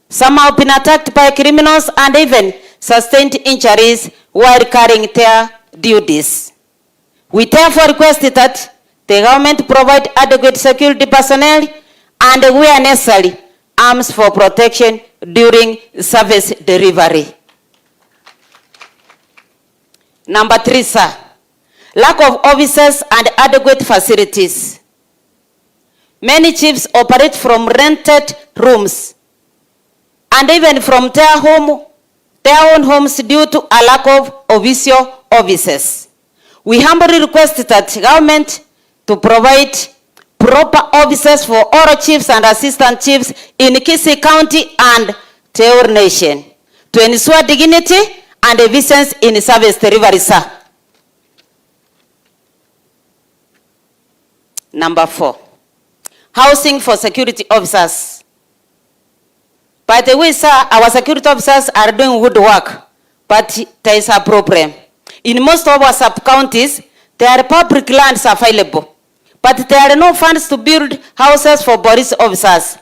Some have been attacked by criminals and even sustained injuries while carrying their duties. We therefore request that the government provide adequate security personnel and, where necessary, arms for protection during service delivery. Number 3, sir, lack of officers and adequate facilities. Many chiefs operate from rented rooms and even from their own homes due to a lack of official officers. We humbly request that government to provide proper officers for all chiefs and assistant chiefs in Kisii County and the whole nation to ensure dignity and efficiency in service delivery, sir. Number 4, housing for security officers. By the way, sir, our security officers are doing good work, but there is a problem. In most of our sub-counties, there are public lands available, but there are no funds to build houses for police officers.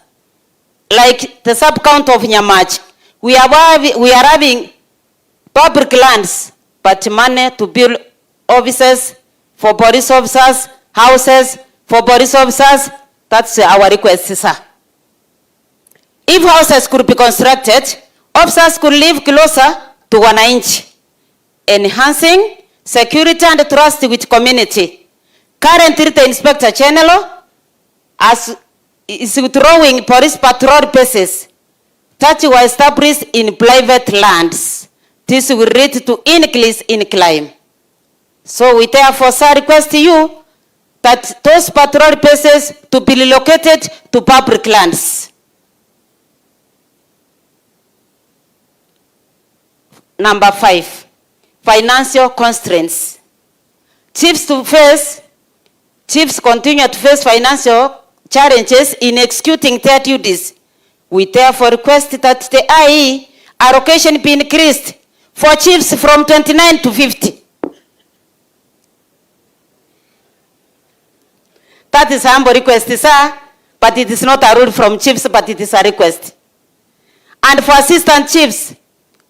Like the sub-county of Nyamach, we are having public lands, but money to build offices for police officers, houses for police officers. That's our request, sir. If houses could be constructed, officers could live closer to wananchi, enhancing security and trust with community. Currently, the Inspector General is withdrawing police patrol bases that were established in private lands. This will lead to increase in crime. So we therefore, sir, request you that those patrol bases to be relocated to public lands. Number 5, financial constraints. Chiefs continue to face financial challenges in executing their duties. We therefore request that the IE allocation be increased for chiefs from 29 to 50. That is a humble request, sir, but it is not a rule from chiefs, but it is a request. And for assistant chiefs,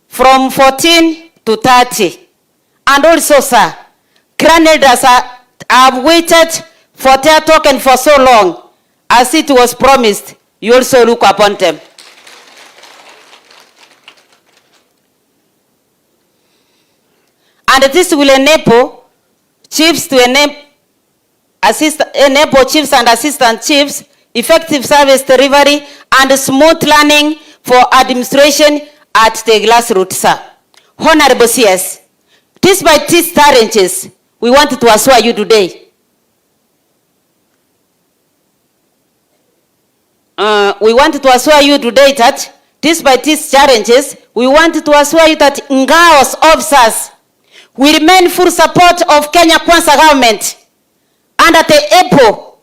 from 14 to 30. And also, sir, granaders have waited for their token for so long, as it was promised. You also look upon them. And this will enable chiefs to enable chiefs and assistant chiefs effective service delivery and smooth learning for administration at the grassroots, sir. Honorable CS, despite these challenges, we want to assure you today. That despite these challenges, we want to assure you that Ngao's officers will remain full support of Kenya Kwanza government under the able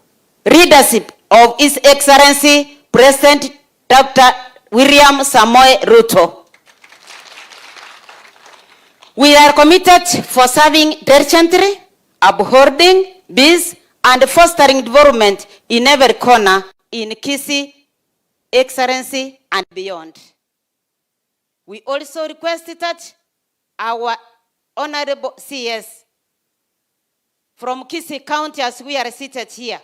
leadership of His Excellency President Dr. William Samoei Ruto. We are committed for serving diligently, upholding peace, and fostering development in every corner in Kisii, Excellency, and beyond. We also request that our Honorable CS from Kisii County, as we are seated here,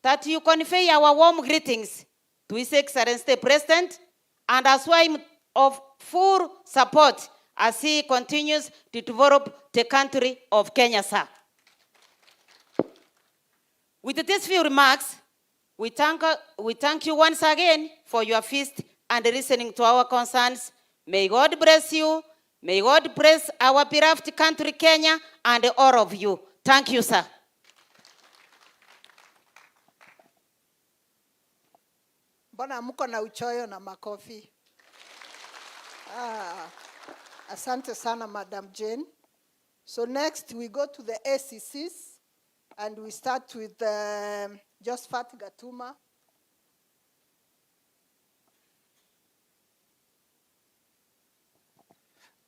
that you convey our warm greetings to His Excellency the President and assure him of full support as he continues to develop the country of Kenya, sir. With these few remarks, we thank you once again for your feast and listening to our concerns. May God bless you. May God bless our beloved country, Kenya, and all of you. Thank you, sir. Mbona mko na uchoyo na makofi? Asante sana, Madam Jane. So next we go to the ACCs and we start with Josephat Gatuma.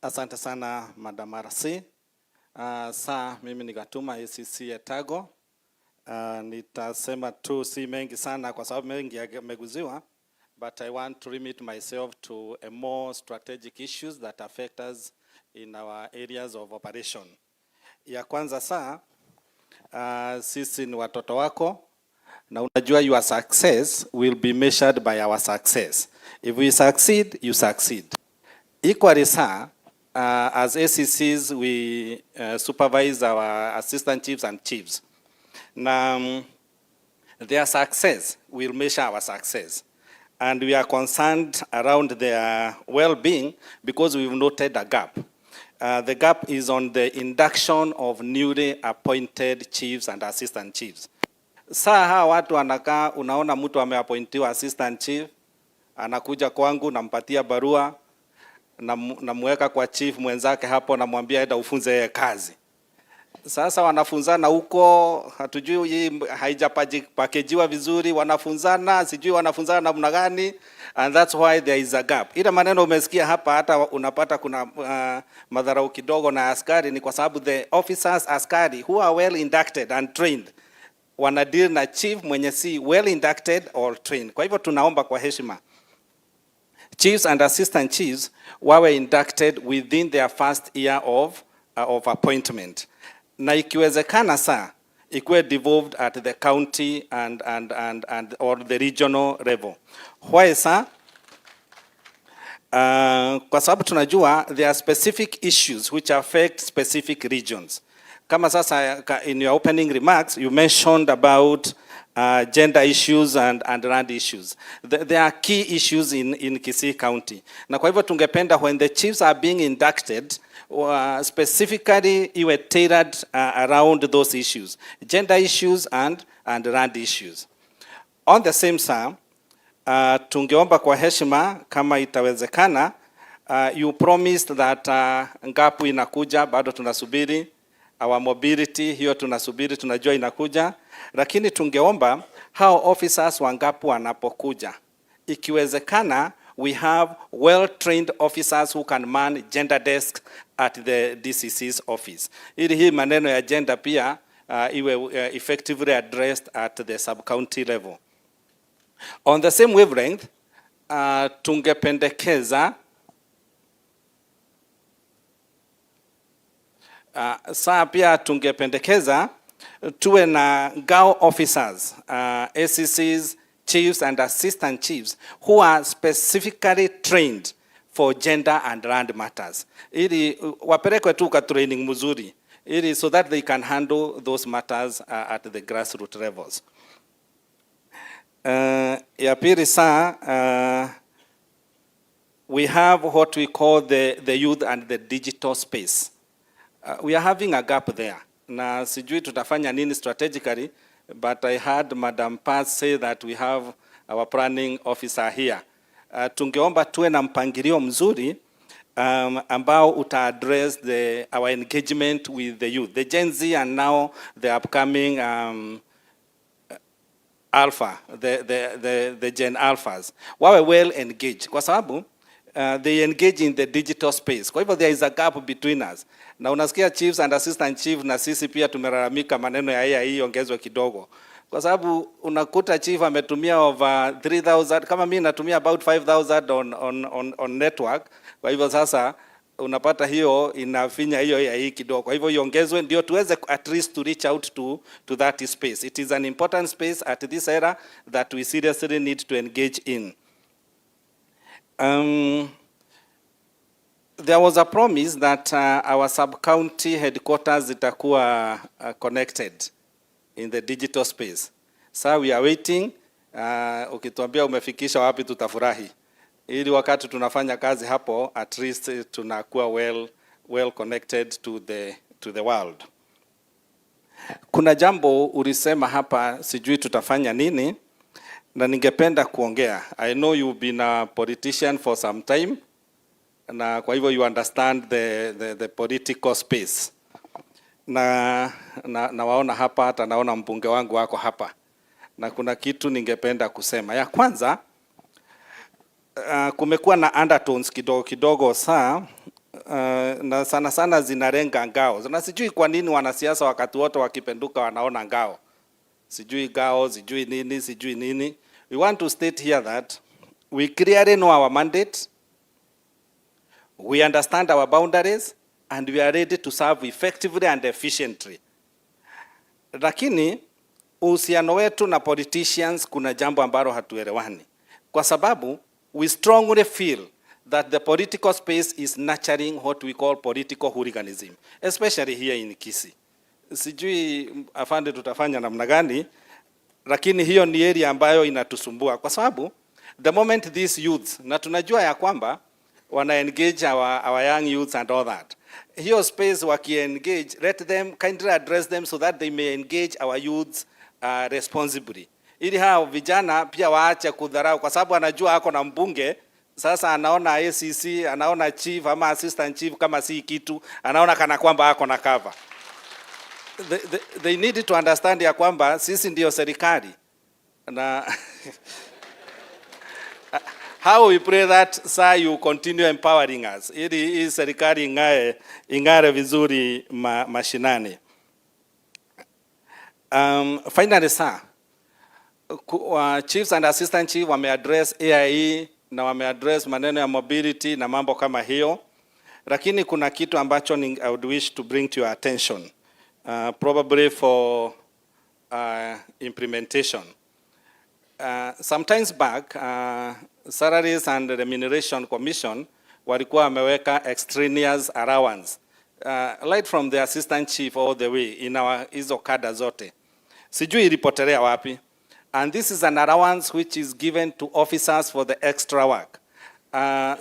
Asante sana, Madam RC. Saa mimi ni Gatuma, ACC Etago. Nitasema tu si mengi sana kwa sababu mengi yameguziwa. but I want to limit myself to a more strategic issues that affect us in our areas of operation. Ya kwanza saa, sisi ni watoto wako, na unajua your success will be measured by our success. If we succeed, you succeed. Equally, sir, as ACCs, we supervise our assistant chiefs and chiefs. Now, their success will measure our success. And we are concerned around their well-being because we've noted a gap. The gap is on the induction of newly appointed chiefs and assistant chiefs. Saa hawa watu wanakaa, unaona mtu ameappointiwa assistant chief, anakuja kwangu, nampatia barua, namuweka kwa chief mwenzake hapo, namwambia enda ufunze yeye kazi. Sasa wanafunzana huko, hatujui hii haijapakejiwa vizuri, wanafunzana, sijui wanafunzana namna gani, and that's why there is a gap. Ila maneno umesikia hapa, hata unapata kuna madharau kidogo na askari, ni kwa sababu the officers askari who are well inducted and trained wanadeal na chief mwenye si well inducted or trained. Kwa hivyo tunaomba kwa heshima, chiefs and assistant chiefs wawe inducted within their first year of appointment. Na ikiwezekana saa, ikuwe devolved at the county and or the regional level. Why saa? Kwa sababu tunajua there are specific issues which affect specific regions. Kama sasa in your opening remarks, you mentioned about gender issues and land issues. There are key issues in Kisii County. Na kwa hivyo tungependa when the chiefs are being inducted, specifically iwe tailored around those issues, gender issues and land issues. On the same time, tungeomba kwa heshima kama itawezekana, you promised that ngapu inakuja, bado tunasubiri. Our mobility, hiyo tunasubiri, tunajua inakuja. Lakini tungeomba how officers wa ngapu wanapokuja, ikiwezekana, we have well-trained officers who can man gender desk at the DCC's office. Ili hii maneno ya gender pia iwe effectively addressed at the sub-county level. On the same wavelength, tungependekeza saa pia tungependekeza tuwe na ngao officers, ACCs, chiefs and assistant chiefs who are specifically trained for gender and land matters. Ili wapelekwe tu kwa training mzuri, ili so that they can handle those matters at the grassroots levels. Ya pili saa, we have what we call the youth and the digital space. We are having a gap there. Na sijui tutafanya nini strategically, but I heard Madam Paz say that we have our planning officer here. Tungeomba tuwe na mpangilio mzuri ambao uta address our engagement with the youth, the Gen Z and now the upcoming Alpha, the Gen Alphas. Wawe well engaged kwa sababu they engage in the digital space. Kwa hivyo there is a gap between us. Na unasikia chiefs and assistant chief na sisi pia tumelalamika maneno ya hii ongezwe kidogo. Kwa sababu unakuta chief ametumia over 3,000, kama mimi natumia about 5,000 on network. Kwa hivyo sasa unapata hiyo inafinya hiyo ya hii kidogo. Kwa hivyo iongezwe ndio tuweze at least to reach out to that space. It is an important space at this era that we seriously need to engage in. There was a promise that our sub-county headquarters itakuwa connected in the digital space. So we are waiting. Ukituambia umefikisha wapi tutafurahi. Ili wakati tunafanya kazi hapo, at least tunakuwa well connected to the world. Kuna jambo ulisema hapa, sijui tutafanya nini, na ningependa kuongea. I know you've been a politician for some time, na kwa hivyo you understand the political space. Na waona hapa, hata naona mbunge wangu wako hapa. Na kuna kitu ningependa kusema. Ya kwanza, kumekuwa na undertones kidogo saa, na sana zinalenga ngao. Na sijui kwa nini wanasiasa wakati wote wakipenduka wanaona ngao. Sijui ngao, sijui nini. We want to state here that we clearly know our mandate, we understand our boundaries, and we are ready to serve effectively and efficiently. Lakini uhusiano wetu na politicians kuna jambo ambalo hatuelewani, kwa sababu we strongly feel that the political space is nurturing what we call political hooliganism, especially here in Kisii. Sijui afande tutafanya namna gani, lakini hiyo ni area ambayo inatusumbua, kwa sababu the moment these youths, na tunajua ya kwamba wana engage our young youths and all that, hiyo space waki engage, let them kindly address them so that they may engage our youths responsibly, ili hao vijana pia waache kudharau, kwa sababu anajua ako na mbunge. Sasa anaona ACC, anaona chief ama assistant chief kama si kitu, anaona kana kwamba ako na cover. They need to understand ya kwamba sisi ndio serikali, na how we pray that sir you continue empowering us ili hii serikali ingare vizuri mashinani. Finally sir, chiefs and assistant chief wameaddress AIE na wameaddress maneno ya mobility na mambo kama hiyo, lakini kuna kitu ambacho I would wish to bring to your attention, probably for implementation. Sometimes back, Salaries and Remuneration Commission walikuwa wameweka extraneous allowance, right from the assistant chief all the way in our hizo kada zote. Sijui ilipotelea wapi. And this is an allowance which is given to officers for the extra work.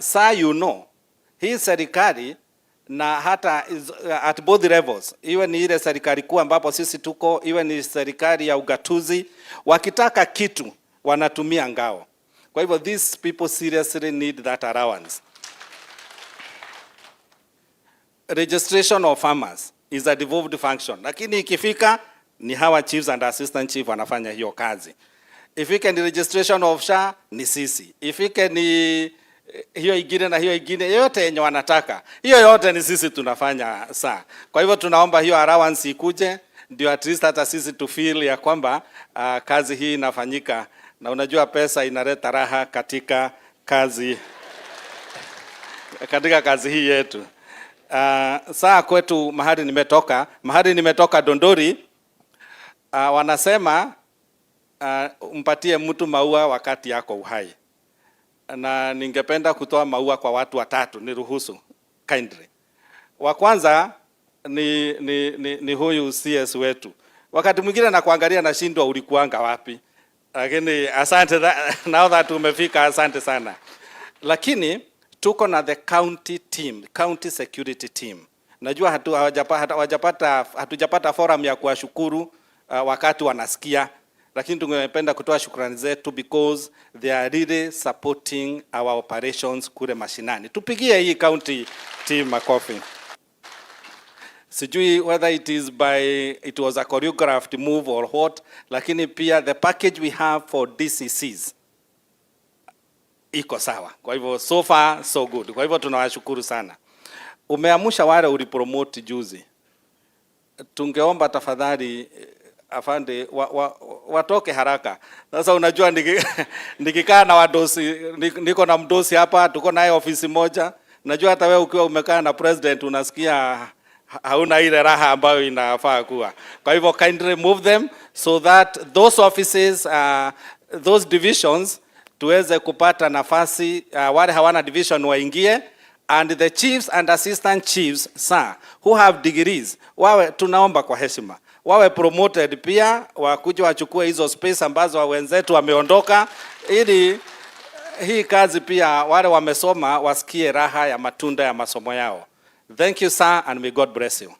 Sir, you know, hii serikali na hata at both levels, iwe ni ile serikali kuu ambapo sisi tuko, iwe ni serikali ya ugatuzi, wakitaka kitu wanatumia ngao. Kwa hivyo these people seriously need that allowance. Registration of farmers is a devolved function, lakini ikifika ni hawa chiefs and assistant chief wanafanya hiyo kazi. Ifike ni registration of SHA ni sisi. Ifike ni hiyo ingine na hiyo ingine, yote yenye wanataka, hiyo yote ni sisi tunafanya saa. Kwa hivyo tunaomba hiyo allowance ikuje, ndio at least hata sisi to feel ya kwamba kazi hii inafanyika, na unajua pesa inaleta raha katika kazi hii yetu. Saa kwetu mahali nimetoka Dondori, wanasema mpatie mtu maua wakati yako uhai, na ningependa kutoa maua kwa watu watatu, niruhusu kindly. Wa kwanza ni huyu CS wetu. Wakati mwingine na kuangalia na shindwa ulikuanga wapi, lakini asante now that umefika, asante sana. Lakini tuko na the county team, county security team. Najua hatujapata forum ya kuwashukuru wakati wanasikia, lakini tungependa kutoa shukrani zetu because they are really supporting our operations kule mashinani. Tupigie hii county team makofi. Sijui whether it was a choreographed move or what, lakini pia the package we have for DCCs iko sawa. Kwa hivyo so far so good. Kwa hivyo tunawashukuru sana. Umeamusha wale ulipromote juzi. Tungeomba tafadhali afande watoke haraka. Sasa unajua nikikaa na wadosi, niko na mdosi hapa, tuko naye ofisi moja. Najua hata wewe ukiwa umekaa na president unasikia hauna ile raha ambayo inafaa kuwa. Kwa hivyo kindly move them so that those offices, those divisions tuweze kupata nafasi, wale hawana division waingie, and the chiefs and assistant chiefs sir who have degrees wawe, tunaomba kwa heshima, wawe promoted pia, wakuje wachukue hizo space ambazo wenzetu wameondoka, ili hii kazi pia wale wamesoma wasikie raha ya matunda ya masomo yao. Thank you sir, and may God bless you.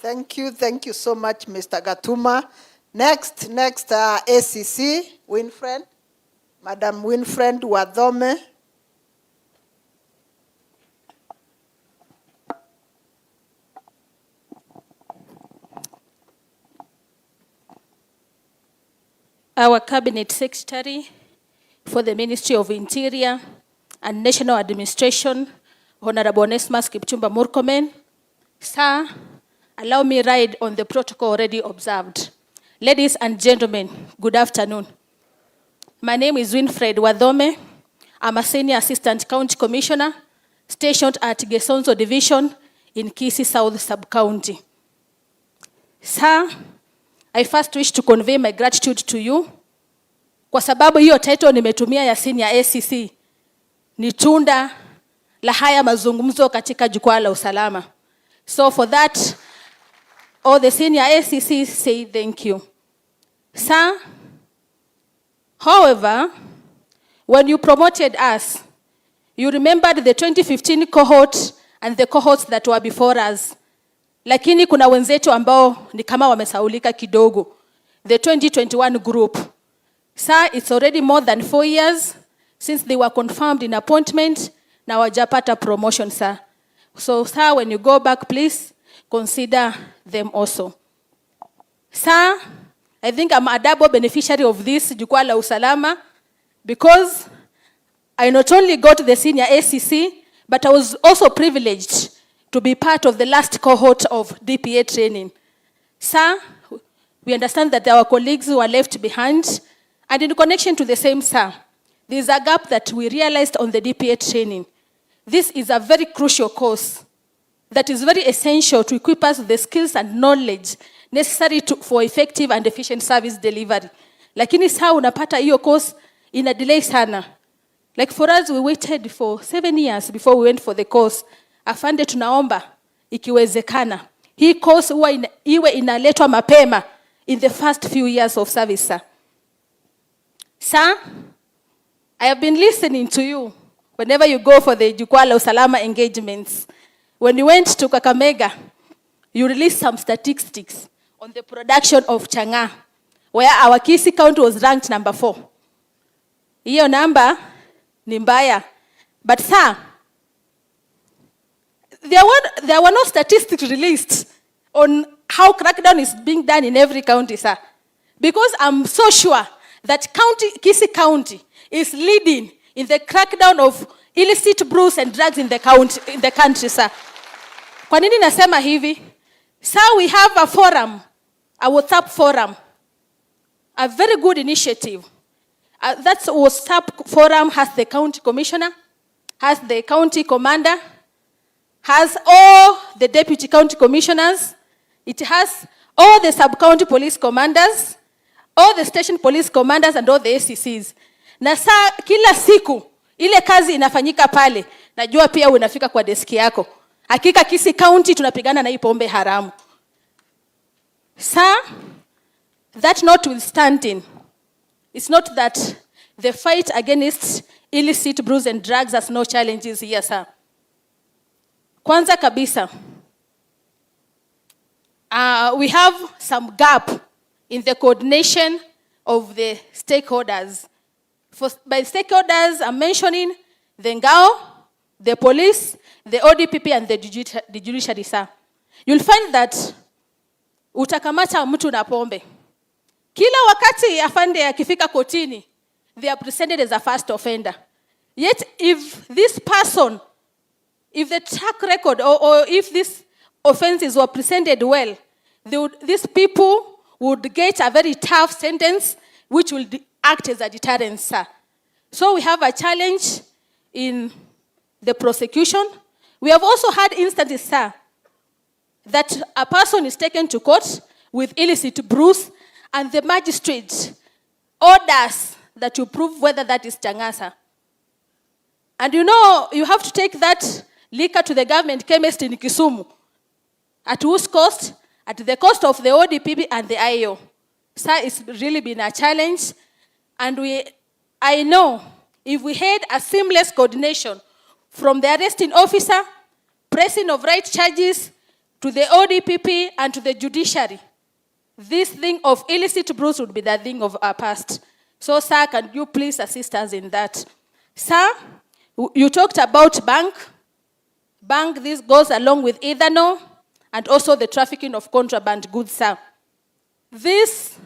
Thank you so much Mr. Gatuma. Next ACC Winfred, Madam Winfred Wadhome. Our Cabinet Secretary for the Ministry of Interior and National Administration, Honorable Onesmus Kipchumba Murkomen. Sir, allow me ride on the protocol already observed. Ladies and gentlemen, good afternoon. My name is Winfred Wadhome. I'm a Senior Assistant County Commissioner stationed at Gesonzo Division in Kisii South Sub-County. Sir, I first wish to convey my gratitude to you kwa sababu hiyo title nimetumia ya Senior ACC ni tunda la haya mazungumzo katika jukwaa la usalama. So for that, all the Senior ACC say thank you. Sir, however, when you promoted us, you remembered the 2015 cohort and the cohorts that were before us. Lakini kuna wenzetu ambao ni kama wamesaulika kidogo. The 2021 group. Sir, it's already more than 4 years since they were confirmed in appointment na wajapata promotion, sir. So, sir, when you go back, please consider them also. Sir, I think I'm a double beneficiary of this jukwaa la usalama because I not only got the Senior ACC, but I was also privileged to be part of the last cohort of DPA training. Sir, we understand that our colleagues were left behind, and in connection to the same, sir, there is a gap that we realized on the DPA training. This is a very crucial course that is very essential to equip us with the skills and knowledge necessary for effective and efficient service delivery. Lakini sasa unapata hiyo course ina delay sana. Like for us, we waited for 7 years before we went for the course. Afande tunaomba ikiwezekana hii course iwe inaletwa mapema in the first few years of service, sir. Sir, I have been listening to you whenever you go for the Jukwaa la Usalama engagements. When you went to Kakamega, you released some statistics on the production of chang'aa, where our Kisii County was ranked number 4. Hiyo number ni mbaya. But sir, there were no statistics released on how crackdown is being done in every county, sir. Because I'm so sure that Kisii County is leading in the crackdown of illicit brews and drugs in the country, sir. Kwa nini nasema hivi? Sir, we have a forum, a WhatsApp forum, a very good initiative. That WhatsApp forum has the county commissioner, has the county commander, has all the deputy county commissioners, it has all the sub-county police commanders, all the station police commanders and all the ACCs. Na saa kila siku ile kazi inafanyika pale, najua pia unafika kwa deski yako. Hakika Kisii County tunapigana na hii pombe haramu. Sir, that notwithstanding, it's not that the fight against illicit brews and drugs has no challenges here, sir. Kwanza kabisa, we have some gap in the coordination of the stakeholders. By stakeholders, I'm mentioning the ngao, the police, the ODPP, and the judiciary, sir. You'll find that utakamata mtu na pombe. Kila wakati afande akifika kotini, they are presented as a first offender. Yet if this person, if the track record or if these offenses were presented well, these people would get a very tough sentence which will act as a deterrent, sir. So we have a challenge in the prosecution. We have also had instances, sir, that a person is taken to court with illicit brews and the magistrate orders that you prove whether that is chang'aa, sir. And you know, you have to take that liquor to the government chemist in Kisumu. At whose cost? At the cost of the ODPP and the IO. Sir, it's really been a challenge. And I know if we had a seamless coordination from the arresting officer, pressing of right charges, to the ODPP and to the judiciary, this thing of illicit brews would be the thing of our past. So, sir, can you please assist us in that? Sir, you talked about bank. Bank, this goes along with ethanol and also the trafficking of contraband goods, sir. These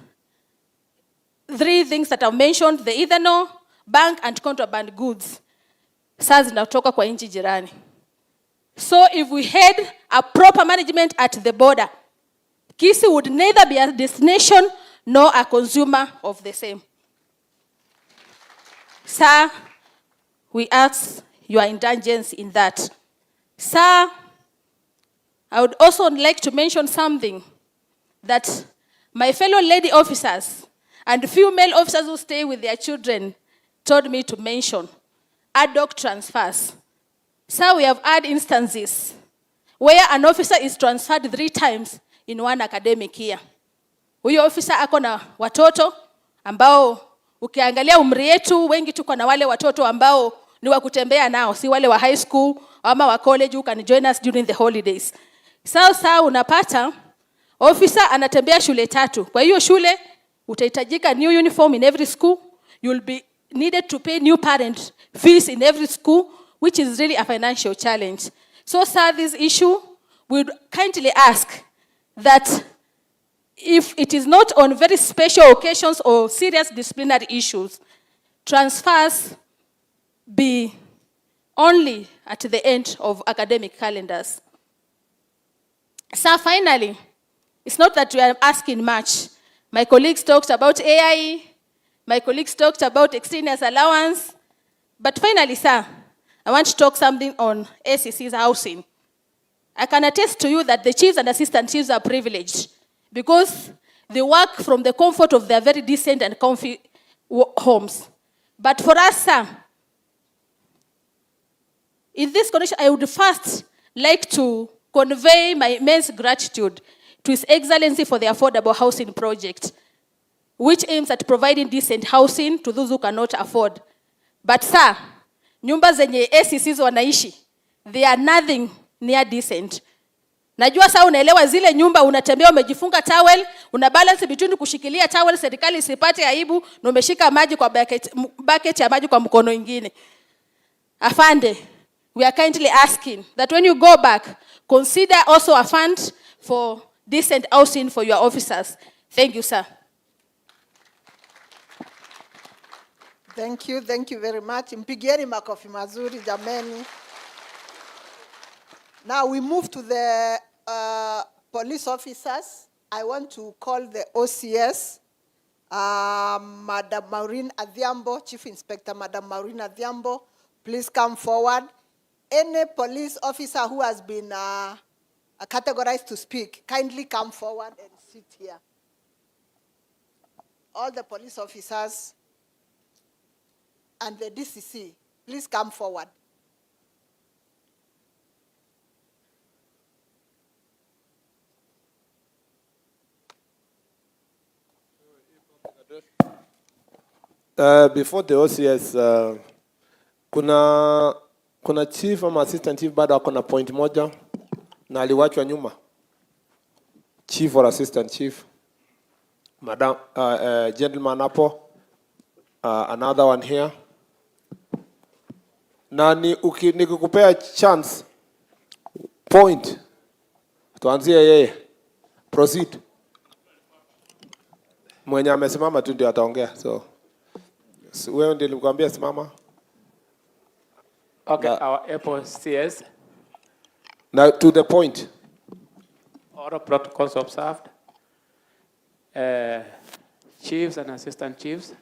3 things that I've mentioned, the ethanol, bank, and contraband goods, sir, zinatoka kwa nchi jirani. So if we had a proper management at the border, Kisii would neither be a destination nor a consumer of the same. Sir, we ask your indulgence in that. Sir, I would also like to mention something that my fellow lady officers and few male officers who stay with their children told me to mention: ad hoc transfers. Sir, we have had instances where an officer is transferred 3 times in one academic year. Huyo officer ako na watoto ambao ukiangalia umri yetu wengi tuko na wale watoto ambao ni wa kutembea nao, si wale wa high school ama wa college who can join us during the holidays. Sasa unapata officer anatembea shule 3. Kwa hiyo shule utahitajika new uniform in every school. You'll be needed to pay new parent fees in every school, which is really a financial challenge. So, sir, this issue, we would kindly ask that if it is not on very special occasions or serious disciplinary issues, transfers be only at the end of academic calendars. Sir, finally, it's not that we are asking much. My colleagues talked about AI, my colleagues talked about extraneous allowance, but finally, sir, I want to talk something on ACC's housing. I can attest to you that the chiefs and assistant chiefs are privileged because they work from the comfort of their very decent and comfy homes. But for us, sir, in this condition, I would first like to convey my immense gratitude to His Excellency for the Affordable Housing Project, which aims at providing decent housing to those who cannot afford. But sir, nyumba zenye ACCs wanaishi, they are nothing near decent. Najua sasa unaelewa zile nyumba unatembea umejifunga towel, una balance between kushikilia towel serikali isipate aibu na umeshika maji kwa bucket ya maji kwa mkono mwingine. Afande, we are kindly asking that when you go back, consider also a fund for decent housing for your officers. Thank you, sir. Thank you very much. Mpigieni makofi mazuri jameni. Now we move to the police officers. I want to call the OCS, Madam Maureen Adhiambo, Chief Inspector Madam Maureen Adhiambo. Please come forward. Any police officer who has been categorized to speak, kindly come forward and sit here. All the police officers and the DCC, please come forward. Before the OCS, kuna chief ama assistant chief bado akona point moja na aliwachwa nyuma. Chief or assistant chief. Madam, gentleman hapo, another one here. Na nikikupea chance point tuanzie yeye. Proceed. Mwenye amesimama tu ndio ataongea. So wewe ndio nilikwambia simama. Okay, our airport CS. Now to the point. All protocols observed. Chiefs and assistant chiefs.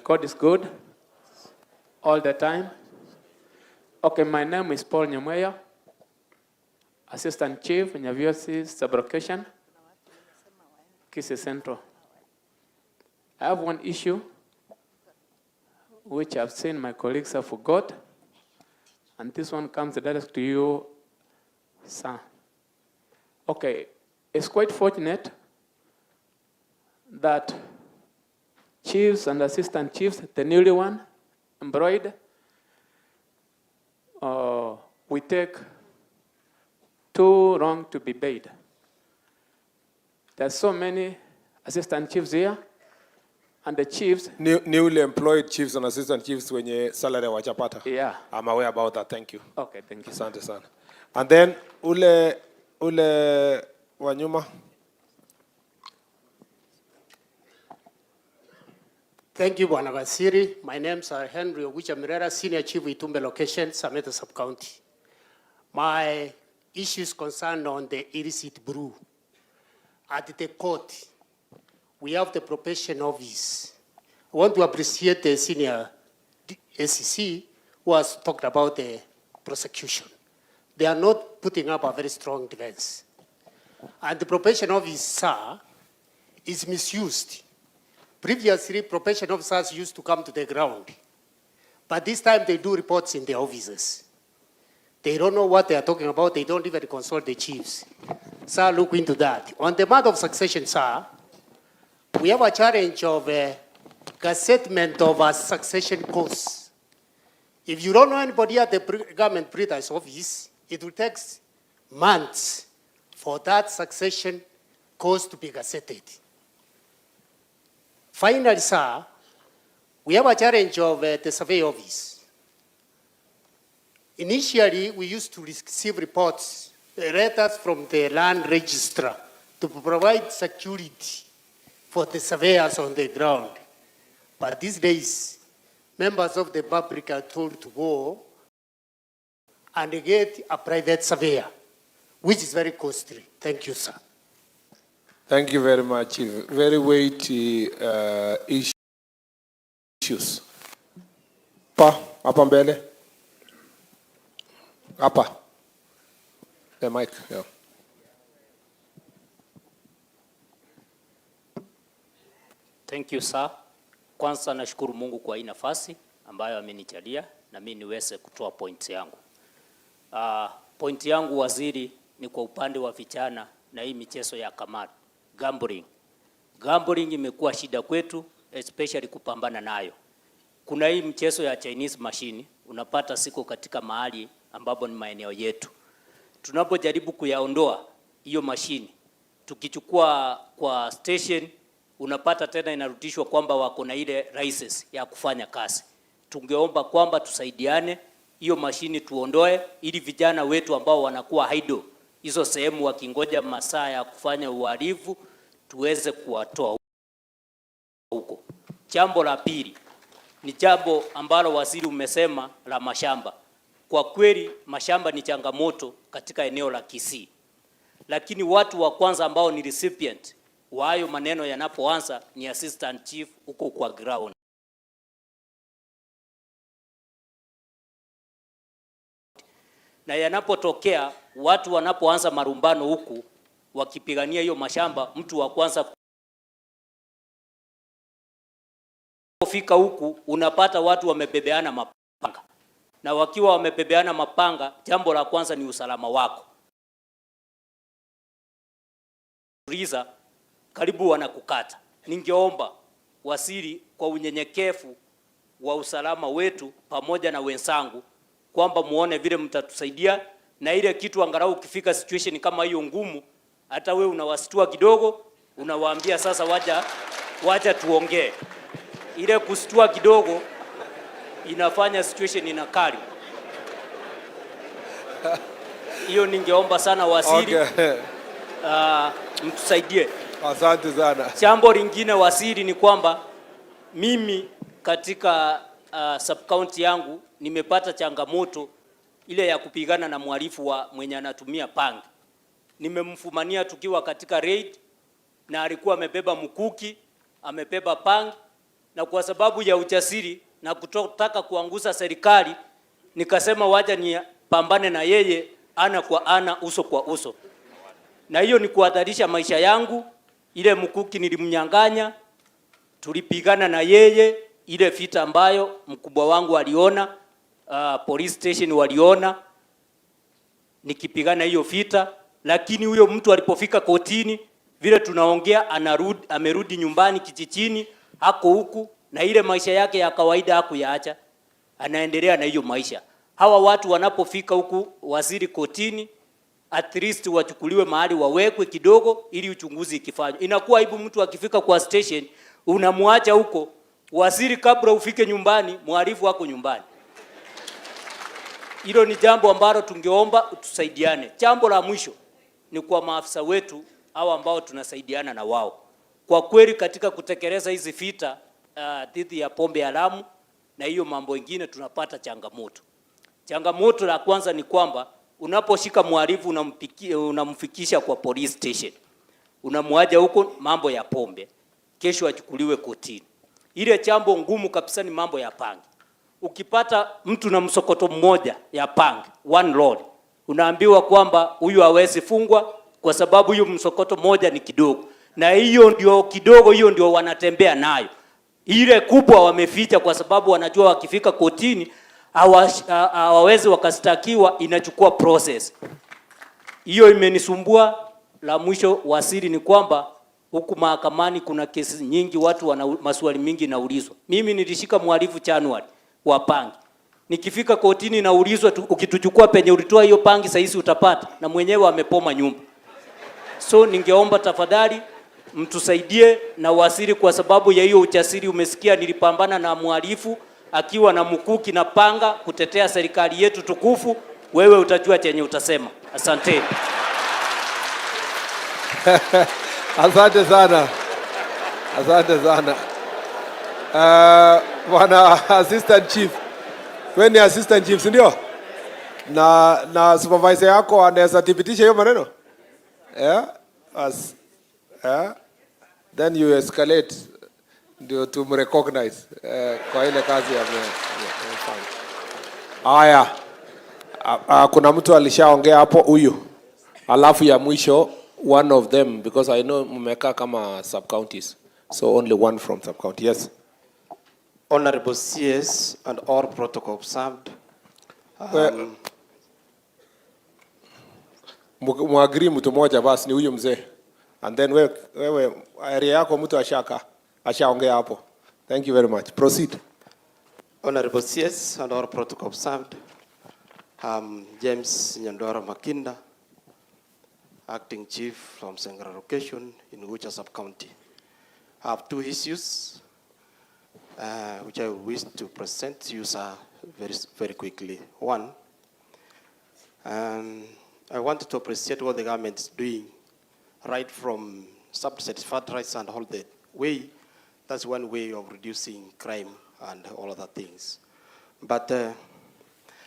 God is good all the time. Okay, my name is Paul Nyamoya, Assistant Chief in Nyaviosi Sub-Location, Kisii Central. I have one issue which I've seen my colleagues have forgot, and this one comes direct to you, sir. Okay, it's quite fortunate that chiefs and assistant chiefs, the newly one, employed, we take too long to be paid. There's so many assistant chiefs here, and the chiefs... Newly employed chiefs and assistant chiefs wenye salary wachapata. Yeah. I'm aware about that, thank you. Okay, thank you. Asante sana. And then, ule wanyuma. Thank you, Bwana Wasiri. My name is Henry Ogucha Mirera, Senior Chief Itumbe Location, Sameta Sub-County. My issues concern on the illicit brew. At the court, we have the probation office I want to appreciate the senior SEC who has talked about the prosecution. They are not putting up a very strong defense. And the probation officer is misused. Previously, probation officers used to come to the ground. But this time they do reports in their offices. They don't know what they are talking about. They don't even consult the chiefs. Sir, look into that. On the matter of succession, sir, we have a challenge of gazettement of a succession course. If you don't know anybody at the government president's office, it will take months for that succession course to be gazetted. Finally, sir, we have a challenge of the survey office. Initially, we used to receive reports, letters from the land registrar to provide security for the surveyors on the ground. But these days, members of the public are told to go and get a private surveyor, which is very costly. Thank you, sir. Thank you very much. Very weighty issues. Hapa mbele. Hapa. The mic, yeah. Thank you, sir. Kwanza nashukuru Mungu kwa hii nafasi ambayo amenijalia na mimi niweze kutoa point yangu. Point yangu waziri ni kwa upande wa vijana na hii michezo ya kamari. Gambling. Gambling imekuwa shida kwetu, especially kupambana nayo. Kuna hii mchezo ya Chinese machine, unapata siko katika mahali ambapo ni maeneo yetu. Tunapojaribu kuyaondoa hiyo machine, tukichukua kwa station, unapata tena inarudishwa kwamba wako na ile license ya kufanya kazi. Tungeomba kwamba tusaidiane hiyo mashini tuondoe ili vijana wetu ambao wanakuwa idle hizo sehemu wakingoja masaa ya kufanya uhalifu tuweze kuwatoa huko. Jambo la pili ni jambo ambalo waziri umesema la mashamba. Kwa kweli mashamba ni changamoto katika eneo la Kisii. Lakini watu wa kwanza ambao ni recipient wa hayo maneno yanapoanza ni assistant chief huko kwa ground. Na yanapotokea watu wanapoanza marumbano huku wakipigania hiyo mashamba, mtu wa kwanza kufika huku unapata watu wamebebeana mapanga. Na wakiwa wamebebeana mapanga, jambo la kwanza ni usalama wako. Riza karibu wanakukata. Ningeomba waziri kwa unyenyekevu wa usalama wetu pamoja na wenzangu kwamba muone vile mtatusaidia na ile kitu angalau ukifika situation kama hiyo ngumu, hata wewe unawasitua kidogo, unawaambia sasa wacha tuongee. Ile kustua kidogo inafanya situation inakali. Hiyo ningeomba sana waziri. Okay. Mtusaidie. Asante sana. Jambo lingine waziri ni kwamba mimi katika sub county yangu nimepata changamoto ile ya kupigana na mhalifu wa mwenye anatumia panga. Nimemfumania tukiwa katika raid na alikuwa amebeba mkuki, amebeba panga, na kwa sababu ya ujasiri na kutotaka kuanguza serikali nikasema wacha ni pambane na yeye ana kwa ana, uso kwa uso. Na hiyo ni kuhatarisha maisha yangu. Ile mkuki nilimnyang'anya, tulipigana na yeye ile vita ambayo mkubwa wangu aliona, police station waliona nikipigana hiyo vita. Lakini huyo mtu alipofika kotini, vile tunaongea amerudi nyumbani kijijini, hako huku na ile maisha yake ya kawaida hakuyaacha, anaendelea na hiyo maisha. Hawa watu wanapofika huku waziri kotini, at least wachukuliwe mahali wawekwe kidogo ili uchunguzi ikifanywe. Inakuwa aibu mtu akifika kwa station unamwacha huko, waziri kabla ufike nyumbani mhalifu wako nyumbani. Hilo ni jambo ambalo tungeomba tusaidiane. Jambo la mwisho ni kwa maafisa wetu au ambao tunasaidiana na wao. Kwa kweli katika kutekeleza hizi vita dhidi ya pombe haramu na hiyo mambo mengine tunapata changamoto. Changamoto la kwanza ni kwamba unaposhika mhalifu unamfikisha kwa police station. Unamwaja huko mambo ya pombe. Kesho achukuliwe kotini. Ile jambo ngumu kabisa ni mambo ya pangi. Ukipata mtu na msokoto mmoja ya pangi, one load, unaambiwa kwamba huyu hawezi fungwa kwa sababu huyu msokoto moja ni kidogo. Na hiyo ndio kidogo, hiyo ndio wanatembea nayo. Ile kubwa wameficha kwa sababu wanajua wakifika kotini hawawezi wakastakiwa, inachukua process. Hiyo imenisumbua. La mwisho wasiri ni kwamba huku mahakamani kuna kesi nyingi, watu wana maswali mingi naulizwa. Mimi nilishika mhalifu January wa pangi. Nikifika kotini naulizwa, ukituchukua penye ulitoa hiyo pangi sasa utapata, na mwenyewe amepoma nyumba. So ningeomba tafadhali mtusaidie na wasiri, kwa sababu ya hiyo ujasiri. Umesikia nilipambana na mhalifu akiwa na mkuki na panga kutetea serikali yetu tukufu. Wewe utajua chenye utasema. Asante. Asante sana. Asante sana. Bwana Assistant Chief. Wewe ni Assistant Chief, ndio? Na supervisor yako anaweza thibitisha hiyo maneno? Yeah? Then you escalate ndio tumrecognize kwa ile kazi ya mfano. Haya. Kuna mtu alishaongea hapo huyu. Alafu ya mwisho one of them, because I know mmekaa kama sub counties, so only one from sub county. Yes. Honorable CS and all protocol observed. Muagree mtu mmoja basi ni huyu mzee. And then wewe area yako mtu ashaongea hapo. Thank you very much. Proceed. Honorable CS and all protocol observed. James Nyandora Makinda, Acting Chief from Sengara Location in Ucha Sub-County. I have two issues which I wish to present to you, sir, very quickly. One, I wanted to appreciate what the government is doing, right from sub-satisfied rights and all the way. That's one way of reducing crime and all other things. But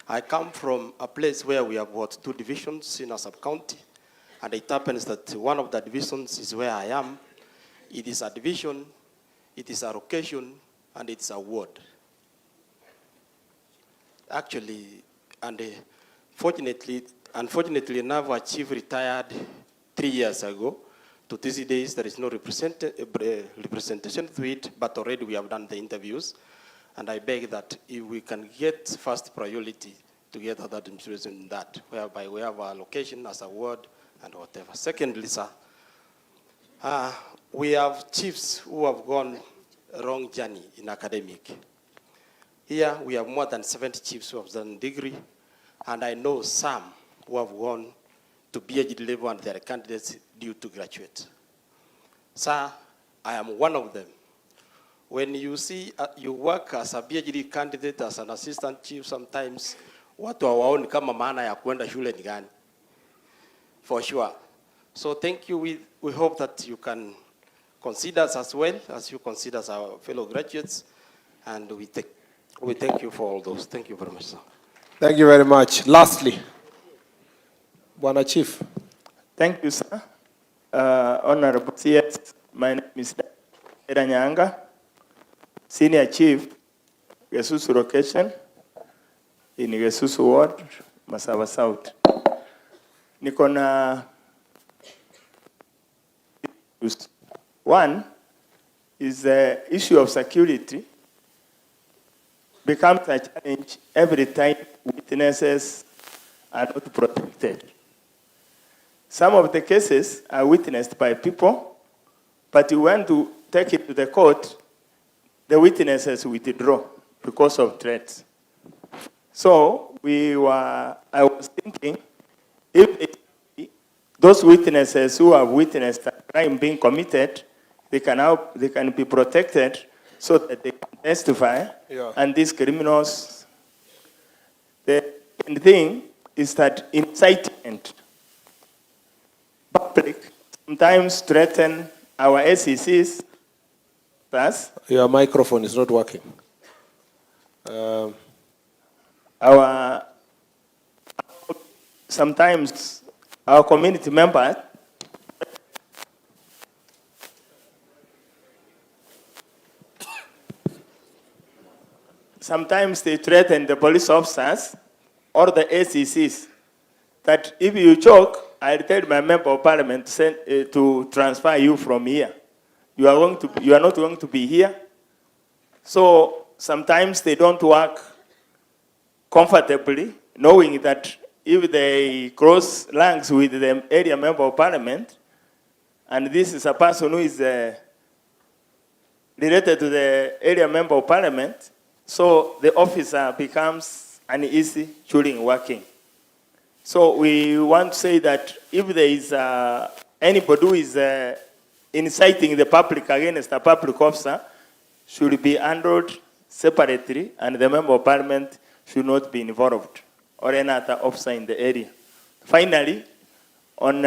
I come from a place where we have got two divisions in a sub-county, and it happens that one of the divisions is where I am. It is a division, it is a location, and it's a ward. Actually, and unfortunately enough, our chief retired 3 years ago. To these days, there is no representation to it, but already we have done the interviews. And I beg that if we can get first priority to get other administration in that, whereby we have a location as a ward and whatever. Secondly, sir, we have chiefs who have gone a wrong journey in academic. Here we have more than 70 chiefs who have done degree, and I know some who have gone to PhD level and they are candidates due to graduate. Sir, I am one of them. When you see you work as a PhD candidate, as an assistant chief, sometimes watu hawaoni kama maana ya kwenda shule ni gani. For sure. So thank you. We hope that you can consider us as well as you consider our fellow graduates, and we thank you for all those. Thank you very much, sir. Thank you very much. Lastly, Bwana Chief. Thank you, sir. Honorable CS, my name is Nyanga, Senior Chief, Gesusu Location, in Gesusu Ward, Masaba South. Niko na one is the issue of security becomes a challenge every time witnesses are not protected. Some of the cases are witnessed by people, but you want to take it to the court, the witnesses withdraw because of threats. So I was thinking, if those witnesses who have witnessed a crime being committed, they can be protected so that they can testify. Yeah. And these criminals, the thing is that incitement, public sometimes threaten our SECs. Plus, your microphone is not working. Sometimes our community members sometimes they threaten the police officers or the ACCs that if you choke, I'll tell my member of parliament to transfer you from here. You are not going to be here. So sometimes they don't work comfortably, knowing that if they cross ranks with the area member of parliament, and this is a person who is related to the area member of parliament, so the officer becomes uneasy during working. So we want to say that if there is anybody who is inciting the public against a public officer, should be handled separately, and the member of parliament should not be involved, or any other officer in the area. Finally, on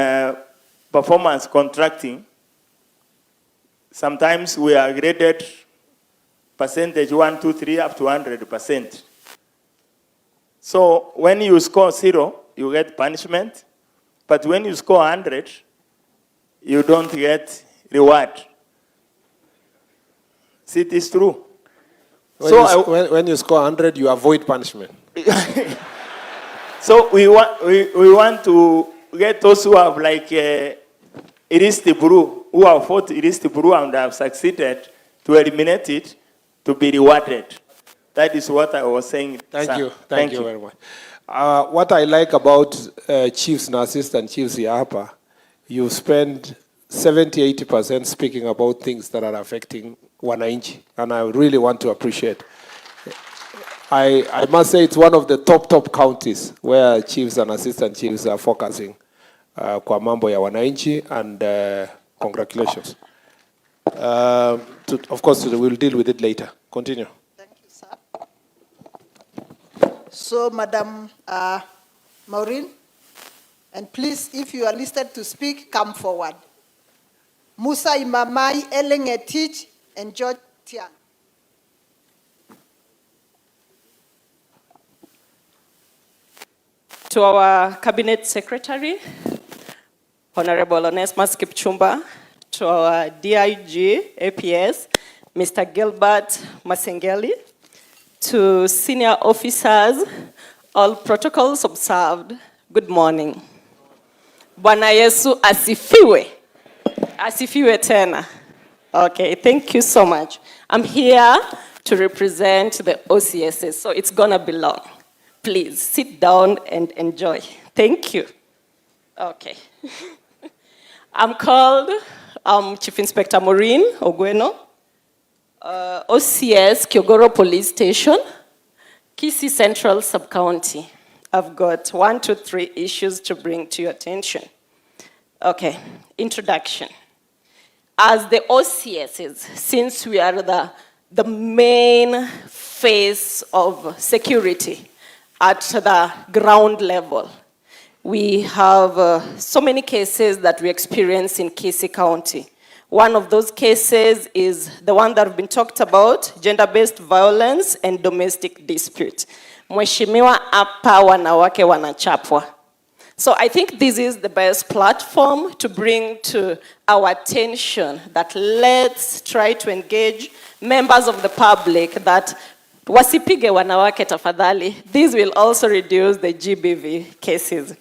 performance contracting, sometimes we are graded percentage 1, 2, 3 up to 100%. So when you score 0, you get punishment, but when you score 100, you don't get reward. See, it is true. When you score 100, you avoid punishment. So we want to get those who have like Iristiburu, who have fought Iristiburu and have succeeded to eliminate it, to be rewarded. That is what I was saying. Thank you. Thank you very much. What I like about chiefs and assistant chiefs here, hapa, you spend 70-80% speaking about things that are affecting wananchi, and I really want to appreciate. I must say it's one of the top counties where chiefs and assistant chiefs are focusing kwa mambo ya wananchi, and congratulations. Of course, we'll deal with it later. Continue. Thank you, sir. So, Madam Maureen, and please, if you are listed to speak, come forward. Musa Imamai, Elengetich, and George Tiang. To our Cabinet Secretary, Honorable Onesmus Kipchumba, to our DIG, APS, Mr. Gilbert Masengeli, to senior officers, all protocols observed, good morning. Bwana Yesu asifiwe. Asifiwe tena. Okay, thank you so much. I'm here to represent the OCSs, so it's gonna be long. Please sit down and enjoy. Thank you. Okay. I'm called Chief Inspector Maureen Ogweno, OCS Kyogoro Police Station, Kisii Central Sub-County. I've got 1, 2, 3 issues to bring to your attention. Okay, introduction. As the OCSs, since we are the main face of security at the ground level, we have so many cases that we experience in Kisii County. One of those cases is the one that have been talked about, gender-based violence and domestic dispute. Mheshimiwa hapa wanawake wanachapwa. So I think this is the best platform to bring to our attention that let's try to engage members of the public that wasipige wanawake tafadhali. This will also reduce the GBV cases.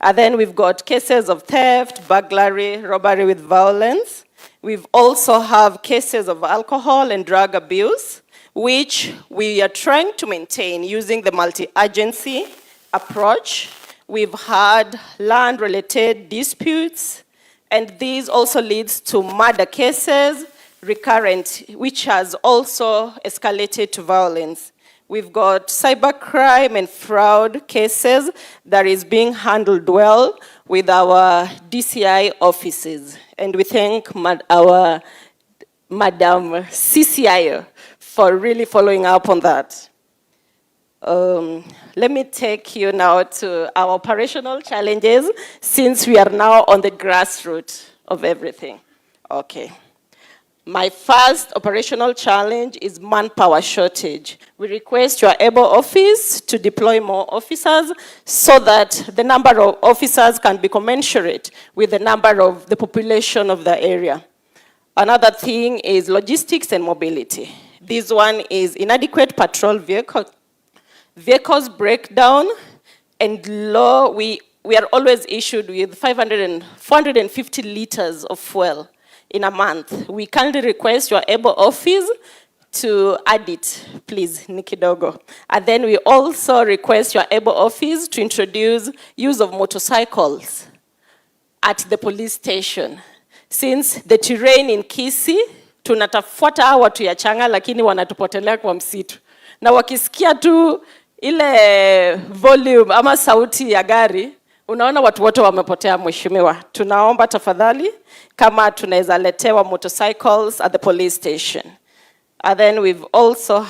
And then we've got cases of theft, burglary, robbery with violence. We've also have cases of alcohol and drug abuse, which we are trying to maintain using the multi-agency approach. We've had land-related disputes, and this also leads to murder cases, recurrent, which has also escalated to violence. We've got cybercrime and fraud cases that is being handled well with our DCI offices. And we thank our Madam CCIO for really following up on that. Let me take you now to our operational challenges, since we are now on the grassroots of everything. Okay. My first operational challenge is manpower shortage. We request your able office to deploy more officers so that the number of officers can be commensurate with the number of the population of the area. Another thing is logistics and mobility. This one is inadequate patrol vehicles breakdown and low. We are always issued with 450 liters of fuel in a month. We kindly request your able office to add it, please, Nikidogo. And then we also request your able office to introduce use of motorcycles at the police station. Since the terrain in Kisii, tunatafuata watu ya changa lakini wanatupotelea kwa msitu. Na wakisikia tu ile volume ama sauti ya gari, unaona watu wote wamepotea mheshimiwa. Tunaomba tafadhali kama tunaweza letewa motorcycles at the police station. And then we also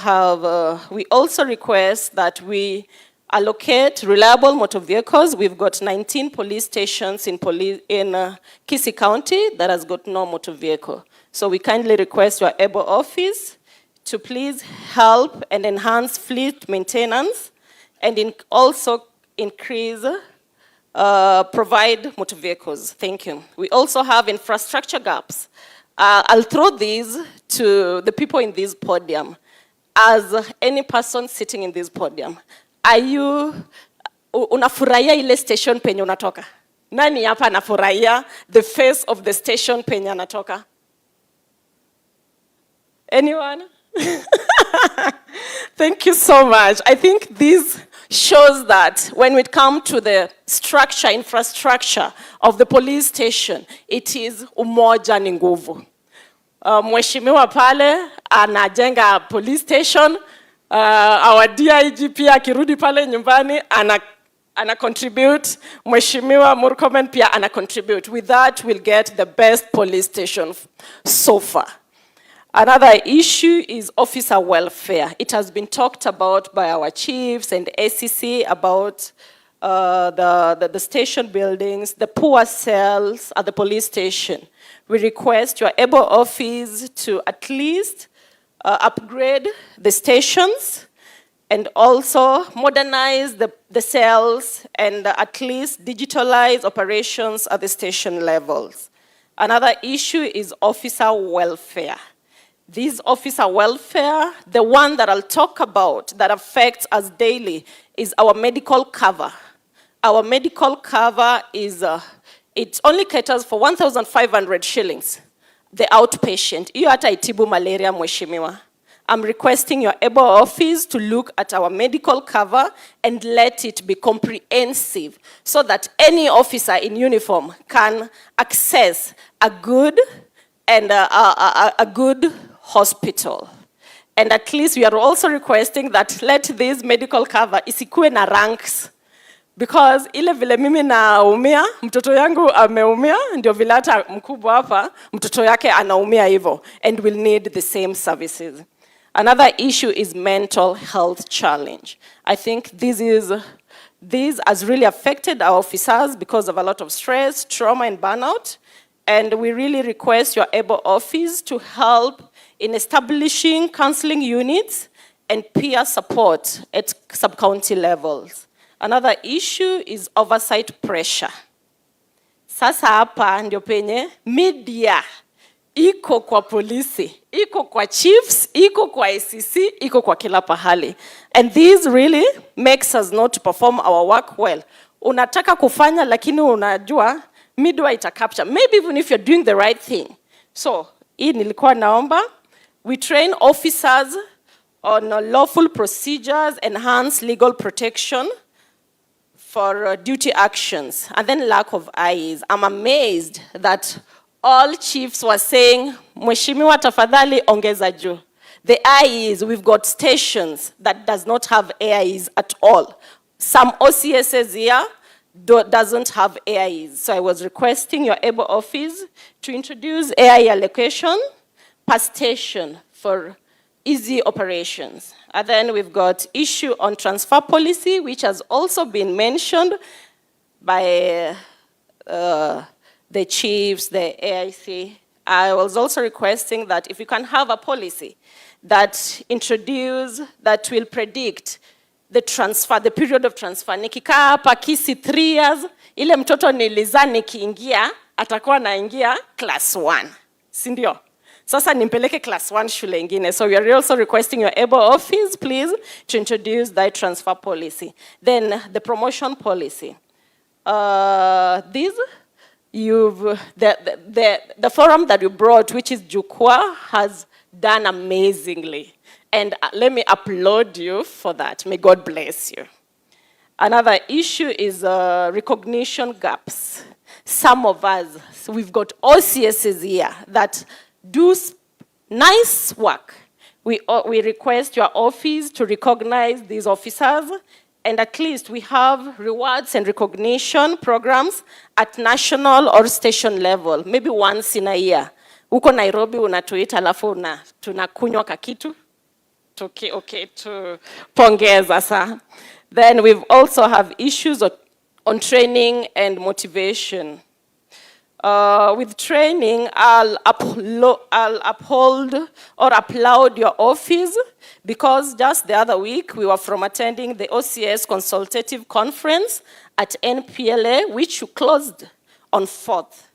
request that we allocate reliable motor vehicles. We've got 19 police stations in Kisii County that has got no motor vehicle. So we kindly request your able office to please help and enhance fleet maintenance and also increase, provide motor vehicles. Thank you. We also have infrastructure gaps. I'll throw these to the people in this podium. As any person sitting in this podium, are you, unafurahia ile station penye unatoka? Nani hapa anafurahia the face of the station penye anatoka? Anyone? Thank you so much. I think this shows that when we come to the infrastructure of the police station, it is umoja ni nguvu. Mheshimiwa pale anajenga police station, our DIG pia akirudi pale nyumbani ana contribute, Mheshimiwa Murkomen pia ana contribute. With that, we'll get the best police station so far. Another issue is officer welfare. It has been talked about by our chiefs and ACC about the station buildings, the poor cells at the police station. We request your able office to at least upgrade the stations and also modernize the cells and at least digitalize operations at the station levels. Another issue is officer welfare. This officer welfare, the one that I'll talk about that affects us daily, is our medical cover. Our medical cover is, it only caters for 1,500 shillings, the outpatient. Iyo hata itibu malaria mheshimiwa. I'm requesting your able office to look at our medical cover and let it be comprehensive so that any officer in uniform can access a good and a good hospital. And at least we are also requesting that let this medical cover isikuwe na ranks. Because ile vile mimi naumia, mtoto yangu ameumia, ndio vile hata mkubwa hapa, mtoto yake anaumia hivyo. And we'll need the same services. Another issue is mental health challenge. I think this has really affected our officers because of a lot of stress, trauma, and burnout. And we really request your able office to help in establishing counseling units and peer support at sub-county levels. Another issue is oversight pressure. Sasa hapa ndio penye media iko kwa polisi, iko kwa chiefs, iko kwa ACC, iko kwa kila pahali. And this really makes us not perform our work well. Unataka kufanya lakini unajua media ita capture. Maybe even if you're doing the right thing. So, hii nilikuwa naomba, we train officers on lawful procedures, enhance legal protection for duty actions, and then lack of eyes. I'm amazed that all chiefs were saying, Mheshimiwa tafadhali ongeza juu. The AIs, we've got stations that does not have AIs at all. Some OCSs here doesn't have AIs. So I was requesting your able office to introduce AI allocation per station for easy operations. And then we've got issue on transfer policy, which has also been mentioned by the chiefs, the AIC. I was also requesting that if you can have a policy that that will predict the transfer, the period of transfer. Nikikaa hapa Kisii 3 years, ile mtoto nilizaa nikiingia, atakuwa naingia class 1. Si ndio? Sasa nimpeleke class 1 shule ingine. So we are also requesting your able office, please, to introduce that transfer policy. Then the promotion policy. The forum that you brought, which is Jukwaa, has done amazingly. And let me applaud you for that. May God bless you. Another issue is recognition gaps. Some of us, so we've got OCSs here that do nice work. We request your office to recognize these officers, and at least we have rewards and recognition programs at national or station level, maybe once in a year. Uko Nairobi unatuita alafu tunakunywa kakitu. Okay, to pongeza sa. Then we've also have issues on training and motivation. With training, I'll uphold or applaud your office, because just the other week we were from attending the OCS consultative conference at NPLA, which you closed on 4th.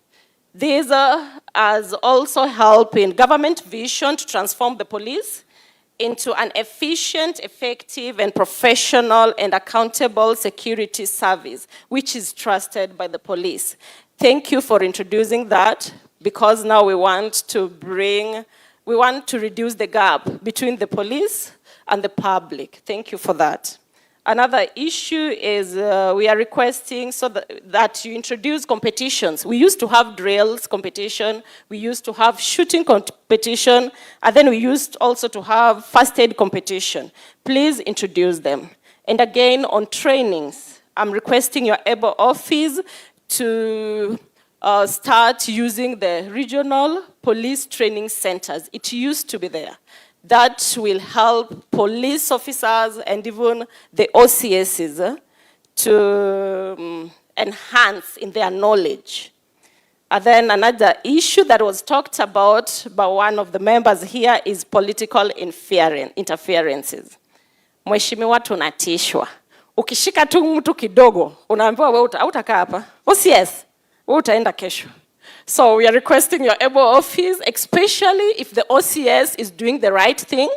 These has also helped in government vision to transform the police into an efficient, effective, and professional and accountable security service, which is trusted by the police. Thank you for introducing that, because now we want to reduce the gap between the police and the public. Thank you for that. Another issue is we are requesting that you introduce competitions. We used to have drills competition, we used to have shooting competition, and then we used also to have first aid competition. Please introduce them. And again, on trainings, I'm requesting your able office to start using the regional police training centers. It used to be there. That will help police officers and even the OCSs to enhance in their knowledge. And then another issue that was talked about by one of the members here is political interferences. Mheshimiwa tunatishwa. Ukishika tu mtu kidogo, unaambiwa wewe utakaa hapa. OCS, wewe utaenda kesho. So we are requesting your able office, especially if the OCS is doing the right thing,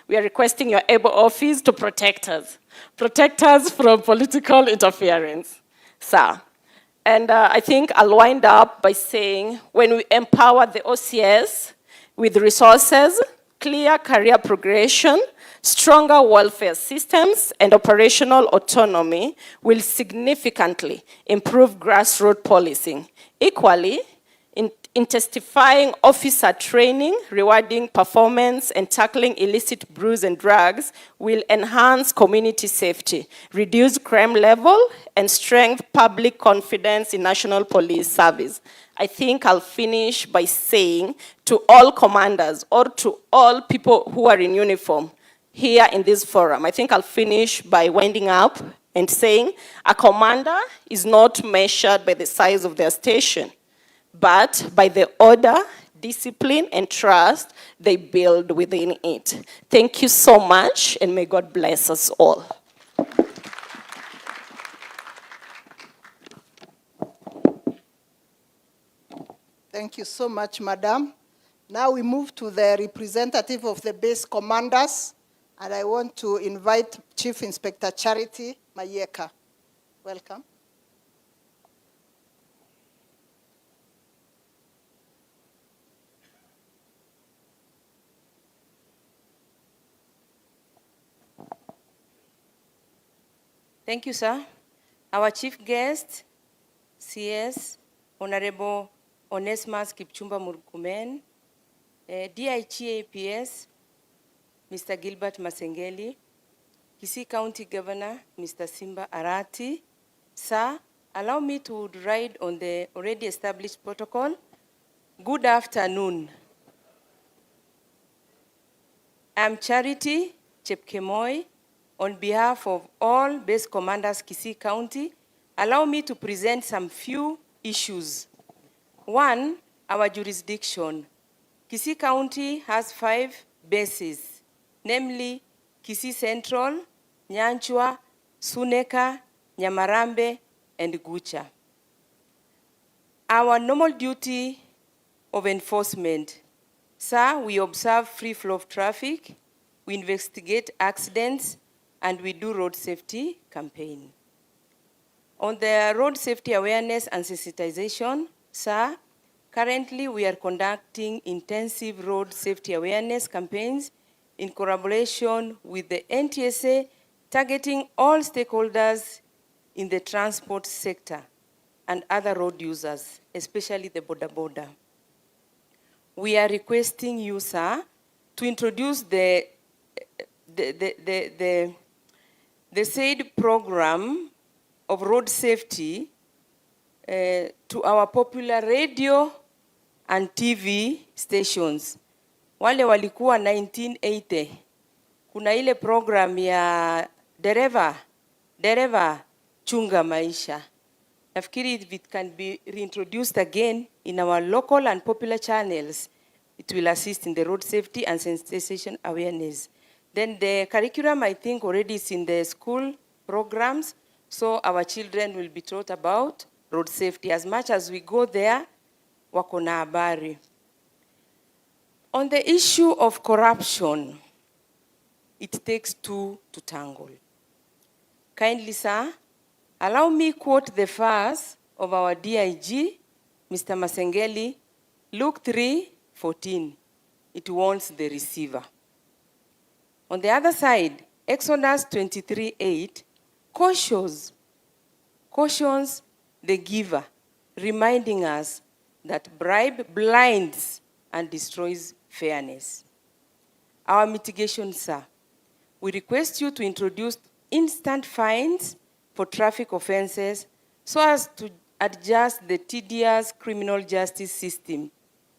we are requesting your able office to protect us. Protect us from political interference. So, and I think I'll wind up by saying, when we empower the OCS with resources, clear career progression, stronger welfare systems, and operational autonomy will significantly improve grassroots policing. Equally, intensifying officer training, rewarding performance, and tackling illicit brews and drugs will enhance community safety, reduce crime level, and strengthen public confidence in national police service. I think I'll finish by saying to all commanders or to all people who are in uniform here in this forum, I think I'll finish by winding up and saying a commander is not measured by the size of their station, but by the order, discipline, and trust they build within it. Thank you so much, and may God bless us all. Thank you so much, Madam. Now we move to the representative of the base commanders, and I want to invite Chief Inspector Charity Mayeka. Welcome. Thank you, sir. Our chief guest, CS, Honorable Onesmus Kipchumba Murkomen, DIG APS, Mr. Gilbert Masengeli, Kisii County Governor, Mr. Simba Arati. Sir, allow me to ride on the already established protocol. Good afternoon. I'm Charity Chepkemoi. On behalf of all base commanders Kisii County, allow me to present some few issues. One, our jurisdiction. Kisii County has 5 bases, namely Kisii Central, Nyanchwa, Suneka, Nyamarambe, and Gucha. Our normal duty of enforcement. Sir, we observe free flow of traffic, we investigate accidents, and we do road safety campaign. On the road safety awareness and sensitization, sir, currently we are conducting intensive road safety awareness campaigns in collaboration with the NTSA, targeting all stakeholders in the transport sector and other road users, especially the boda. We are requesting you, sir, to introduce the said program of road safety to our popular radio and TV stations. Wale walikuwa 1980, kuna ile program ya dereva chunga maisha. Nafikiri if it can be reintroduced again in our local and popular channels, it will assist in the road safety and sensitization awareness. Then the curriculum, I think, already is in the school programs, so our children will be taught about road safety. As much as we go there, wako na habari. On the issue of corruption, it takes two to tangle. Kindly, sir, allow me quote the verse of our DIG, Mr. Masengeli, Luke 3:14. It warns the receiver. On the other side, Exodus 23:8 cautions the giver, reminding us that bribe blinds and destroys fairness. Our mitigation, sir, we request you to introduce instant fines for traffic offenses so as to adjust the tedious criminal justice system.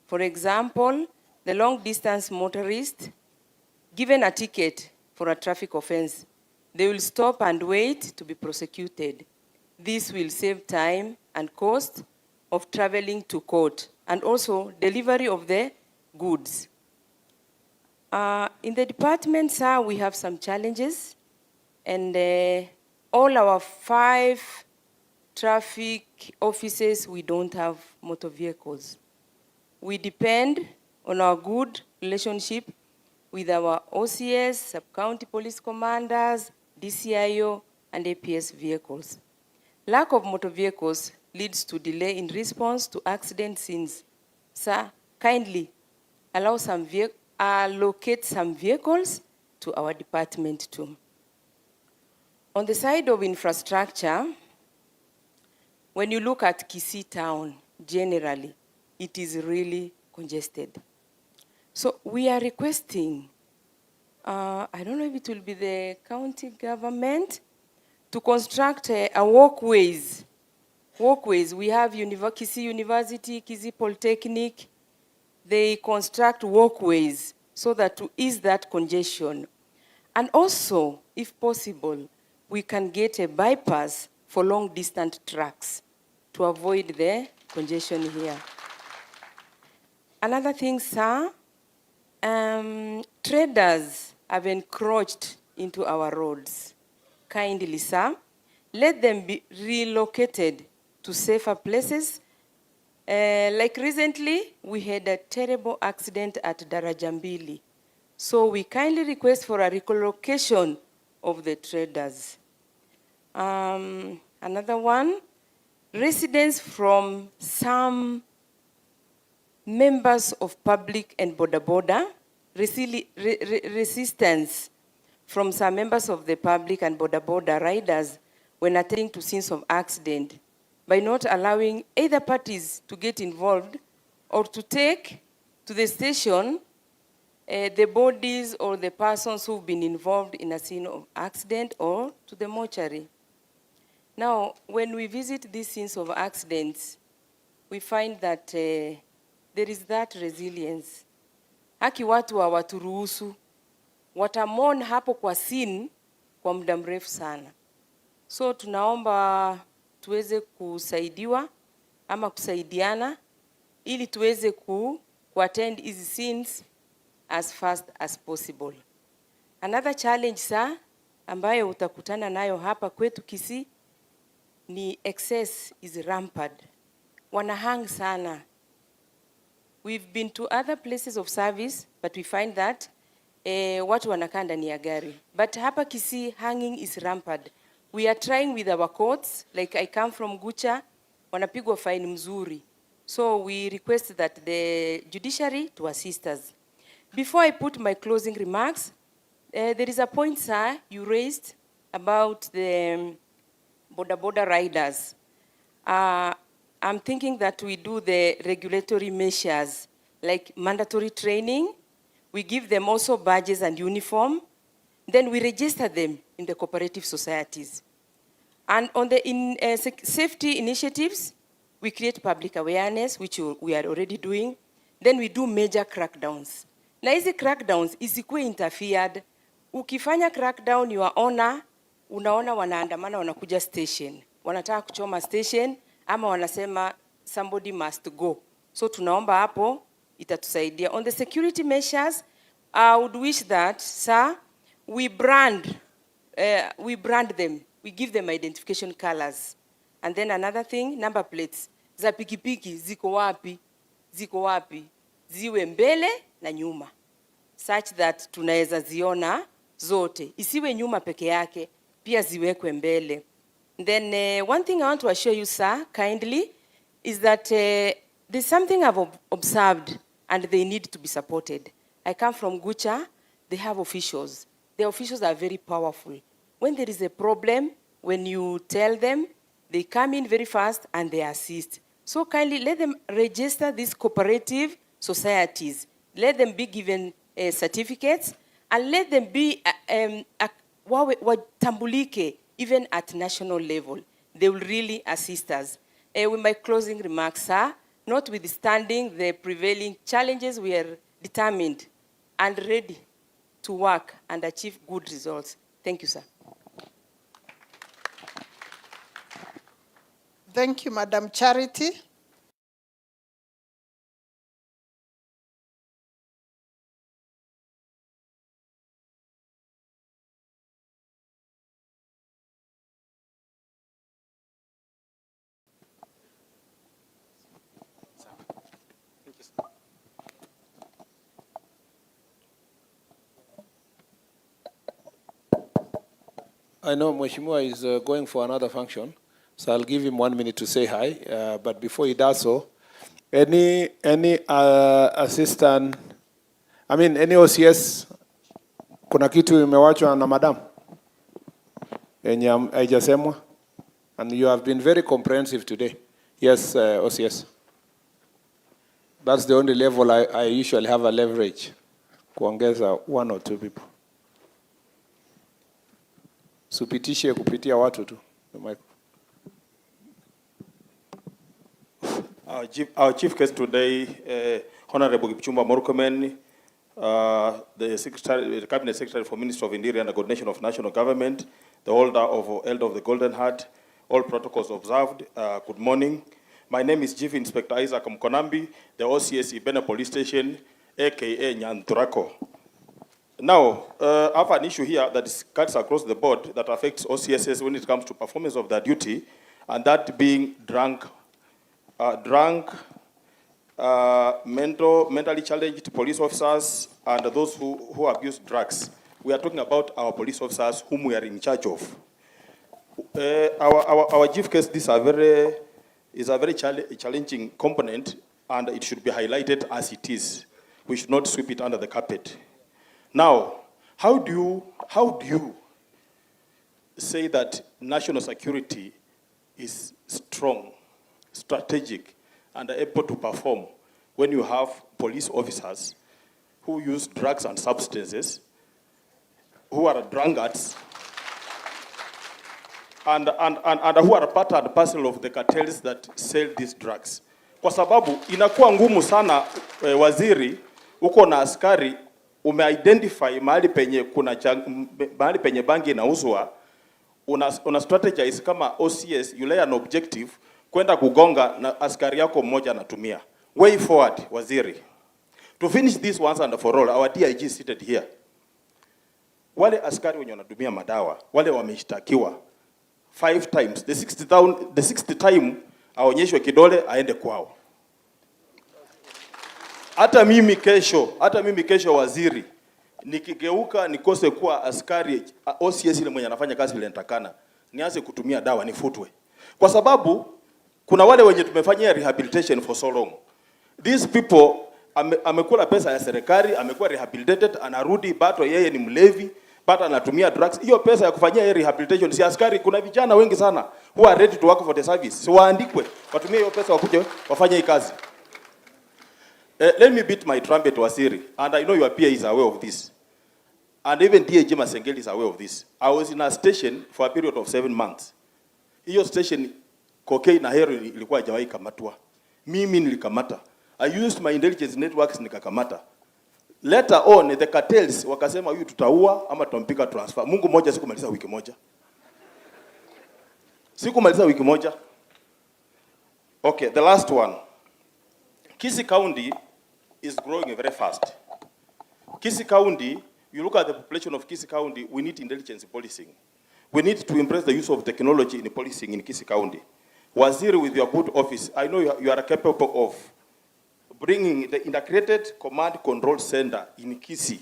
For example, the long-distance motorist given a ticket for a traffic offense, they will stop and wait to be prosecuted. This will save time and cost of traveling to court and also delivery of the goods. In the department, sir, we have some challenges, and all our 5 traffic offices, we don't have motor vehicles. We depend on our good relationship with our OCS, sub-county police commanders, DCIO, and APS vehicles. Lack of motor vehicles leads to delay in response to accident scenes. Sir, kindly allocate some vehicles to our department too. On the side of infrastructure, when you look at Kisii town, generally, it is really congested. So we are requesting, I don't know if it will be the county government, to construct a walkways. We have Kisii University, Kisii Polytechnic. They construct walkways so that to ease that congestion. And also, if possible, we can get a bypass for long-distance trucks to avoid the congestion here. Another thing, sir, traders have encroached into our roads. Kindly, sir, let them be relocated to safer places. Like recently, we had a terrible accident at Darajambili. So we kindly request for a relocation of the traders. Another one, residents from some members of public and boda, resistance from some members of the public and boda riders when attending to scenes of accident by not allowing either parties to get involved or to take to the station the bodies or the persons who've been involved in a scene of accident or to the mortuary. Now, when we visit these scenes of accidents, we find that there is that resilience. Haki watu hawaturuhusu, watamon hapo kwa scene kwa muda mrefu sana. So tunaomba tuweze kusaidiwa ama kusaidiana ili tuweze attend hizi scenes as fast as possible. Another challenge, sir, ambayo utakutana nayo hapa kwetu Kisii ni excess is rampant. Wanahang sana. We've been to other places of service, but we find that watu wanakaa ndani ya gari. But hapa Kisii, hanging is rampant. We are trying with our courts, like I come from Gucha, wanapigwa fine mzuri. So we request that the judiciary to assist us. Before I put my closing remarks, there is a point, sir, you raised about the border riders. I'm thinking that we do the regulatory measures, like mandatory training. We give them also badges and uniform. Then we register them in the cooperative societies. And on the safety initiatives, we create public awareness, which we are already doing. Then we do major crackdowns. Na hizi crackdowns isikuwe interfered. Ukifanya crackdown, your owner, unaona wanaandamana wanakuja station. Wanataka kuchoma station, ama wanasema somebody must go. So tunaomba hapo itatusaidia. On the security measures, I would wish that, sir, we brand them. We give them identification colors. And then another thing, number plates. Za pikipiki ziko wapi? Ziko wapi? Ziwe mbele na nyuma. Such that tunaweza ziona zote. Isiwe nyuma peke yake, pia ziwekwe mbele. Then one thing I want to assure you, sir, kindly, is that there's something I've observed and they need to be supported. I come from Gucha, they have officials. The officials are very powerful. When there is a problem, when you tell them, they come in very fast and they assist. So kindly let them register these cooperative societies. Let them be given certificates and let them be watambulike even at national level. They will really assist us. With my closing remarks, sir, notwithstanding the prevailing challenges, we are determined and ready to work and achieve good results. Thank you, sir. Thank you, Madam Charity. I know Mheshimiwa is going for another function, so I'll give him 1 minute to say hi. But before he does so, any assistant, any OCS, kuna kitu imewachwa na madam yenye haijasemwa, and you have been very comprehensive today. Yes, OCS. That's the only level I usually have a leverage, kuongeza 1 or 2 people. Supitishe kupitia watu tu. Our chief guest today, Honorable Kipchumba Murkomen, the Cabinet Secretary for Ministry of Interior and the Coordination of National Government, the holder of the Golden Heart, all protocols observed. Good morning. My name is Chief Inspector Isaac Mkonambi, the OCS Ibena Police Station, aka Nyanturako. Now, I have an issue here that cuts across the board that affects OCSs when it comes to performance of their duty, and that being mentally challenged police officers and those who abuse drugs. We are talking about our police officers whom we are in charge of. Our chief case, this is a very challenging component, and it should be highlighted as it is. We should not sweep it under the carpet. Now, how do you say that national security is strong, strategic, and able to perform when you have police officers who use drugs and substances, who are drunkards, and who are part and parcel of the cartels that sell these drugs? Kwa sababu inakuwa ngumu sana, waziri, uko na askari, umeidentify mahali penye bangi inauzwa, una strategize kama OCS, you lay an objective kwenda kugonga na askari yako mmoja anatumia. Way forward, waziri. To finish this once and for all, our DIG seated here. Wale askari wenye wanatumia madawa, wale wameshtakiwa 5 times, the 60th time aonyeshwe kidole aende kwao. hata mimi kesho waziri, nikigeuka nikose kuwa askari OCS ile mwenye anafanya kazi vile nitakana, nianze kutumia dawa nifutwe. Kwa sababu kuna wale wenye tumefanyia rehabilitation for so long. These people amekula pesa ya serikali, amekuwa rehabilitated, anarudi bado yeye ni mlevi, bado anatumia drugs. Hiyo pesa ya kufanyia rehabilitation si askari, kuna vijana wengi sana who are ready to work for the service. So waandikwe, watumie hiyo pesa wakuje wafanye hii kazi. Let me beat my trumpet, Wasiri, and I know your peer is aware of this. And even DAG Masengeli is aware of this. I was in a station for a period of 7 months. Hiyo station cocaine na heroin ilikuwa haijawahi kamatwa. Mimi nilikamata. I used my intelligence networks nikakamata. Later on the cartels wakasema huyu tutaua ama tutampiga transfer. Mungu mmoja sikumaliza wiki moja. Sikumaliza wiki moja. Okay, the last one. Kisii County is growing very fast. Kisii County, you look at the population of Kisii County, we need intelligence policing. We need to embrace the use of technology in policing in Kisii County. Waziri, with your good office, I know you are capable of bringing the integrated command control center in Kisii.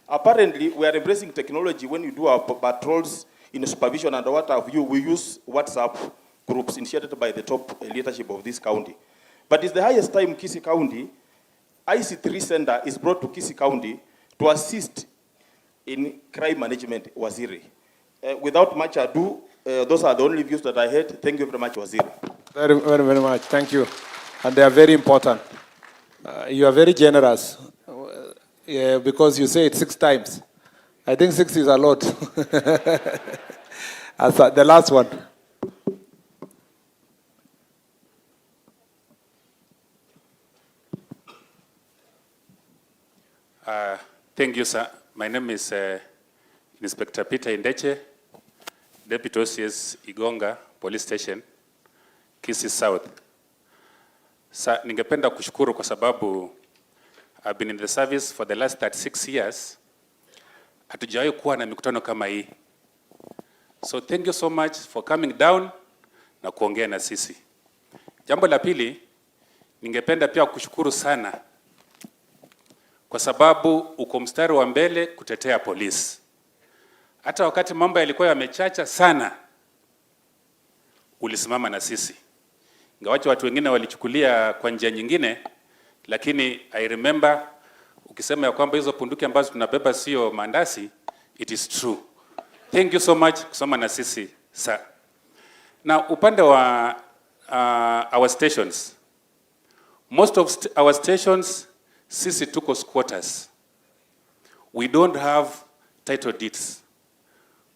Apparently, we are embracing technology when you do our patrols in supervision and what have you. We use WhatsApp groups initiated by the top leadership of this county. But it's the highest time Kisii County, IC3 Center is brought to Kisii County to assist in crime management, Waziri. Without much ado, those are the only views that I had. Thank you very much, Waziri. Very, very, very much. Thank you. And they are very important. You are very generous because you say it 6 times. I think 6 is a lot. As the last one. Thank you, sir. My name is Inspector Peter Indeche, Deputy OCS Igonga Police Station, Kisii South. Sir, ningependa kushukuru kwa sababu I've been in the service for the last 36 years. Hatujawahi kuwa na mikutano kama hii. So thank you so much for coming down na kuongea na sisi. Jambo la pili, ningependa pia kushukuru sana kwa sababu uko mstari wa mbele kutetea polisi. Hata wakati mambo yalikuwa yamechacha sana, ulisimama na sisi. Ingawaje watu wengine walichukulia kwa njia nyingine, lakini I remember ukisema ya kwamba hizo punduki ambazo tunabeba sio mandasi, it is true. Thank you so much kusoma na sisi, sir. Na upande wa our stations, most of our stations sisi tuko squatters. We don't have title deeds.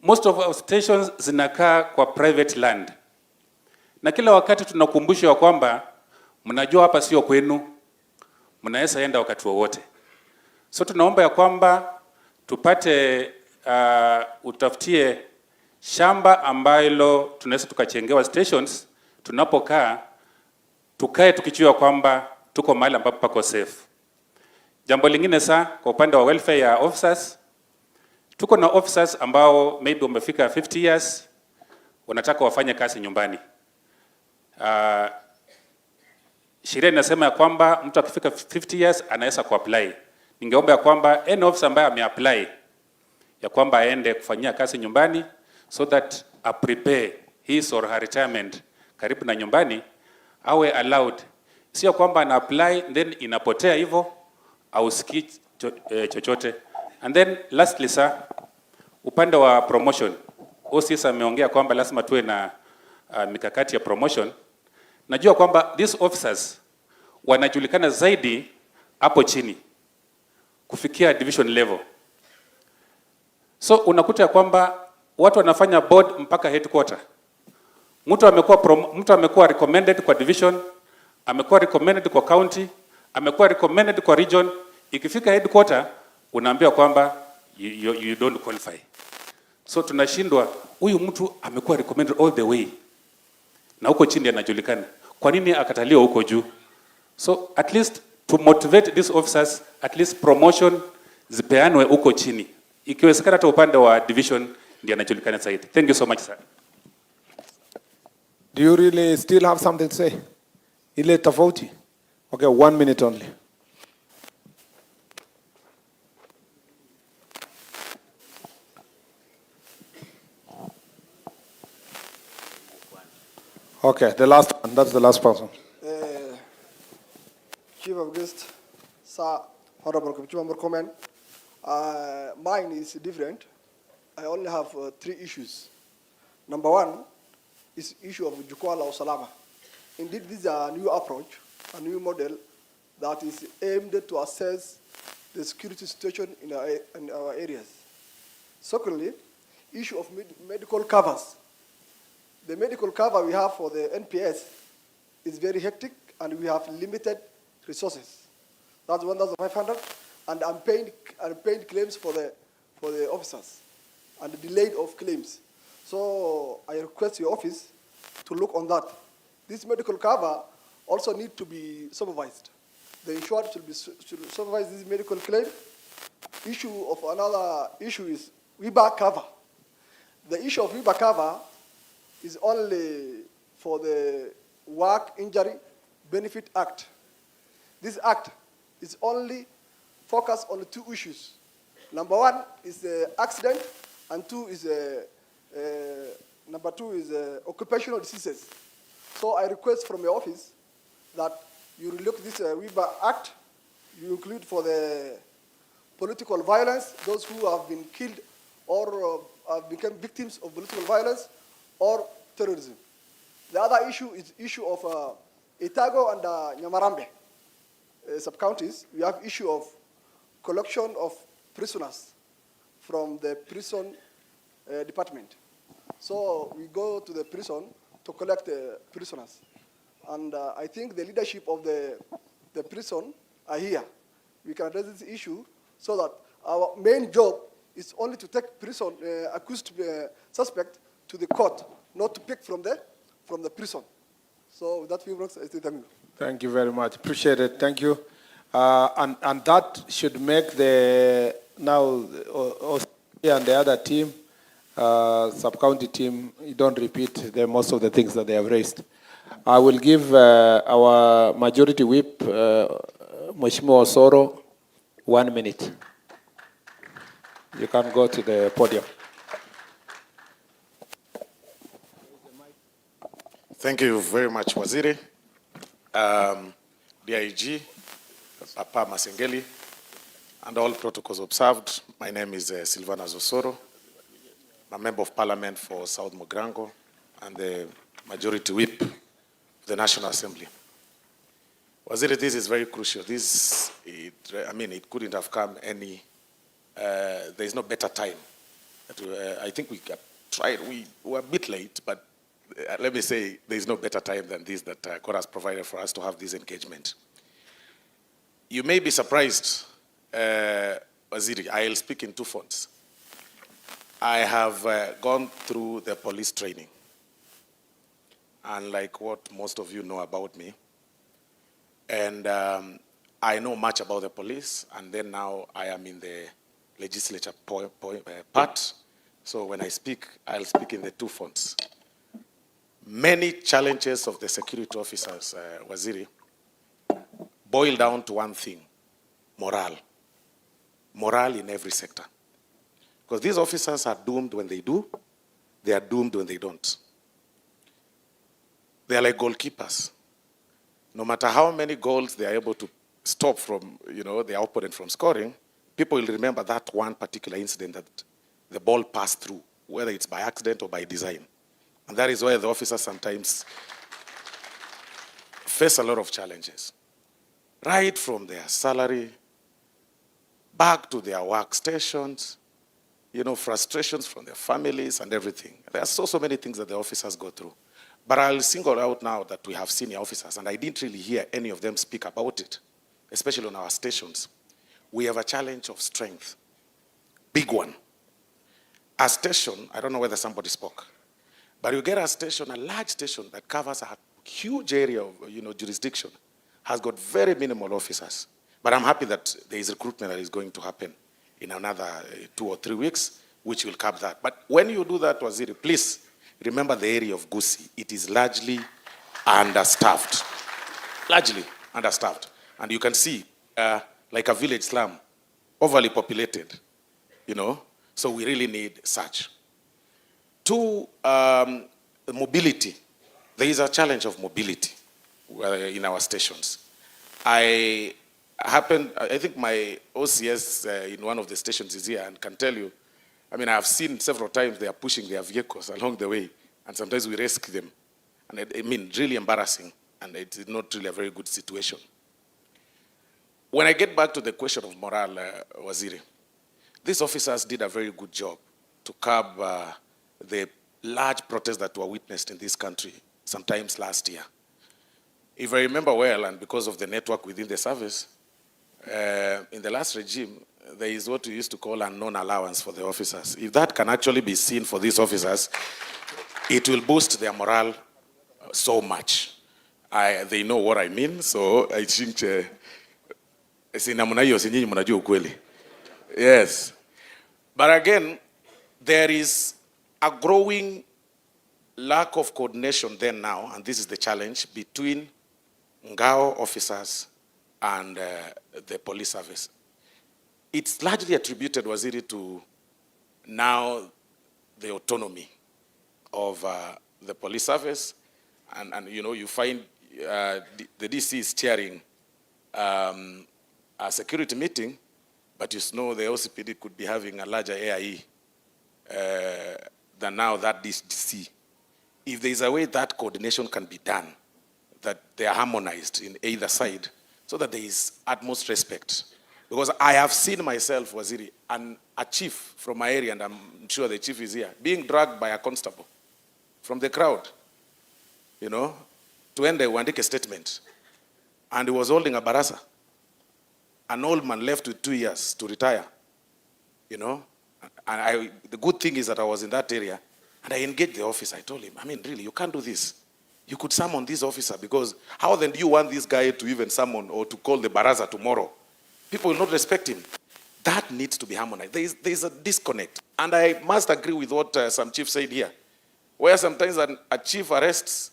Most of our stations zinakaa kwa private land. Na kila wakati tunakumbushwa kwamba mnajua hapa sio kwenu, mnaweza enda wakati wowote. So tunaomba ya kwamba tupate utafutie shamba ambalo tunaweza tukachengewa stations, tunapokaa tukae tukijua kwamba tuko mahali ambapo pako safe. Jambo lingine saa kwa upande wa welfare ya officers, tuko na officers ambao maybe wamefika 50 years, wanataka wafanye kazi nyumbani. Sheria inasema ya kwamba mtu akifika 50 years anaweza kuapply. Ningeomba ya kwamba any officer ambaye ameapply ya kwamba aende kufanyia kazi nyumbani so that a prepare his or her retirement karibu na nyumbani, awe allowed. Sio kwamba ana apply then inapotea hivyo au sikii chochote. And then lastly sir, upande wa promotion, OCS ameongea kwamba lazima tuwe na mikakati ya promotion. Najua kwamba these officers wanajulikana zaidi hapo chini kufikia division level. So unakuta kwamba watu wanafanya board mpaka headquarter. Mtu amekuwa recommended kwa division, amekuwa recommended kwa county, amekuwa recommended kwa region. Ikifika headquarter unaambiwa kwamba you don't qualify. So tunashindwa, huyu mtu amekuwa recommended all the way na huko chini anajulikana, kwa nini akataliwa huko juu? So at least to motivate these officers, at least promotion zipeanwe huko chini, ikiwezekana hata upande wa division ndiye anajulikana zaidi. Thank you so much sir. Do you really still have something to say? Ile tofauti? Okay, 1 minute only. Okay, the last one. That's the last person. Chief of Guest, Sir Honorable Murkomen. Mine is different. I only have 3 issues. Number 1 is issue of Jukwaa Usalama. Indeed, this is a new approach, a new model that is aimed to assess the security situation in our areas. Secondly, issue of medical covers. The medical cover we have for the NPS is very hectic, and we have limited resources. That's 1,500, and unpaid claims for the officers, and the delay of claims. So I request your office to look on that. This medical cover also need to be supervised. The insured should supervise this medical claim. Another issue is WIBA cover. The issue of WIBA cover is only for the Work Injury Benefit Act. This act is only focused on 2 issues. Number 1 is the accident, and number 2 is occupational diseases. So I request from your office that you look this WIBA Act, you include for the political violence, those who have been killed or have become victims of political violence or terrorism. The other issue is issue of Itago and Nyamarambe sub-counties. We have issue of collection of prisoners from the prison department. So we go to the prison to collect prisoners. And I think the leadership of the prison are here. We can address this issue so that our main job is only to take prison accused suspect to the court, not to pick from the prison. So with that few words, I say thank you. Thank you very much. Appreciate it. Thank you. And that should make the now and the other team, sub-county team, you don't repeat most of the things that they have raised. I will give our majority whip, Mheshimiwa Osoro, 1 minute. You can go to the podium. Thank you very much, Waziri. DIG, Papa Masengeli, and all protocols observed. My name is Silvana Osoro. I'm a member of Parliament for South Mogrango and the majority whip of the National Assembly. Waziri, this is very crucial. It couldn't have come any, there is no better time. I think we tried, we were a bit late, but let me say there is no better time than this that God has provided for us to have this engagement. You may be surprised, Waziri, I'll speak in 2 fronts. I have gone through the police training. Unlike what most of you know about me. And I know much about the police, and then now I am in the legislature part. So when I speak, I'll speak in the 2 fronts. Many challenges of the security officers, Waziri, boil down to one thing: morale. Morale in every sector. Because these officers are doomed when they do, they are doomed when they don't. They are like goalkeepers. No matter how many goals they are able to stop from, their opponent from scoring, people will remember that one particular incident that the ball passed through, whether it's by accident or by design. And that is why the officers sometimes face a lot of challenges. Right from their salary, back to their workstations, frustrations from their families and everything. There are so many things that the officers go through. But I'll single out now that we have senior officers, and I didn't really hear any of them speak about it, especially on our stations. We have a challenge of strength, big one. A station, I don't know whether somebody spoke, but you get a station, a large station that covers a huge area of jurisdiction, has got very minimal officers. But I'm happy that there is recruitment that is going to happen in another 2 or 3 weeks, which will cap that. But when you do that, Waziri, please remember the area of Kisii. It is largely understaffed. Largely understaffed. And you can see, like a village slum, overly populated, So we really need such. 2, mobility. there is a challenge of mobility in our stations. I think my OCS in one of the stations is here and can tell you, I mean, I've seen several times they are pushing their vehicles along the way, and sometimes we rescue them. And I mean, really embarrassing, and it's not really a very good situation. When I get back to the question of morale, Waziri, these officers did a very good job to curb the large protests that were witnessed in this country sometimes last year. If I remember well, and because of the network within the service, in the last regime, there is what we used to call unknown allowance for the officers. If that can actually be seen for these officers, it will boost their morale so much. They know what I mean, so I think yes. But again, there is a growing lack of coordination there now, and this is the challenge, between Ngao officers and the police service. It's largely attributed, Waziri, to now the autonomy of the police service. And you know, you find the DC is chairing a security meeting, but you know the OCPD could be having a larger AIE than now that DC. If there is a way that coordination can be done, that they are harmonized in either side, so that there is utmost respect. Because I have seen myself, Waziri, and a chief from my area, and I'm sure the chief is here, being dragged by a constable from the crowd, you know, to end a statement. And he was holding a barasa. An old man left with 2 years to retire, you know. And the good thing is that I was in that area, and I engaged the officer. I told him, I mean, really, you can't do this. You could summon this officer, because how then do you want this guy to even summon or to call the baraza tomorrow? People will not respect him. That needs to be harmonized. There is a disconnect. And I must agree with what some chiefs said here, where sometimes a chief arrests,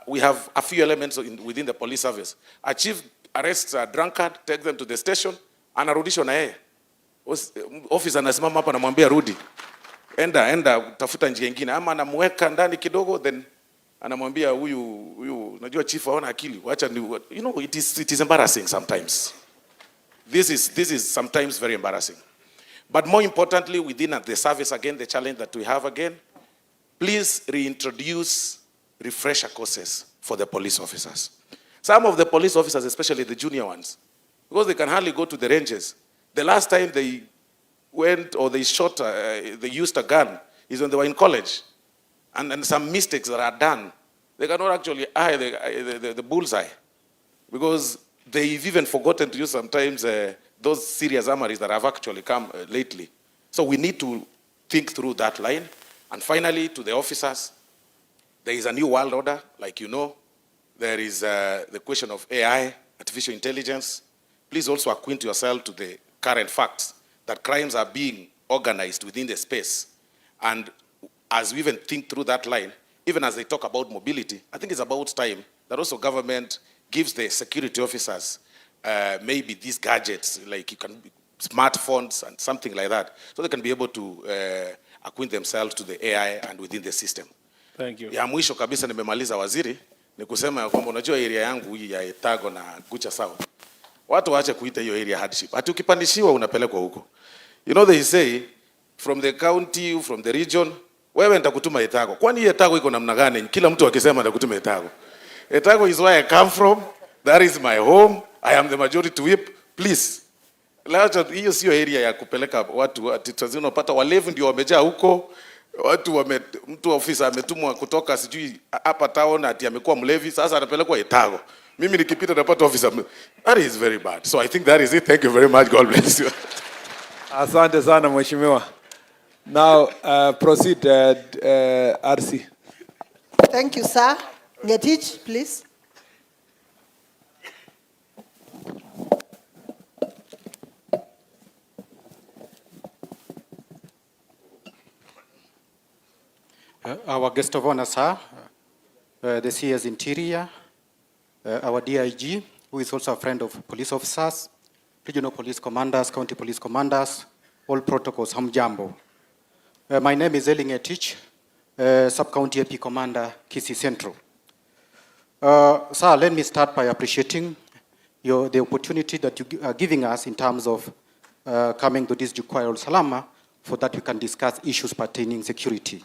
we have a few elements within the police service. A chief arrests a drunkard, takes them to the station, anarudishwa na yeye. Officer anasimama hapa anamwambia rudi. Enda tafuta njia nyingine, ama anamweka ndani kidogo, then anamwambia huyu najua chief haona akili. Wacha ni, you know, it is embarrassing sometimes. This is sometimes very embarrassing. But more importantly, within the service, again, the challenge that we have again, please reintroduce refresher courses for the police officers. Some of the police officers, especially the junior ones, because they can hardly go to the ranges. The last time they went or they shot, they used a gun is when they were in college. And some mistakes that are done, they cannot actually eye the bullseye, because they've even forgotten to use sometimes those serious armories that have actually come lately. So we need to think through that line. And finally, to the officers, there is a new world order, like you know. There is the question of AI, artificial intelligence. Please also acquaint yourself to the current facts that crimes are being organized within the space. And as we even think through that line, even as they talk about mobility, I think it's about time that also government gives the security officers maybe these gadgets, like you can smartphones and something like that, so they can be able to acquaint themselves to the AI and within the system. Thank you. Ya mwisho kabisa nimemaliza, Waziri, ni kusema ya kwamba unajua area yangu hii ya Etago na Gucha South, watu waache kuita hiyo area hardship. Ati ukipandishiwa unapelekwa huko. You know, they say from the county, from the region, wewe nitakutuma Etago. Kwani hii Etago iko namna gani? Kila mtu akisema nitakutuma Etago. Etago is where I come from. That is my home. I am the majority whip. Please. Hiyo sio area ya kupeleka watu ati tazini unapata walevi ndio wamejaa huko. Watu mtu ofisa ametumwa kutoka sijui hapa town ati amekuwa mlevi, sasa anapelekwa Etago. Mimi nikipita napata ofisa. That is very bad. So I think that is it. Thank you very much. God bless you. Asante sana mheshimiwa. Now proceed RC. Thank you, sir. Ngetich, please. Our guest of honor, sir, the CS Interior, our DIG, who is also a friend of police officers, regional police commanders, county police commanders, all protocols, hamjambo. My name is Ngetich. Sub-County AP Commander, Kisii Central. Sir, let me start by appreciating the opportunity that you are giving us in terms of coming to this Jukwaa Usalama so that we can discuss issues pertaining security.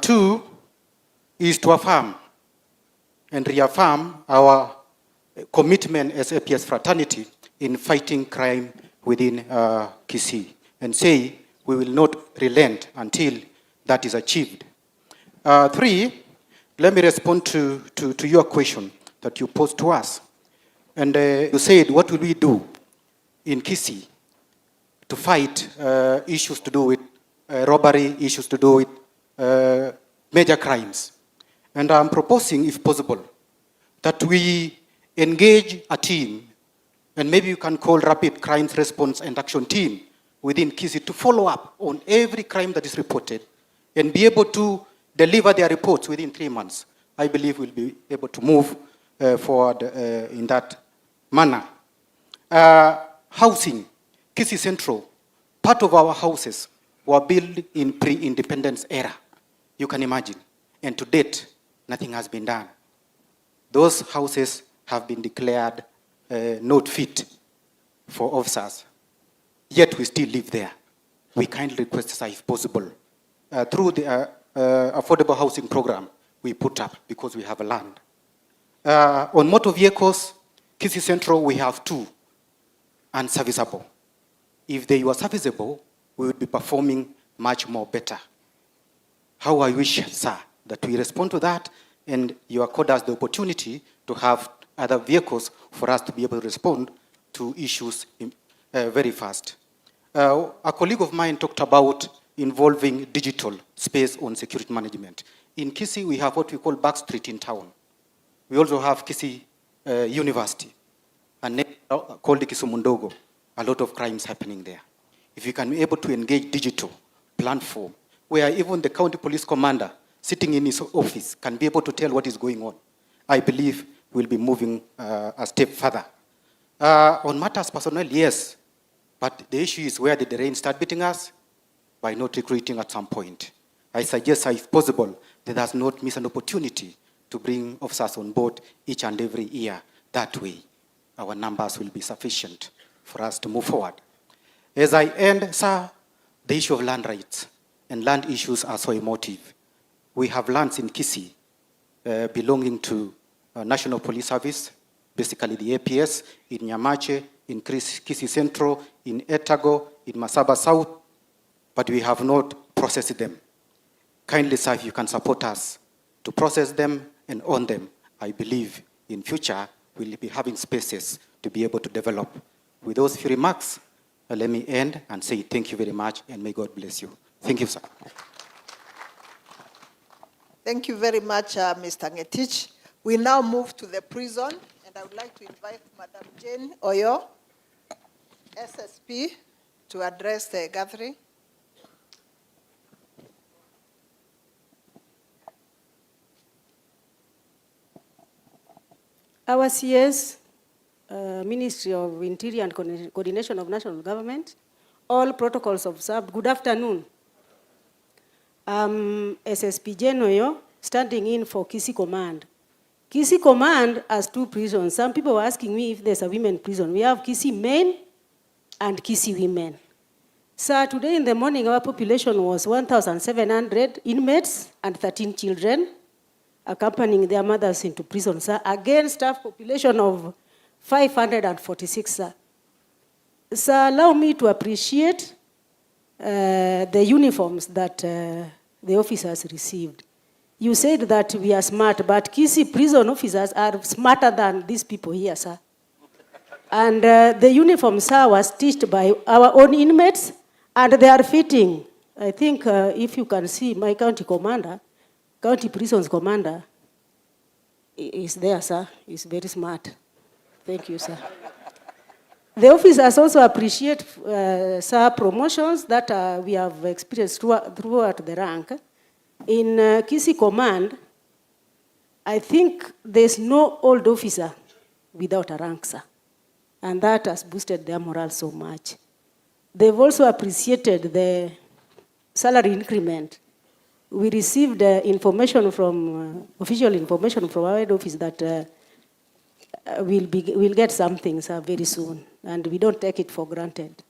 Two is to affirm and reaffirm our commitment as APS fraternity in fighting crime within Kisii, and say we will not relent until that is achieved. Three, let me respond to your question that you posed to us. And you said, what will we do in Kisii to fight issues to do with robbery, issues to do with major crimes? And I'm proposing, if possible, that we engage a team, and maybe you can call Rapid Crimes Response and Action Team within Kisii to follow up on every crime that is reported and be able to deliver their reports within 3 months. I believe we'll be able to move forward in that manner. Housing, Kisii Central, part of our houses were built in pre-independence era. You can imagine. And to date, nothing has been done. Those houses have been declared not fit for officers. Yet we still live there. We kindly request, sir, if possible, through the affordable housing program we put up because we have land. On motor vehicles, Kisii Central, we have 2 unserviceable. If they were serviceable, we would be performing much more better. How I wish, sir, that we respond to that and you accord us the opportunity to have other vehicles for us to be able to respond to issues very fast. A colleague of mine talked about involving digital space on security management. In Kisii, we have what we call Back Street in town. We also have Kisii University, and called Kisumundogo. A lot of crimes happening there. If you can be able to engage digital platform, where even the county police commander sitting in his office can be able to tell what is going on, I believe we'll be moving a step further. On matters personnel, yes, but the issue is where did the rain start beating us? By not recruiting at some point. I suggest, if possible, that does not miss an opportunity to bring officers on board each and every year. That way, our numbers will be sufficient for us to move forward. As I end, sir, the issue of land rights and land issues are so emotive. We have lands in Kisii belonging to National Police Service, basically the APS, in Nyamache, in Kisii Central, in Etago, in Masaba South, but we have not processed them. Kindly, sir, if you can support us to process them and own them, I believe in future we'll be having spaces to be able to develop. With those few remarks, let me end and say thank you very much and may God bless you. Thank you, sir. Thank you very much, Mr. Ngetich. We now move to the prison, and I would like to invite Madam Jane Oyo, SSP, to address the gathering. Our CS, Ministry of Interior and Coordination of National Government, all protocols observed. Good afternoon. SSP Genoyo, standing in for Kisii Command. Kisii Command has 2 prisons. Some people were asking me if there's a women prison. We have Kisii Men and Kisii Women. So today in the morning, our population was 1,700 inmates and 13 children, accompanying their mothers into prison, sir, against staff population of 546, sir. Sir, allow me to appreciate the uniforms that the officers received. You said that we are smart, but Kisii prison officers are smarter than these people here, sir. And the uniforms, sir, was stitched by our own inmates, and they are fitting. I think if you can see my county commander, county prisons commander, is there, sir. He's very smart. Thank you, sir. The officers also appreciate, sir, promotions that we have experienced throughout the rank. In Kisii Command, I think there's no old officer without a rank, sir. And that has boosted their morale so much. They've also appreciated the salary increment we received information from, official information from our head office that we'll get something, sir, very soon, and we don't take it for granted.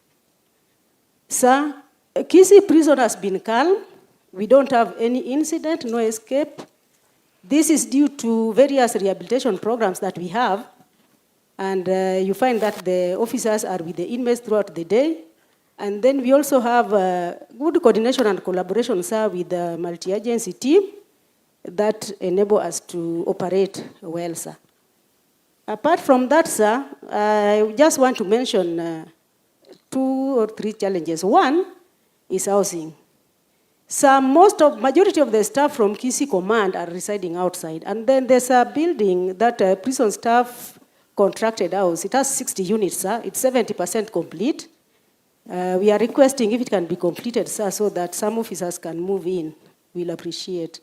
Sir, Kisii prison has been calm. We don't have any incident, no escape. This is due to various rehabilitation programs that we have, and you find that the officers are with the inmates throughout the day. And then we also have good coordination and collaboration, sir, with the multi-agency team that enable us to operate well, sir. Apart from that, sir, I just want to mention 2 or 3 challenges. One is housing. So majority of the staff from Kisii Command are residing outside. And then there's a building that prison staff contracted house. It has 60 units, sir. It's 70% complete. We are requesting if it can be completed, sir, so that some officers can move in. We'll appreciate.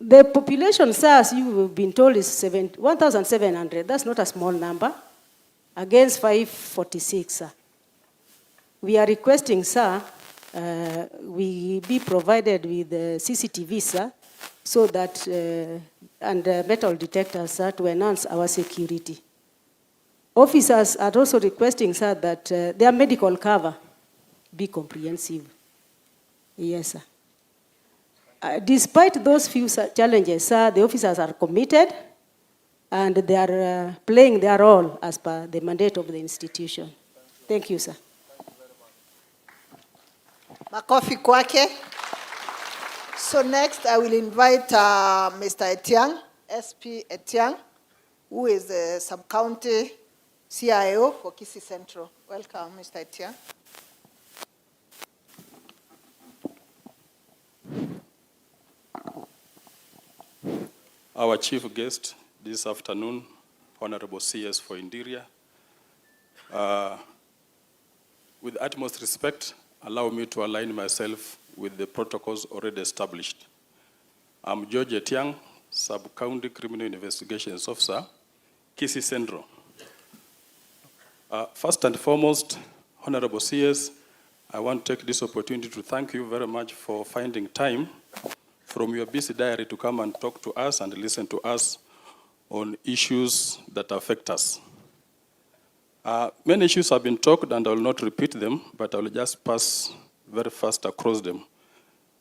The population, sir, as you've been told, is 1,700. That's not a small number, against 546, sir. We are requesting, sir, we be provided with CCTV, sir, so that, and metal detectors, sir, to enhance our security. Officers are also requesting, sir, that their medical cover be comprehensive. Yes, sir. Despite those few challenges, sir, the officers are committed and they are playing their role as per the mandate of the institution. Thank you, sir. Makofi kwake. So next I will invite Mr. Etiang, SP Etiang, who is the sub-county CIO for Kisii Central. Welcome, Mr. Etiang. Our chief guest this afternoon, Honorable CS for Interior. With utmost respect, allow me to align myself with the protocols already established. I'm George Etiang, Sub-County Criminal Investigations Officer, Kisii Central. First and foremost, Honorable CS, I want to take this opportunity to thank you very much for finding time from your busy diary to come and talk to us and listen to us on issues that affect us. Many issues have been talked and I will not repeat them, but I will just pass very fast across them.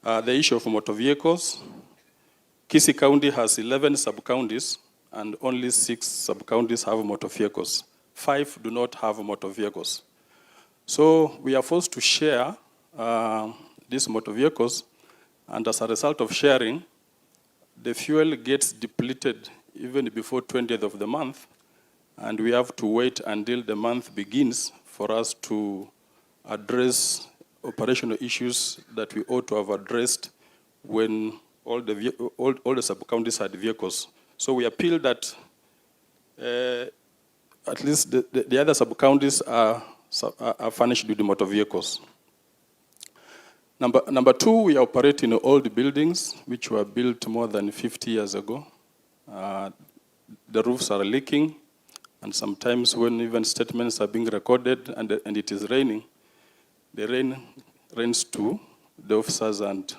The issue of motor vehicles. Kisii County has 11 sub-counties and only 6 sub-counties have motor vehicles. 5 do not have motor vehicles. So we are forced to share these motor vehicles, and as a result of sharing, the fuel gets depleted even before 20th of the month, and we have to wait until the month begins for us to address operational issues that we ought to have addressed when all the sub-counties had vehicles. So we appeal that at least the other sub-counties are furnished with the motor vehicles. Number 2, we operate in old buildings which were built more than 50 years ago. The roofs are leaking, and sometimes when even statements are being recorded and it is raining, the rain rains to the officers and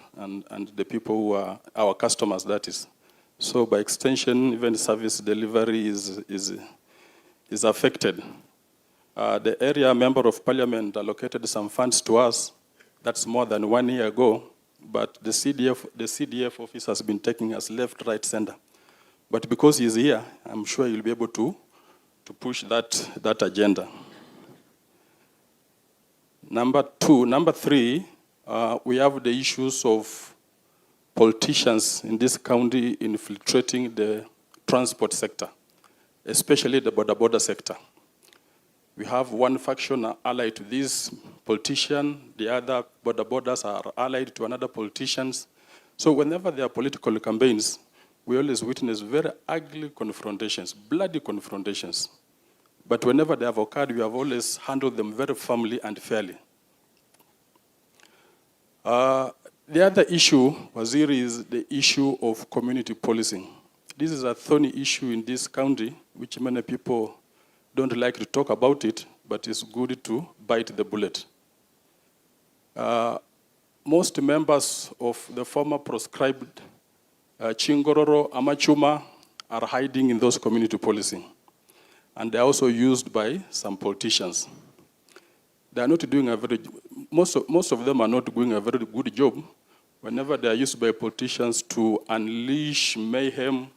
the people who are our customers, that is. So by extension, even service delivery is affected. The area member of parliament allocated some funds to us. That's more than 1 year ago, but the CDF office has been taking us left, right, center. But because he's here, I'm sure he'll be able to push that agenda. Number 3, we have the issues of politicians in this county infiltrating the transport sector, especially the border sector. We have one faction allied to this politician, the other borders are allied to another politicians. So whenever there are political campaigns, we always witness very ugly confrontations, bloody confrontations. But whenever they have occurred, we have always handled them very firmly and fairly. The other issue, Waziri, is the issue of community policing. This is a thorny issue in this county, which many people don't like to talk about it, but it's good to bite the bullet. most members of the former proscribed Chingororo, Amachuma are hiding in those community policing. And they're also used by some politicians. They are not doing a very, most of them are not doing a very good job whenever they are used by politicians to unleash mayhem,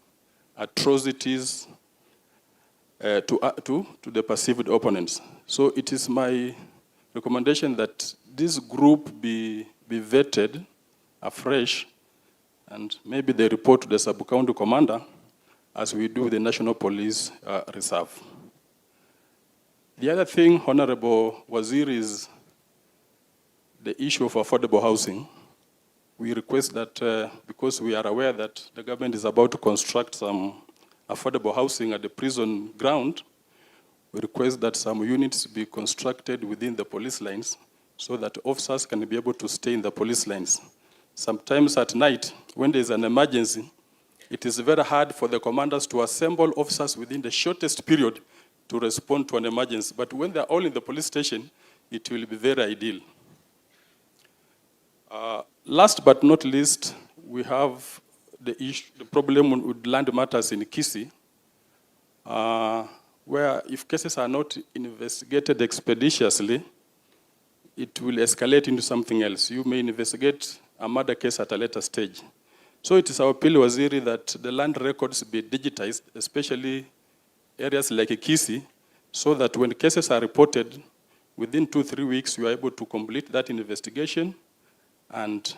atrocities to the perceived opponents. So it is my recommendation that this group be vetted afresh, and maybe they report to the sub-county commander as we do the National Police Reserve. The other thing, Honorable Waziri, is the issue of affordable housing. We request that, because we are aware that the government is about to construct some affordable housing at the prison ground, we request that some units be constructed within the police lines so that officers can be able to stay in the police lines. Sometimes at night, when there is an emergency, it is very hard for the commanders to assemble officers within the shortest period to respond to an emergency. But when they're all in the police station, it will be very ideal. Last but not least, we have the problem with land matters in Kisii, where if cases are not investigated expeditiously, it will escalate into something else. You may investigate a murder case at a later stage. So it is our appeal, Waziri, that the land records be digitized, especially areas like Kisii, so that when cases are reported, within 2-3 weeks, you are able to complete that investigation and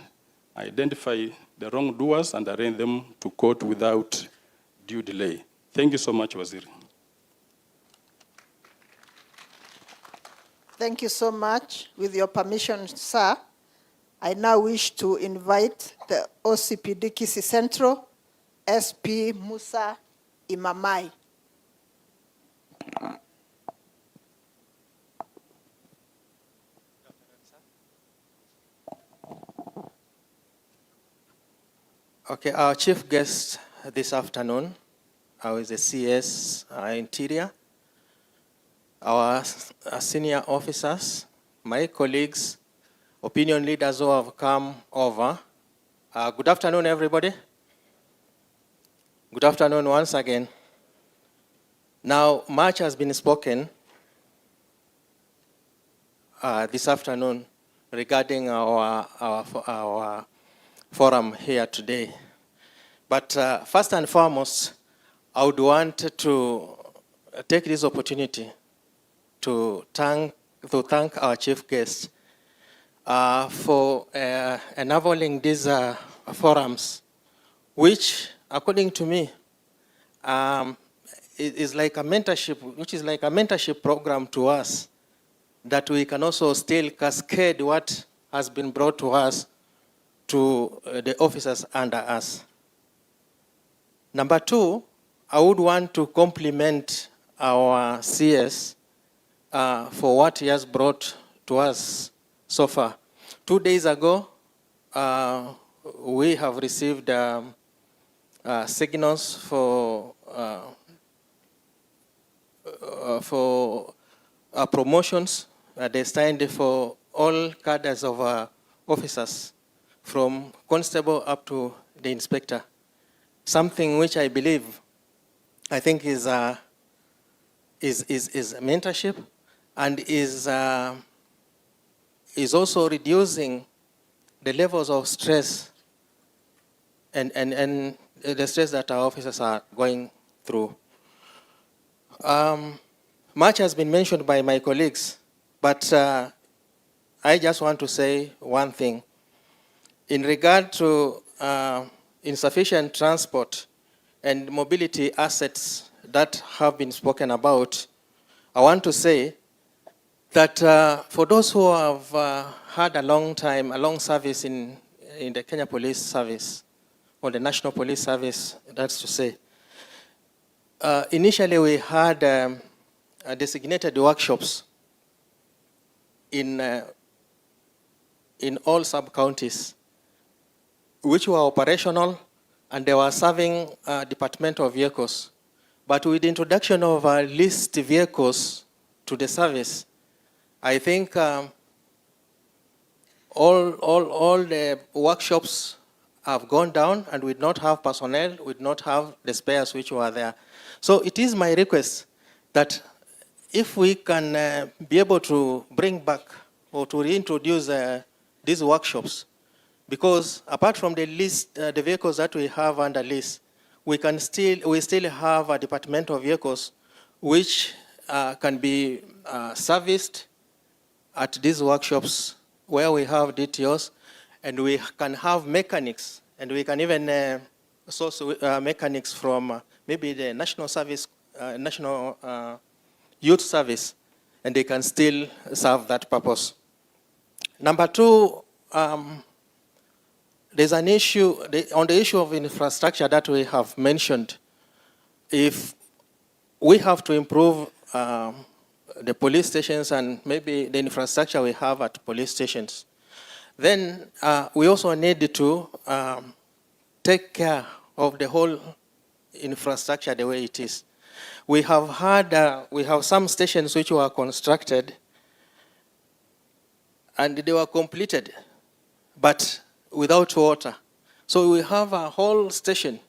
identify the wrongdoers and arraign them to court without due delay. Thank you so much, Waziri. Thank you so much. With your permission, sir, I now wish to invite the OCPD Kisii Central, SP Musa Imamai. Okay, our chief guest this afternoon is the CS Interior, our senior officers, my colleagues, opinion leaders who have come over. Good afternoon, everybody. Good afternoon once again. Now, much has been spoken this afternoon regarding our forum here today. But first and foremost, I would want to take this opportunity to thank our chief guest for enabling these forums, which, according to me, is like a mentorship program to us, that we can also still cascade what has been brought to us to the officers under us. Number two, I would want to compliment our CS for what he has brought to us so far. 2 days ago, we have received signals for promotions destined for all cadres of officers, from constable up to the inspector. Something which I think is mentorship, and is also reducing the levels of stress and the stress that our officers are going through. Much has been mentioned by my colleagues, but I just want to say one thing. In regard to insufficient transport and mobility assets that have been spoken about, I want to say that for those who have had a long service in the Kenya Police Service, or the National Police Service, that's to say, initially we had designated workshops in all sub-counties, which were operational, and they were serving departmental vehicles. But with the introduction of leased vehicles to the service, I think all the workshops have gone down, and we do not have personnel, we do not have the spares which were there. So it is my request that if we can be able to bring back or to reintroduce these workshops, because apart from the list, the vehicles that we have under lease, we still have a departmental vehicles which can be serviced at these workshops where we have DTOs, and we can have mechanics, and we can even source mechanics from maybe the national service, national youth service, and they can still serve that purpose. Number two, there's an issue, on the issue of infrastructure that we have mentioned. If we have to improve the police stations and maybe the infrastructure we have at police stations, then we also need to take care of the whole infrastructure the way it is. We have had, we have some stations which were constructed and they were completed, but without water. So we have a whole station,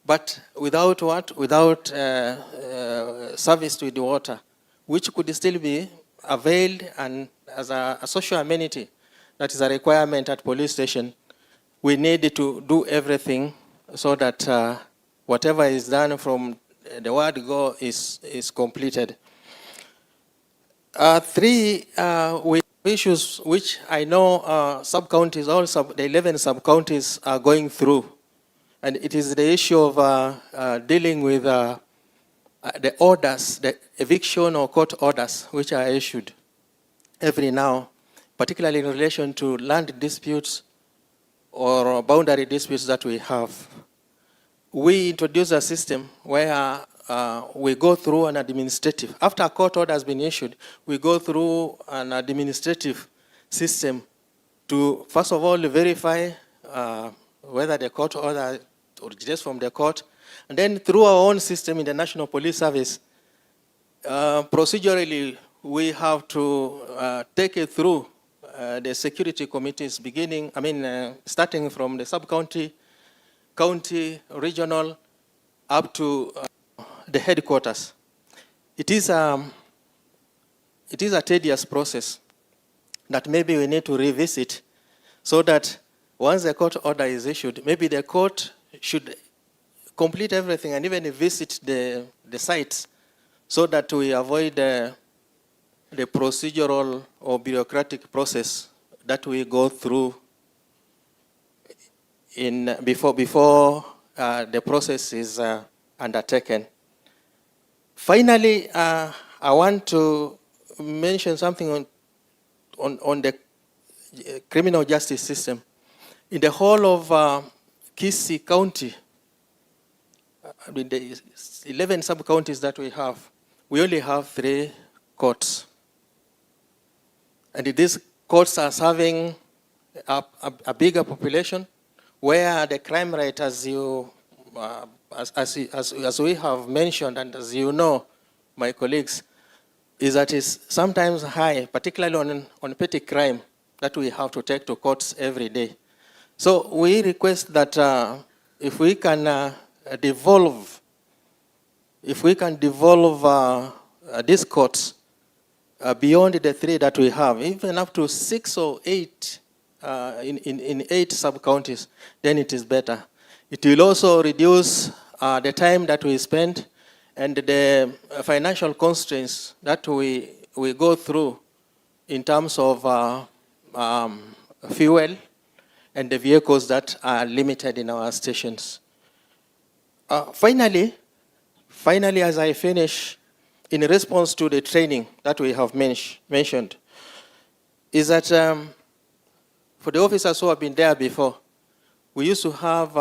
but without what? Without service with the water, which could still be availed and as a social amenity that is a requirement at police station. We need to do everything so that whatever is done from the word go is completed. Three, we issues which I know sub-counties, all the 11 sub-counties are going through. And it is the issue of dealing with the orders, the eviction or court orders, which are issued every now, particularly in relation to land disputes or boundary disputes that we have. We introduce a system where we go through an administrative. After a court order has been issued, we go through an administrative system to, first of all, verify whether the court order originates from the court. And then through our own system in the National Police Service, procedurally, we have to take it through the security committees beginning, starting from the sub-county, county, regional, up to the headquarters. It is a tedious process that maybe we need to revisit so that once the court order is issued, maybe the court should complete everything and even visit the sites so that we avoid the procedural or bureaucratic process that we go through before the process is undertaken. Finally, I want to mention something on the criminal justice system. In the whole of Kisii County, the 11 sub-counties that we have, we only have 3 courts. And these courts are serving a bigger population, where the crime rate, as we have mentioned, and as you know, my colleagues, is that it's sometimes high, particularly on petty crime that we have to take to courts every day. So we request that if we can devolve these courts beyond the 3 that we have, even up to 6 or 8 in 8 sub-counties, then it is better. It will also reduce the time that we spend and the financial constraints that we go through in terms of fuel and the vehicles that are limited in our stations. Finally, as I finish, in response to the training that we have mentioned, is that for the officers who have been there before, we used to have,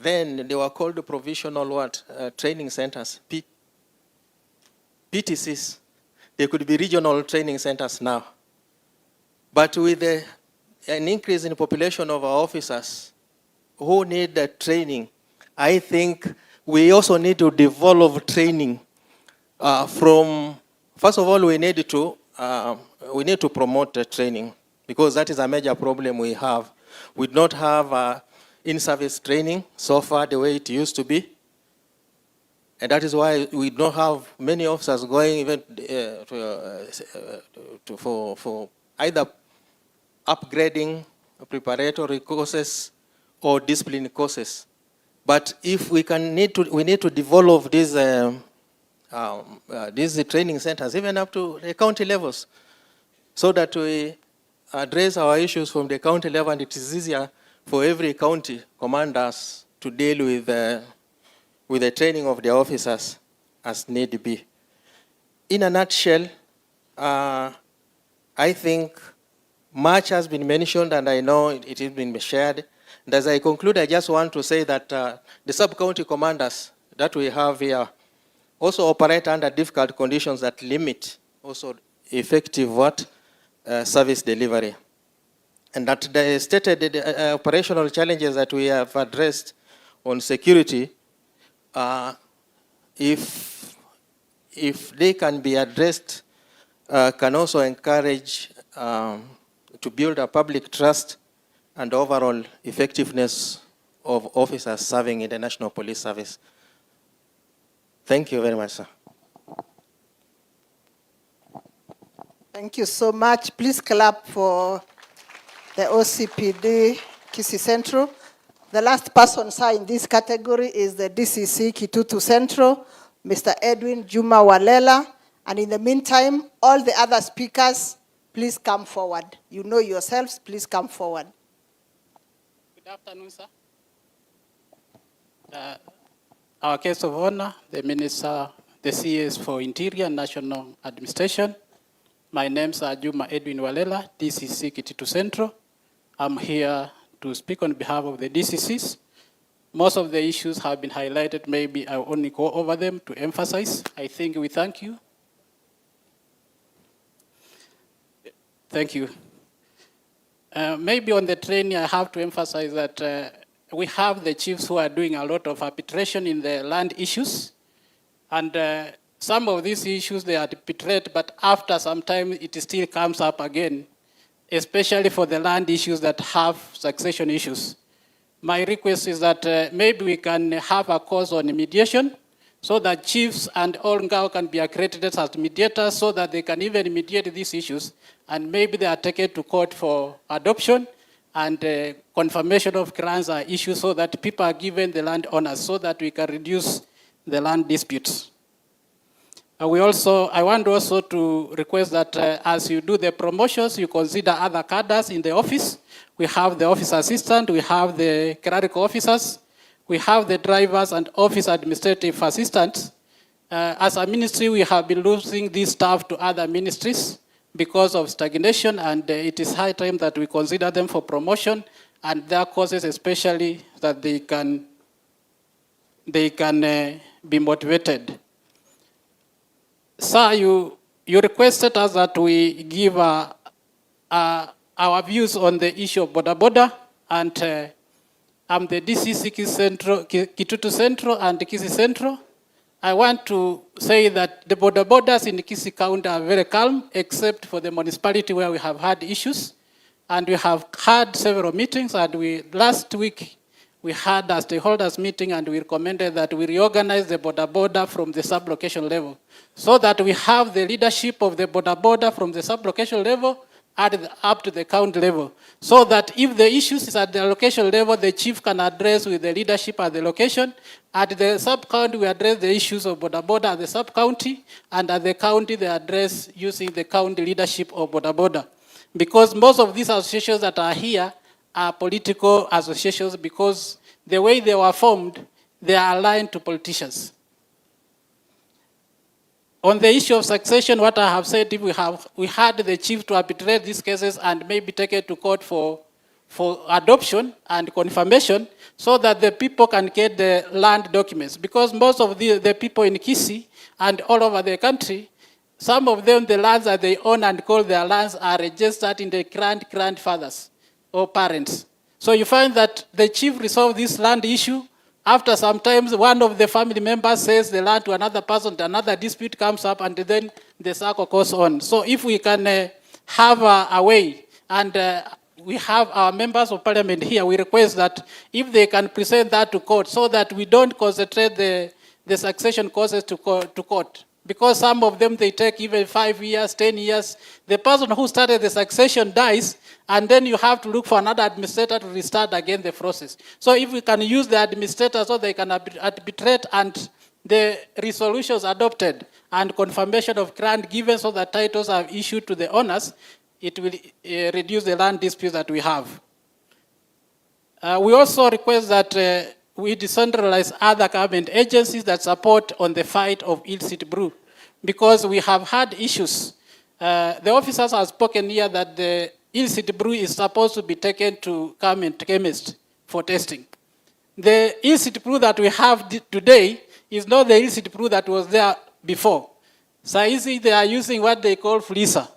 then they were called the provisional training centers, PTCs. They could be regional training centers now. But with an increase in the population of our officers who need the training, I think we also need to develop training from, first of all, we need to we need to promote training, because that is a major problem we have. We don't have in-service training so far the way it used to be. And that is why we don't have many officers going even for either upgrading preparatory courses or discipline courses. But if we need to develop these training centers even up to the county levels, so that we address our issues from the county level, and it is easier for every county commanders to deal with the training of their officers as need be. In a nutshell, I think much has been mentioned, and I know it has been shared. And as I conclude, I just want to say that the sub-county commanders that we have here also operate under difficult conditions that limit also effective service delivery. And that the stated operational challenges that we have addressed on security, if they can be addressed, can also encourage to build a public trust and overall effectiveness of officers serving in the National Police Service. Thank you very much, sir. Thank you so much. Please clap for the OCPD Kisii Central. The last person, sir, in this category is the DCC Kitutu Central, Mr. Edwin Juma Walela. And in the meantime, all the other speakers, please come forward. You know yourselves, please come forward. Good afternoon, sir. Our guest of honor, the Minister, the CS for Interior and National Administration. My name is Juma Edwin Walela, DCC Kitutu Central. I'm here to speak on behalf of the DCCs. Most of the issues have been highlighted. Maybe I'll only go over them to emphasize. I think we thank you. Thank you. Maybe on the training, I have to emphasize that we have the chiefs who are doing a lot of arbitration in the land issues. And some of these issues, they arbitrate, but after some time, it still comes up again, especially for the land issues that have succession issues. My request is that maybe we can have a course on mediation, so that chiefs and all Ngao can be accredited as mediators, so that they can even mediate these issues, and maybe they are taken to court for adoption, and confirmation of grants are issued, so that people are given the land owners, so that we can reduce the land disputes. I want also to request that as you do the promotions, you consider other cadres in the office. We have the office assistant, we have the clerical officers, we have the drivers and office administrative assistants. As a ministry, we have been losing this staff to other ministries because of stagnation, and it is high time that we consider them for promotion, and their causes especially, that they can be motivated. Sir, you requested us that we give our views on the issue of border, and I'm the DCC Kitutu Central and Kisii Central. I want to say that the borders in Kisii County are very calm, except for the municipality where we have had issues. And we have had several meetings, and last week we had a stakeholders meeting, and we recommended that we reorganize the border from the sub-location level, so that we have the leadership of the border from the sub-location level up to the county level, so that if the issues is at the location level, the chief can address with the leadership at the location. At the sub-county, we address the issues of border at the sub-county, and at the county, they address using the county leadership of border. Because most of these associations that are here are political associations, because the way they were formed, they are aligned to politicians. On the issue of succession, what I have said, if we had the chief to arbitrate these cases and maybe take it to court for adoption and confirmation, so that the people can get the land documents. Because most of the people in Kisii and all over the country, some of them, the lands that they own and call their lands are registered in the grandfathers or parents. So you find that the chief resolved this land issue After sometimes one of the family members says the land to another person, another dispute comes up, and then the circle goes on. So if we can have a way, and we have our members of parliament here, we request that if they can present that to court so that we don't concentrate the succession causes to court. Because some of them, they take even 5 years, 10 years. The person who started the succession dies, and then you have to look for another administrator to restart again the process. So if we can use the administrator so they can arbitrate and the resolutions adopted and confirmation of grant given so that titles are issued to the owners, it will reduce the land disputes that we have. We also request that we decentralize other government agencies that support on the fight of illicit brew, because we have had issues. The officers have spoken here that the illicit brew is supposed to be taken to government chemists for testing. The illicit brew that we have today is not the illicit brew that was there before. So easy, they are using what they call freezer.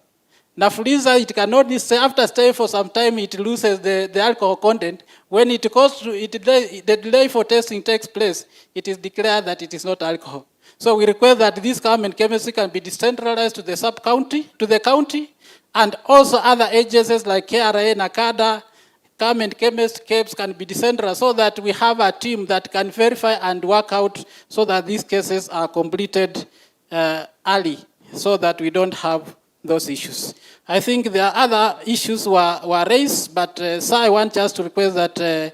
Now freezer, it cannot stay, after staying for some time, it loses the alcohol content. When it goes to, the delay for testing takes place, it is declared that it is not alcohol. So we request that this government chemistry can be decentralized to the sub-county, to the county, and also other agencies like KRA, NACADA, government chemist CAPES can be decentralized so that we have a team that can verify and work out so that these cases are completed early, so that we don't have those issues. I think there are other issues were raised, but sir, I want just to request that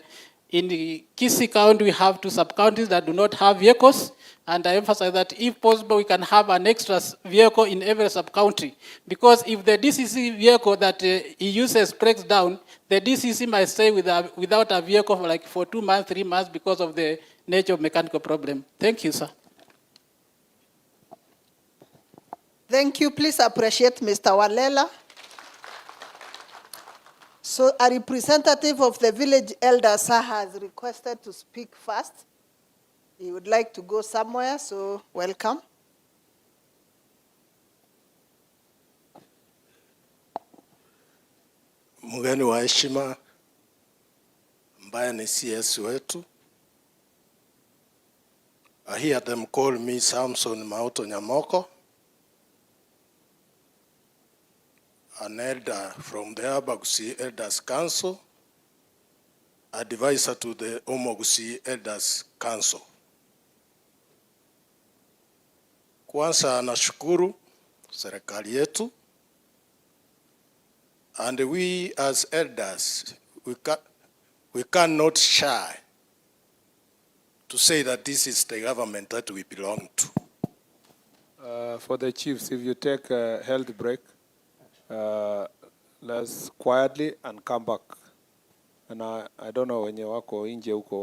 in the Kisii County, we have 2 sub-counties that do not have vehicles, and I emphasize that if possible, we can have an extra vehicle in every sub-county, because if the DCC vehicle that he uses breaks down, the DCC might stay without a vehicle for 2 months, 3 months because of the nature of mechanical problem. Thank you, sir. Thank you. Please appreciate Mr. Walela. So a representative of the village elder, sir, has requested to speak first. He would like to go somewhere, so welcome. Mgeni wa heshima ambaye ni CS wetu. I hear them call me Samson Mauto Nyamoko, an elder from the Abagusi Elders Council, advisor to the Omogusi Elders Council. Kwanza nashukuru serikali yetu, and we as elders, we cannot shy to say that this is the government that we belong to. For the chiefs, if you take a health break, let's quietly and come back. And I don't know wenye wako nje huko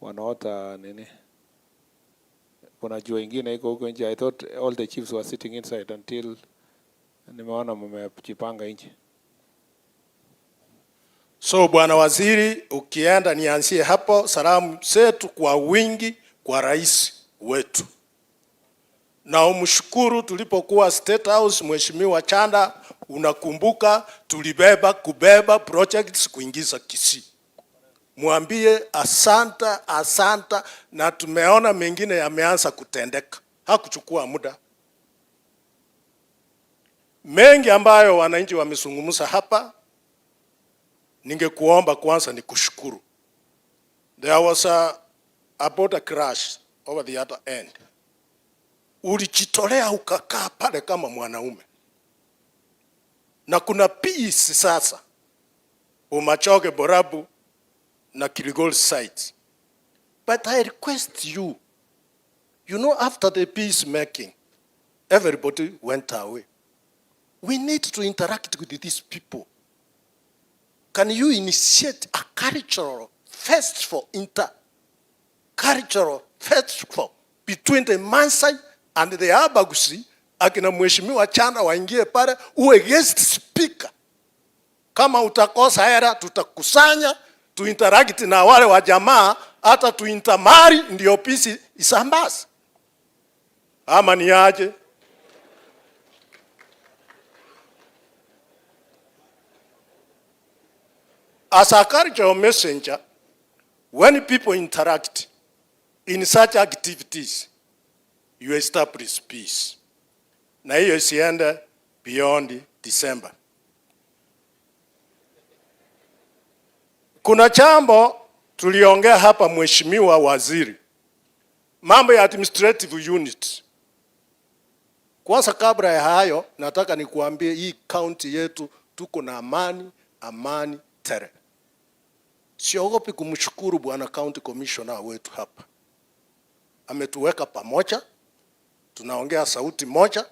wanaota nini. Kuna jua ingine iko huko nje. I thought all the chiefs were sitting inside until nimeona mmejipanga nje. So Bwana Waziri, ukienda nianzie hapo, salamu zetu kwa wingi kwa rais wetu. Na umshukuru tulipokuwa State House, Mheshimiwa Chanda, unakumbuka kubeba projects kuingiza Kisii. Mwambie asanta, na tumeona mengine yameanza kutendeka. Hakuchukua muda. Mengi ambayo wananchi wamezungumza hapa, ningekuomba kwanza nikushukuru. There was a border crash over the other end. Ulijitolea ukakaa pale kama mwanaume. Na kuna peace sasa. Umachoge Borabu na Kiligol sites. But I request you, after the peace making, everybody went away. We need to interact with these people. Can you initiate a cultural festival, cultural festival between the Maasai and the Abagusi? Akina Mheshimiwa Chanda waingie pale, uwe guest speaker. Kama utakosa hera, tutakusanya, interact na wale wa jamaa, hata tuintamari, ndio pisi isambaze. Ama ni aje? As a cultural messenger, When people interact in such activities, you establish peace. Na hiyo isiende beyond December. Kuna jambo tuliongea hapa, Mheshimiwa Waziri, mambo ya administrative unit. Kwanza kabla ya hayo, nataka nikuambie hii county yetu tuko na amani tele. Siogopi kumshukuru bwana county commissioner wetu hapa. Ametuweka pamoja, tunaongea sauti moja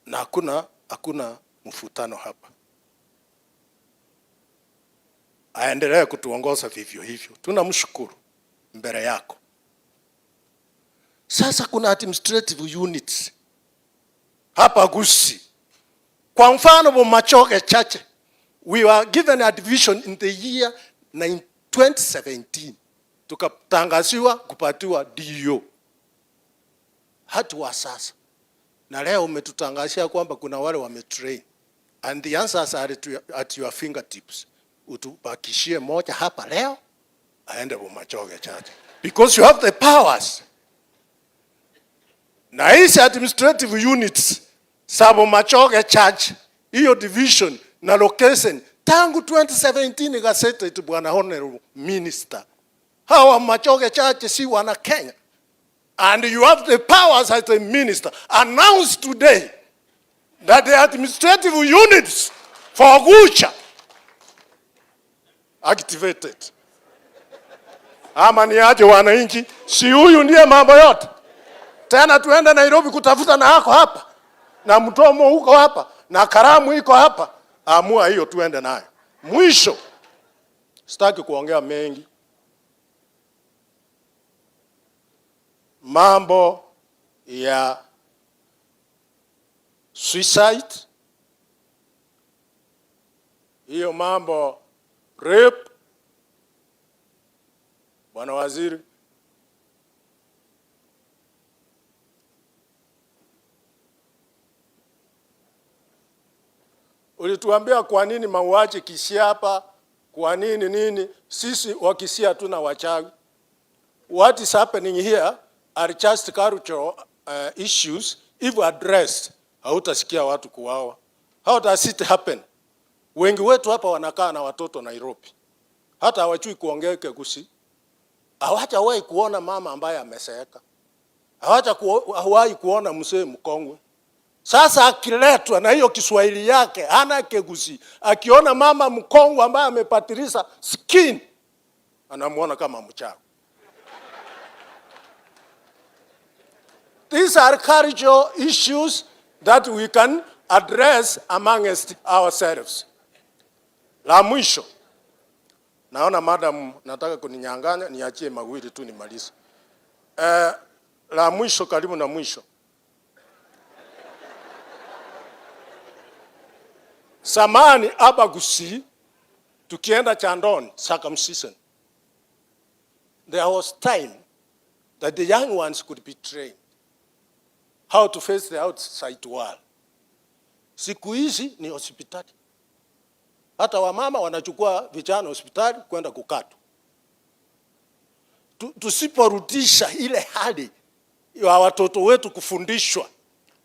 na hakuna mfutano hapa. Aendelee kutuongoza vivyo hivyo. Tunamshukuru mbele yako. Sasa kuna administrative units hapa Kisii. Kwa mfano Bomachoge Church, we were given a division in the year 2017. Tukatangaziwa kupatiwa DO. Hatu wa sasa. Na leo umetutangazia kwamba kuna wale wametrain. And the answers are at your fingertips. Utubakishie moja hapa leo, aende Bomachoge Church. Because you have the powers. Na hizi administrative units, Sabo Machoge Church, hiyo division na location, tangu 2017 gazeted bwana honorable minister. Hawa Machoge Church si wana Kenya. And you have the powers as a minister. Announce today that the administrative units for Gucha activated. Ama ni aje wananchi, si huyu ndiye mambo yote. Tena tuende Nairobi kutafuta na hako hapa. Na mtomo huko hapa. Na karamu iko hapa. Amua hiyo tuende nayo. Mwisho, sitaki kuongea mengi. Mambo ya suicide. Hiyo mambo rape. Bwana Waziri, ulituambia kwa nini mauaji Kisii hapa, kwa nini sisi wa Kisii hatuna wachawi. What is happening here are just cultural issues. If addressed, hautasikia watu kuwawa. How does it happen? Wengi wetu hapa wanakaa na watoto Nairobi. Hata hawajui kuongea Kisii. Hawajawahi kuona mama ambaye ameseeka. Hawajawahi kuona mzee mkongwe. Sasa akiletwa na hiyo Kiswahili yake, hana Kisii, akiona mama mkongwe ambaye amepatiliza skin, anamuona kama mchawi. These are cultural issues that we can address amongst ourselves. La mwisho, naona madam nataka kuninyang'anya, niachie mawili tu nimalize. La mwisho, karibu na mwisho. Samani hapa Kisii, tukienda Chandon, circumcision. There was time that the young ones could be trained how to face the outside world. Siku hizi ni hospitali. Hata wamama wanachukua vijana hospitali kwenda kukatwa. Tusiporudisha ile hali ya watoto wetu kufundishwa,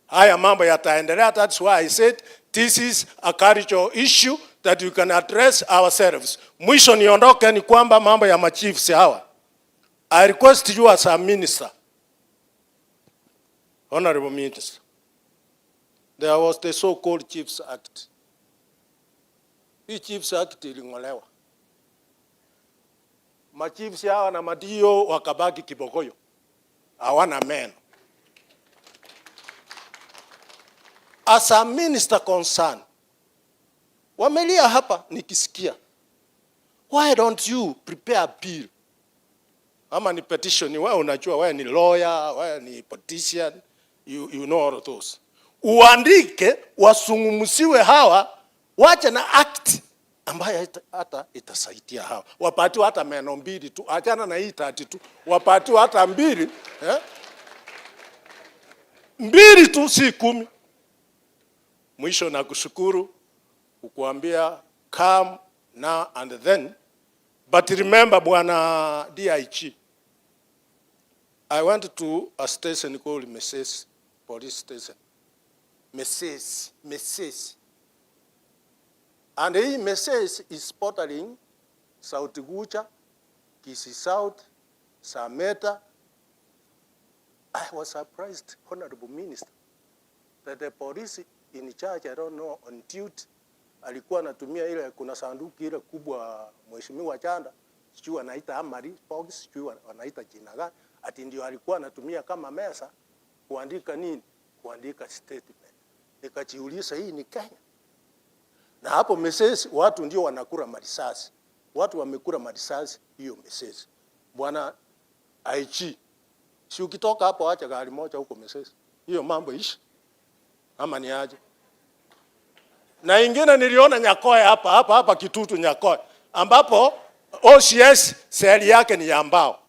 haya mambo yataendelea. That's why I said this is a cultural issue that we can address ourselves. Mwisho niondoke ni kwamba mambo ya machiefs hawa. I request you as a minister, Honorable Minister, there was the so-called Chiefs Act. Hii Chiefs Act iling'olewa. Machiefs hawa na madio wakabaki kibogoyo. Hawana meno. As a minister concerned, wamelia hapa nikisikia. Why don't you prepare a bill? Ama ni petition, wewe unajua, wewe ni lawyer, wewe ni politician, you know all of those. Uandike wasungumusiwe hawa, wache na act ambayo hata itasaidia hawa. Wapatiwe hata meno mbili tu, achana na hii 30 tu. Wapatiwe hata mbili, mbili tu si 10. Mwisho na kushukuru, kukuambia come now and then But remember, Bwana DIG, I went to a station called Mrs. Police Station. Mrs. And hii Mrs. is bordering South Gucha, Kisii South, Sameta. I was surprised, Honorable Minister, that the police in charge, I don't know, on duty, alikuwa anatumia ile, kuna sanduku ile kubwa mheshimiwa Chanda, sijui anaita Amari Box, sijui anaita jina gani, ati ndio alikuwa anatumia kama mesa kuandika nini? Kuandika statement. Nikajiuliza, hii ni Kenya? Na hapo message watu ndio wanakula marisasi. Watu wamekula marisasi hiyo message. Bwana IG, si ukitoka hapo acha gari moja huko message. Hiyo mambo ishi. Ama ni aje? Na ingine niliona Nyakoe hapa Kitutu Nyakoe, ambapo OCS seli yake ni ya mbao.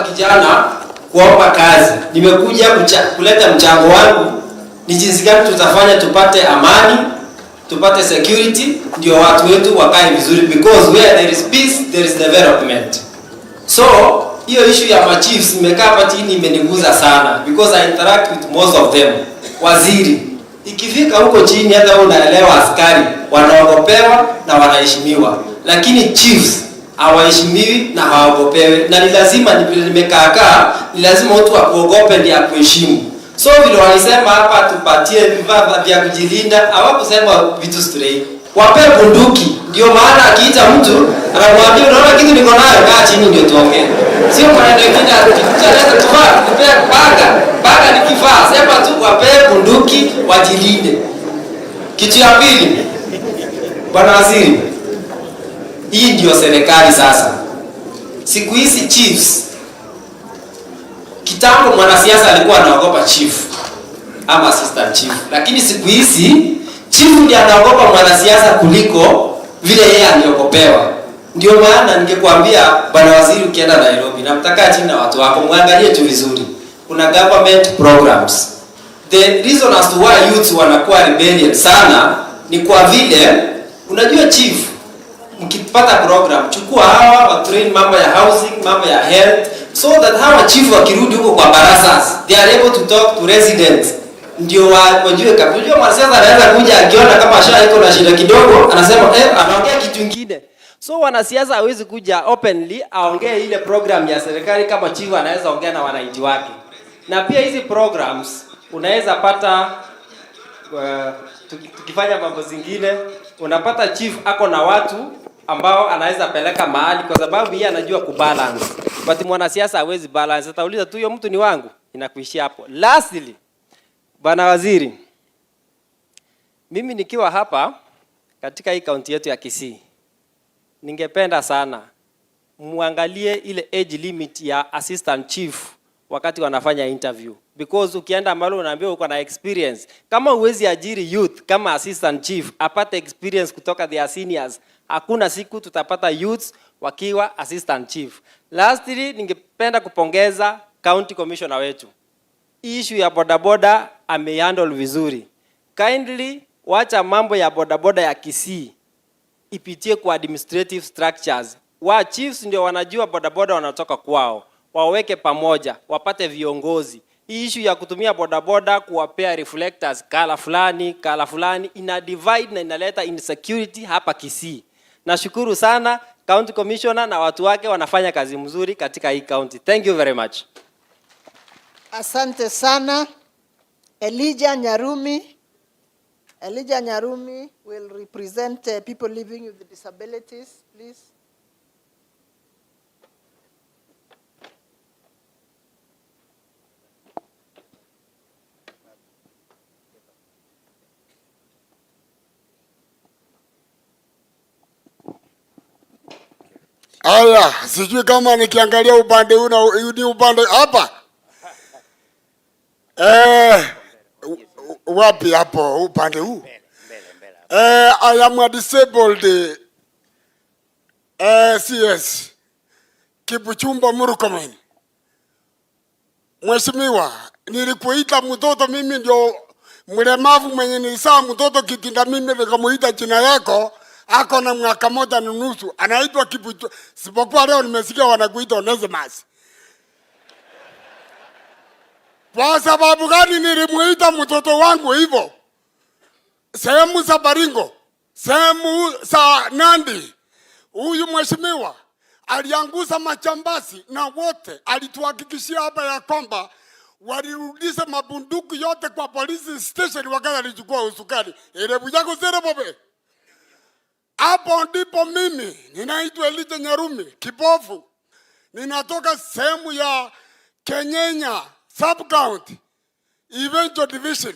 Kijana kuomba kazi. Nimekuja kuleta mchango wangu ni jinsi gani tutafanya tupate amani, tupate security, ndio watu wetu wakae vizuri, because where there is peace there is development. So hiyo issue ya machiefs nimekaa hapa chini imeniguza sana, because I interact with most of them. Waziri, Ikifika huko chini, hata unaelewa askari wanaogopewa na wanaheshimiwa, lakini chiefs hawaheshimiwi na hawagopewi, na ni lazima, nimekaakaa, ni lazima mtu akuogope ndiye akuheshimu. So vile walisema hapa tupatie vifaa vya kujilinda, hawakusema vitu straight. Wape bunduki, ndio maana akiita mtu anamwambia unaona kitu niko nayo, kaa chini ndio tuongee. Sio maneno mengine ataleta tufaa, kupea baga ni kifaa, sema tu wape bunduki wajilinde. Kitu ya pili, Bwana Waziri, hii ndio serikali sasa. Siku hizi chiefs, kitambo mwanasiasa alikuwa anaogopa chief ama assistant chief, lakini siku hizi chief ndiye anaogopa mwanasiasa kuliko vile yeye aliogopewa. Ndio maana ningekwambia Bwana Waziri, ukienda Nairobi na mtakaa chini na watu wako, muangalie tu vizuri. Kuna government programs. The reason as to why youths wanakuwa rebellion sana ni kwa vile unajua chief, mkipata program, chukua hawa wa train mambo ya housing, mambo ya health, so that hawa chief wakirudi huko kwa barazas, they are able to talk to residents. Ndio wajue kabisa. Unajua mwanasiasa anaweza kuja akiona kama shaa iko na shida kidogo, anasema anaongea kitu kingine. So wanasiasa hawezi kuja openly aongee ile program ya serikali kama chief anaweza ongea na wananchi wake. Na pia hizi programs unaweza pata tukifanya mambo zingine, unapata chief ako na watu ambao anaweza peleka mahali kwa sababu yeye anajua kubalance. But mwanasiasa hawezi balance. Atauliza tu, huyo mtu ni wangu, inakuishia hapo. Lastly, Bwana Waziri, mimi nikiwa hapa katika hii kaunti yetu ya Kisii, ningependa sana muangalie ile age limit ya assistant chief wakati wanafanya interview, because ukienda mbali unaambiwa uko na experience. Kama uwezi ajiri youth kama assistant chief apate experience kutoka their seniors, hakuna siku tutapata youths wakiwa assistant chief. Lastly, ningependa kupongeza county commissioner wetu. Issue ya bodaboda amehandle vizuri. Kindly wacha mambo ya bodaboda ya Kisii ipitie kwa administrative structures. Wa chiefs ndio wanajua bodaboda wanatoka kwao. Waweke pamoja, wapate viongozi. Hii issue ya kutumia bodaboda kuwapea reflectors kala fulani ina divide na inaleta insecurity hapa Kisii. Nashukuru sana county commissioner na watu wake wanafanya kazi mzuri katika hii county. Thank you very much. Asante sana. Elijah Nyarumi will represent people living with disabilities, please. Aya, sijui kama nikiangalia upande huu na ni upande hapa. Wapi hapo upande huu? I am a disabled CS Kibuchumba Murkomen. Mheshimiwa, nilikuita mtoto, mimi ndio mlemavu mwenye nilizaa mtoto kitinda, mimi nikamuita jina yako. Ako na mwaka moja na nusu, anaitwa Kibuchu. Sipokuwa leo nimesikia wanakuita Onesimus. Kwa sababu gani nilimuita mtoto wangu hivyo? Sehemu za Baringo, sehemu za Nandi, huyu mheshimiwa alianguza majambazi na wote alituhakikishia hapa ya kwamba walirudisha mabunduki yote kwa police station wakati alichukua usukani. Ile bujako zere bobe. Hapo ndipo mimi ninaitwa Elijah Nyarumi, kipofu. Ninatoka sehemu ya Kenyenya sub-county, eventual division.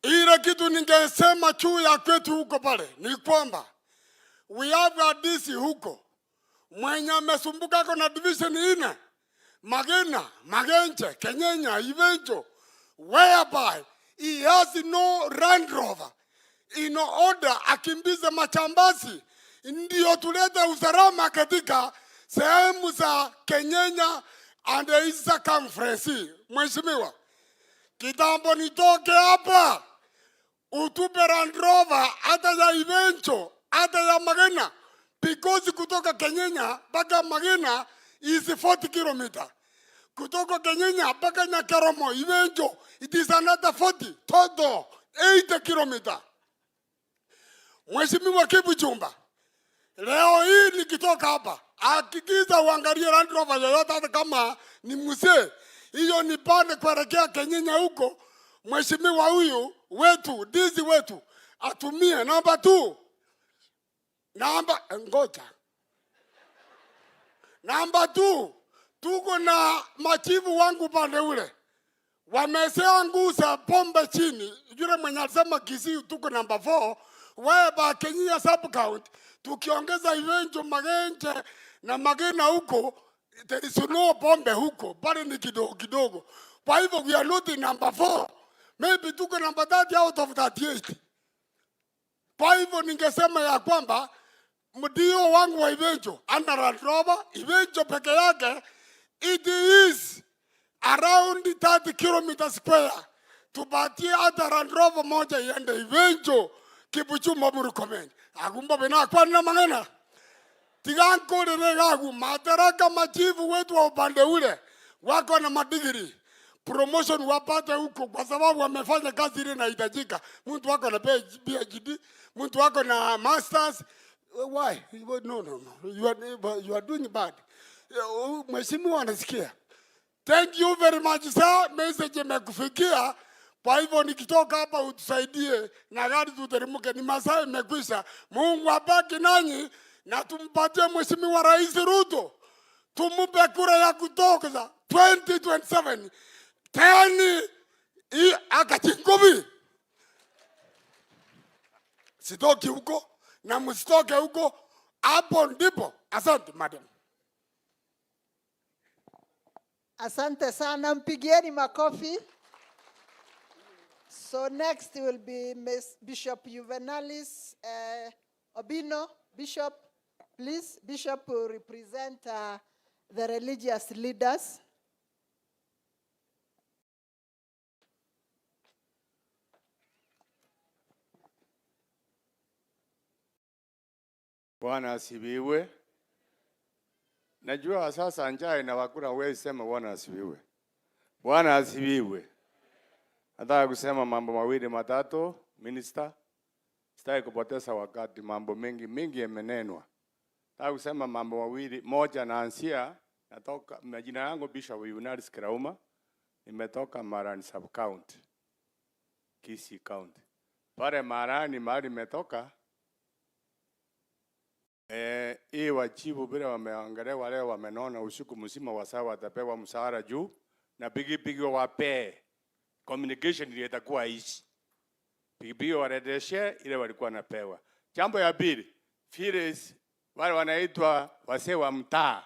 Ile kitu ningesema juu ya kwetu huko pale ni kwamba we have a DC huko mwenye amesumbuka kwa na division ina Magena, Magenche, Kenyenya, eventual, whereby he has no Land Rover in order akimbize machambazi ndio tulete usalama katika sehemu za Kenyenya and its circumference. Mheshimiwa, kitambo nitoke hapa utupe Land Rover hata ya Ivencho hata ya Magena, because kutoka Kenyenya mpaka Magena is 40 kilometer. kutoka Kenyanya mpaka Nyakeromo, Ivenjo, it is another 40, total 80 kilometer. Mheshimiwa Kibuchumba, leo hii nikitoka hapa, hakikisha uangalie Land Rover yoyote hata kama ni mzee. Hiyo ni pande kuelekea Kenyanya huko. Mheshimiwa huyu wetu, dizi wetu, atumie namba 2. Namba 2, tuko na machifu wangu pande ule. Wameseanguza pombe chini. Yule mwenye alisema Kisii tuko namba 4. Weba Kenya sub count. Tukiongeza Ivenjo, Magenje na Magena huko, there is no pombe huko. Bali ni kidogo kidogo. Kwa hivyo we are not in number 4. Maybe tuko number 30 out of 38. Kwa hivyo ningesema ya kwamba mdio wangu wa Ivenjo, under Land Rover, Ivenjo peke yake, it is around 30 kilometers square. Tupatie hata Land Rover moja iende Ivenjo, Kibuchumba, Murkomen. Agumba bena kwa na mangena. Tiganko regagu, madaraka machifu wetu wa upande ule, wako na madigiri. Promotion wapate huko kwa sababu wamefanya kazi ile inahitajika. Mtu wako na PhD, mtu wako na masters. Why? No. You are doing bad. Mheshimiwa anasikia. Thank you very much sir. Message imekufikia. Kwa hivyo nikitoka hapa utusaidie na gari tuteremke, ni masaa imekwisha. Mungu abaki nanyi na tumpatie Mheshimiwa Rais Ruto. Tumupe kura ya kutoka 2027. Tani akachingobi. Sitoki huko na msitoke huko, hapo ndipo. Asante madam. Asante sana, mpigieni makofi. So next will be Miss Bishop Juvenalis Obino. Bishop, please. Bishop will represent the religious leaders. Bwana asifiwe. Najua sasa njaa inawakula, wewe sema Bwana asifiwe. Bwana asifiwe. Nataka kusema mambo mawili matatu, minister. Sitaki kupoteza wakati, mambo mengi yamenenwa. Nataka kusema mambo mawili. Moja, naanzia natoka, majina yangu Bishop Juvenalis Kirauma. Nimetoka Marani sub county, Kisii county. Pale Marani mahali nimetoka, hii wachibu bila wameangalia wale wamenona usiku mzima wasawa watapewa msahara juu na pigi wape. Communication ile itakuwa hizi. Pigi waredeshe ile walikuwa napewa. Jambo ya pili, Phyllis wale wanaitwa wasee wa mtaa.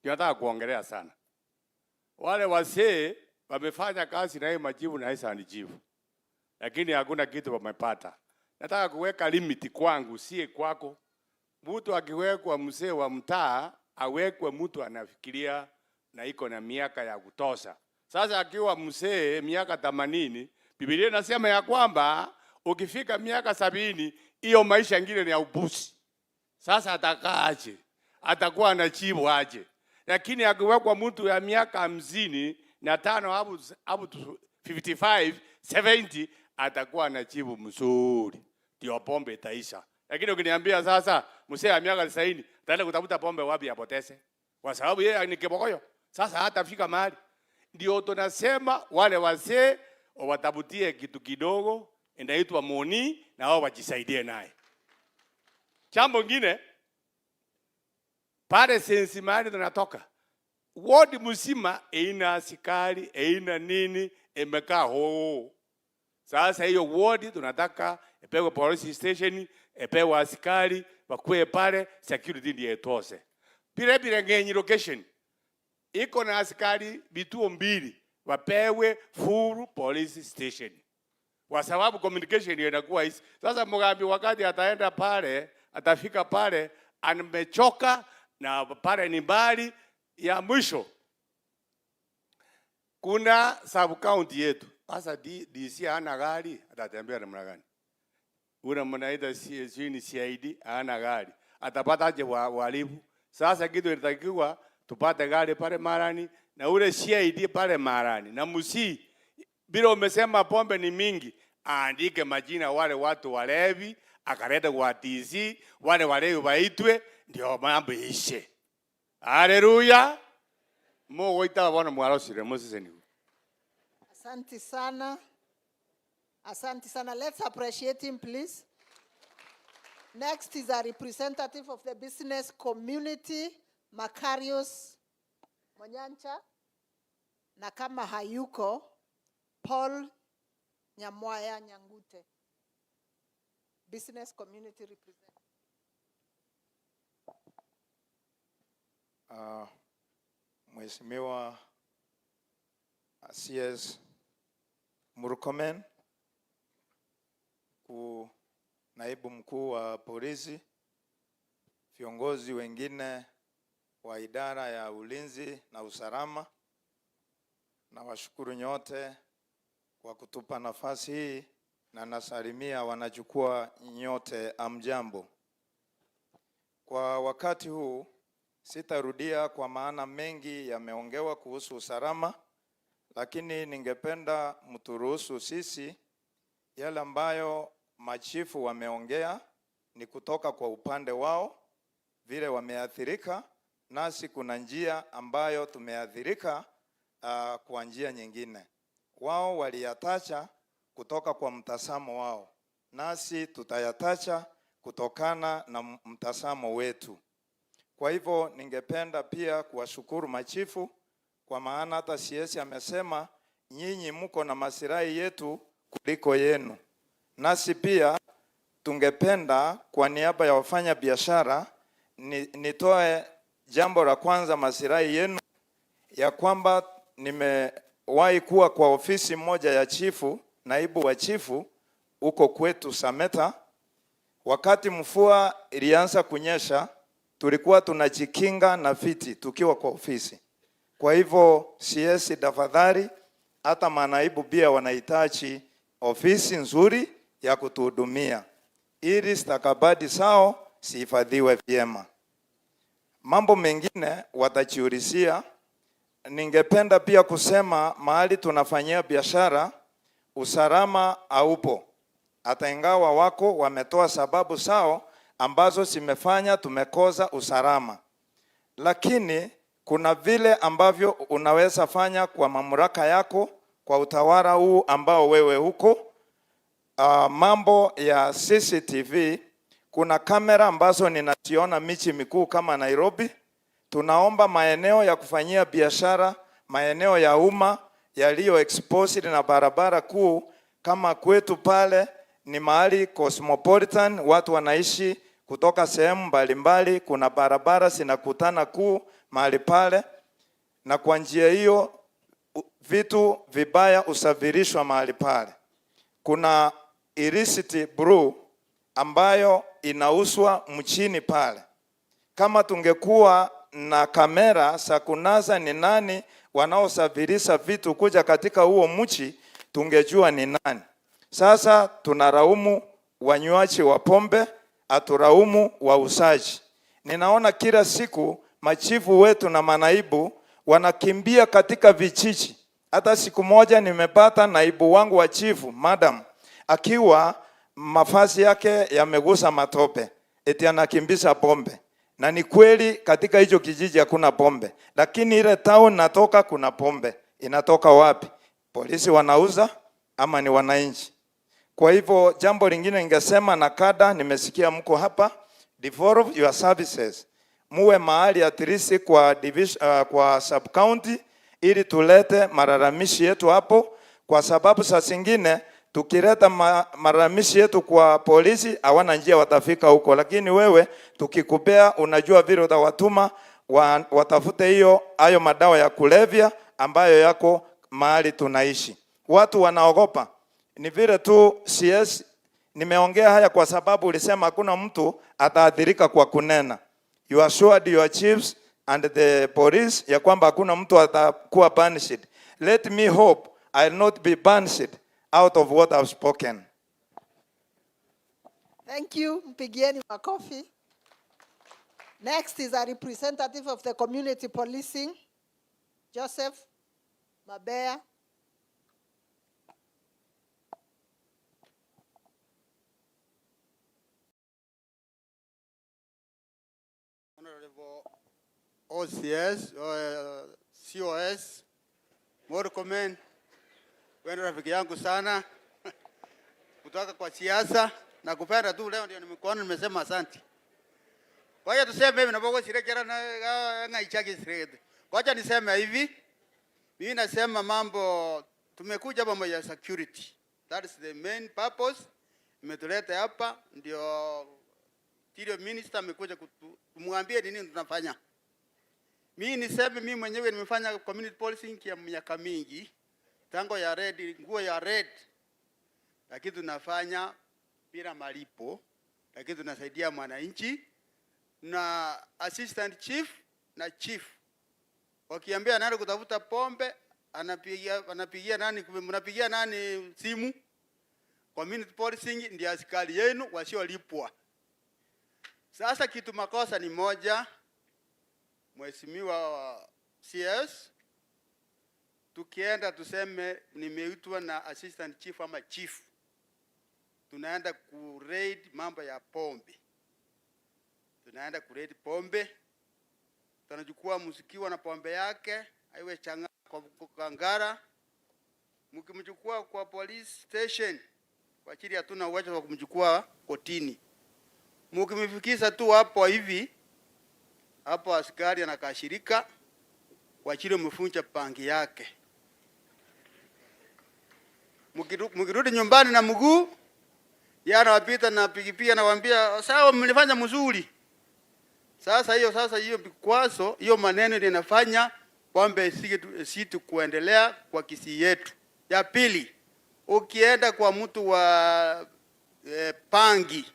Tunataka kuongelea sana. Wale wasee wamefanya kazi na hii majibu na hisa anijibu. Lakini hakuna kitu wamepata. Nataka kuweka limit kwangu, sie kwako. Mtu akiwekwa mzee wa mtaa, awekwe mtu anafikiria na iko na miaka ya kutosha. Sasa akiwa mzee miaka 80, Biblia inasema ya kwamba ukifika miaka 70, hiyo maisha ingine ni ya ubusi. Sasa atakaa aje? Atakuwa anachibu aje? Lakini akiwekwa mtu ya miaka 55 hapo 55, 70, atakuwa anachibu mzuri. Ndio pombe itaisha. Lakini ukiniambia sasa mzee wa miaka 90 ataenda kutafuta pombe wapi apoteze? Kwa sababu yeye ni kibogoyo. Sasa hatafika mahali. Ndio tunasema wale wazee watabutie kitu kidogo inaitwa moni na wao wajisaidie naye. Jambo lingine, pale sensi mahali tunatoka, ward mzima ina askari, ina nini, imekaa ho. Sasa hiyo ward tunataka epewe police station, epewe askari, wakue pale, security ndiye itose. Pile ngenyi location, iko na askari vituo 2, wapewe full police station. Kwa sababu communication inakuwa hizi. Sasa Mugambi wakati ataenda pale, atafika pale, amechoka na pale ni mbali. Ya mwisho, kuna sub county yetu. Sasa DC hana gari, atatembea namna gani? Una mnaida CID hana gari. Atapata aje walimu? Sasa kitu inatakiwa tupate gari pale Marani na ule CID pale Marani na Musi, bila umesema pombe ni mingi, aandike majina wale watu walevi, akaleta kwa TC, wale walevi waitwe, ndio mambo ishe. Haleluya. Mungu ita wana mwarosire Moses. Asante sana. Asante sana. Let's appreciate him, please. Next is a representative of the business community, Makarios Monyancha. Na kama hayuko, Paul Nyamwaya Nyangute. Business community representative. Mheshimiwa CS Murkomen, naibu mkuu wa polisi, viongozi wengine wa idara ya ulinzi na usalama, na washukuru nyote kwa kutupa nafasi hii, na nasalimia wanajukwaa nyote, amjambo. Kwa wakati huu sitarudia kwa maana mengi yameongewa kuhusu usalama, lakini ningependa mturuhusu sisi yale ambayo machifu wameongea ni kutoka kwa upande wao vile wameathirika, nasi kuna njia ambayo tumeathirika kwa njia nyingine. Wao waliyatacha kutoka kwa mtazamo wao, nasi tutayatacha kutokana na mtazamo wetu. Kwa hivyo ningependa pia kuwashukuru machifu, kwa maana hata CS amesema nyinyi mko na masirai yetu kuliko yenu. Nasi pia tungependa kwa niaba ya wafanya biashara nitoe jambo la kwanza, masirai yenu ya kwamba nimewahi kuwa kwa ofisi moja ya chifu, naibu wa chifu huko kwetu Sameta. Wakati mvua ilianza kunyesha, tulikuwa tunajikinga na viti tukiwa kwa ofisi. Kwa hivyo CS, tafadhali, hata manaibu pia wanahitaji ofisi nzuri ya kutuhudumia ili stakabadhi sao sihifadhiwe vyema. Mambo mengine watajiulizia. Ningependa pia kusema mahali tunafanyia biashara usalama haupo. Hata ingawa wako wametoa sababu sao ambazo zimefanya tumekosa usalama, lakini kuna vile ambavyo unaweza fanya kwa mamlaka yako, kwa utawala huu ambao wewe huko. Mambo ya CCTV, kuna kamera ambazo ninaziona miji mikuu kama Nairobi. Tunaomba maeneo ya kufanyia biashara, maeneo ya umma yaliyo exposed na barabara kuu kama kwetu pale ni mahali cosmopolitan, watu wanaishi kutoka sehemu mbalimbali, kuna barabara zinakutana kuu mahali pale, na kwa njia hiyo vitu vibaya usafirishwa mahali pale. Kuna illicit brew ambayo inauzwa mchini pale. Kama tungekuwa na kamera za kunasa ni nani wanaosafirisha vitu kuja katika huo mchi, tungejua ni nani. Sasa tunaraumu wanywaji wa pombe, aturaumu wauzaji. Ninaona kila siku machifu wetu na manaibu wanakimbia katika vijiji. Hata siku moja nimepata naibu wangu wa chifu, madam, akiwa mavazi yake yamegusa matope, eti anakimbisha pombe. Na ni kweli katika hicho kijiji hakuna pombe, lakini ile town natoka kuna pombe. Inatoka wapi? Polisi wanauza ama ni wananchi? Kwa hivyo jambo lingine ningesema, na kada nimesikia mko hapa, develop your services. Muwe mahali at least kwa division, kwa sub county, ili tulete malalamishi yetu hapo, kwa sababu saa zingine tukileta malalamishi yetu kwa polisi hawana njia watafika huko, lakini wewe tukikupea unajua vile utawatuma watafute hayo madawa ya kulevya ambayo yako mahali tunaishi. Watu wanaogopa. Ni vile tu CS, nimeongea haya kwa sababu ulisema hakuna mtu ataathirika kwa kunena. You assured your chiefs and the police ya kwamba hakuna mtu atakuwa punished. Let me hope I'll not be punished out of what I've spoken. Thank you. Mpigieni makofi. Next is a representative of the community policing, Joseph Mabea. Honorable OCS, COS, Murkomen, wewe rafiki yangu sana kutoka kwa siasa na kupenda tu leo ndio nimekuona nimesema asante. Kwa hiyo tuseme hivi napokuwa sirekera na ngaichaki sirede. Ngoja niseme hivi. Mimi nasema mambo tumekuja mambo ya security. That is the main purpose. Imetuleta hapa ndio Interior Minister amekuja kumwambia nini tunafanya. Mimi niseme mimi mwenyewe nimefanya community policing ya miaka mingi. Tango ya red, nguo ya red. Lakini tunafanya bila malipo. Lakini tunasaidia mwananchi na assistant chief na chief. Wakiambia nani kutafuta pombe, anapigia nani, mnapigia nani simu? Community policing ndio askari yenu wasiolipwa. Sasa kitu makosa ni moja, mheshimiwa CS, tukienda tuseme nimeitwa na assistant chief ama chief, tunaenda ku raid mambo ya pombe. Tunaenda ku raid pombe, tunachukua msikiwa na pombe yake, aiwe changa kwa Kangara, mkimchukua kwa police station, kwa ajili hatuna uwezo wa kumchukua kotini. Mkimfikisha tu hapo hivi, hapo askari anakashirika kwa ajili mfunja pangi yake. Mkirudi nyumbani na mguu, yana wapita na pikipiki anawaambia sawa mlifanya mzuri. Sasa hiyo vikwazo, hiyo maneno linafanya pombe situ kuendelea kwa Kisii yetu. Ya pili, ukienda kwa mtu wa pangi,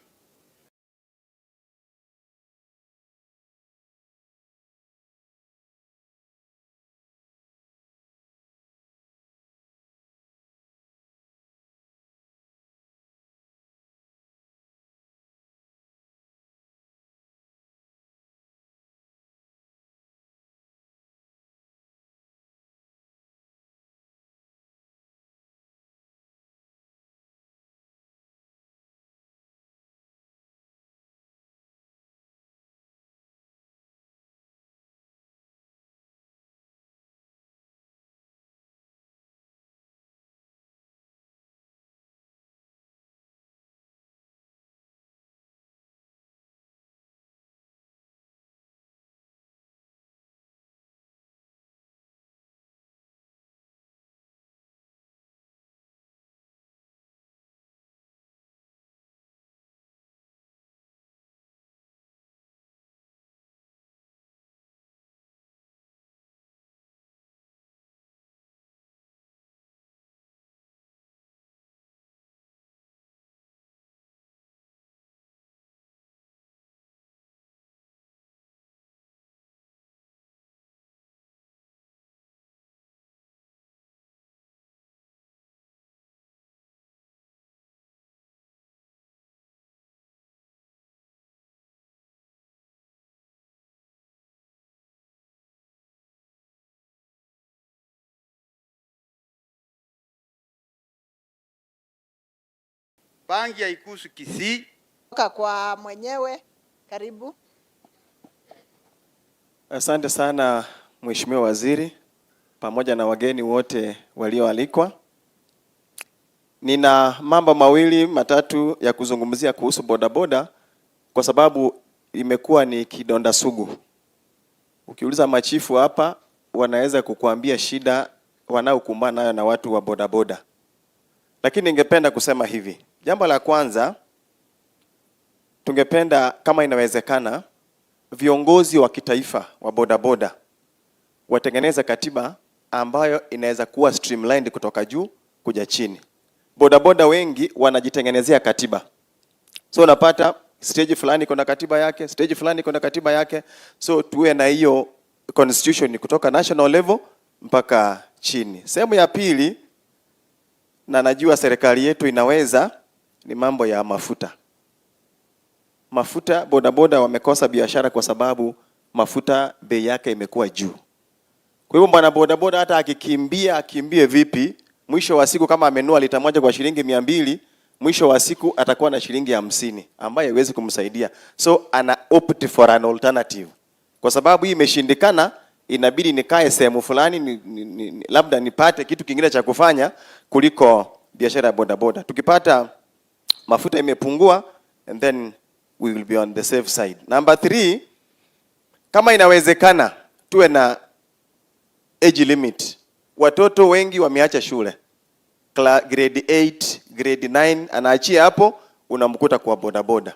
pangi haikuhusu Kisii. Kwa mwenyewe, karibu. Asante sana Mheshimiwa Waziri pamoja na wageni wote walioalikwa. Nina mambo mawili matatu ya kuzungumzia kuhusu bodaboda kwa sababu imekuwa ni kidonda sugu. Ukiuliza machifu hapa wanaweza kukuambia shida wanaokumbana nayo na watu wa bodaboda. Lakini ningependa kusema hivi. Jambo la kwanza, tungependa kama inawezekana viongozi wa kitaifa wa bodaboda watengeneze katiba ambayo inaweza kuwa streamlined kutoka juu kuja chini. Bodaboda wengi wanajitengenezea katiba. So unapata stage fulani kuna katiba yake, stage fulani kuna katiba yake. So tuwe na hiyo constitution kutoka national level mpaka chini. Sehemu ya pili, na najua serikali yetu inaweza, ni mambo ya mafuta. Mafuta, bodaboda wamekosa biashara kwa sababu mafuta bei yake imekuwa juu. Kwa hivyo bwana bodaboda hata akimbie vipi, mwisho wa siku kama amenunua lita moja kwa shilingi 200, mwisho wa siku atakuwa na shilingi 50 ambayo haiwezi kumsaidia. So ana opt for an alternative. Kwa sababu hii imeshindikana, inabidi nikae sehemu fulani labda nipate kitu kingine cha kufanya kuliko biashara ya bodaboda. Tukipata mafuta imepungua, and then we will be on the safe side. Number 3, kama inawezekana tuwe na age limit. Watoto wengi wameacha shule. Grade 8, grade 9 anaachia hapo, unamkuta kwa bodaboda.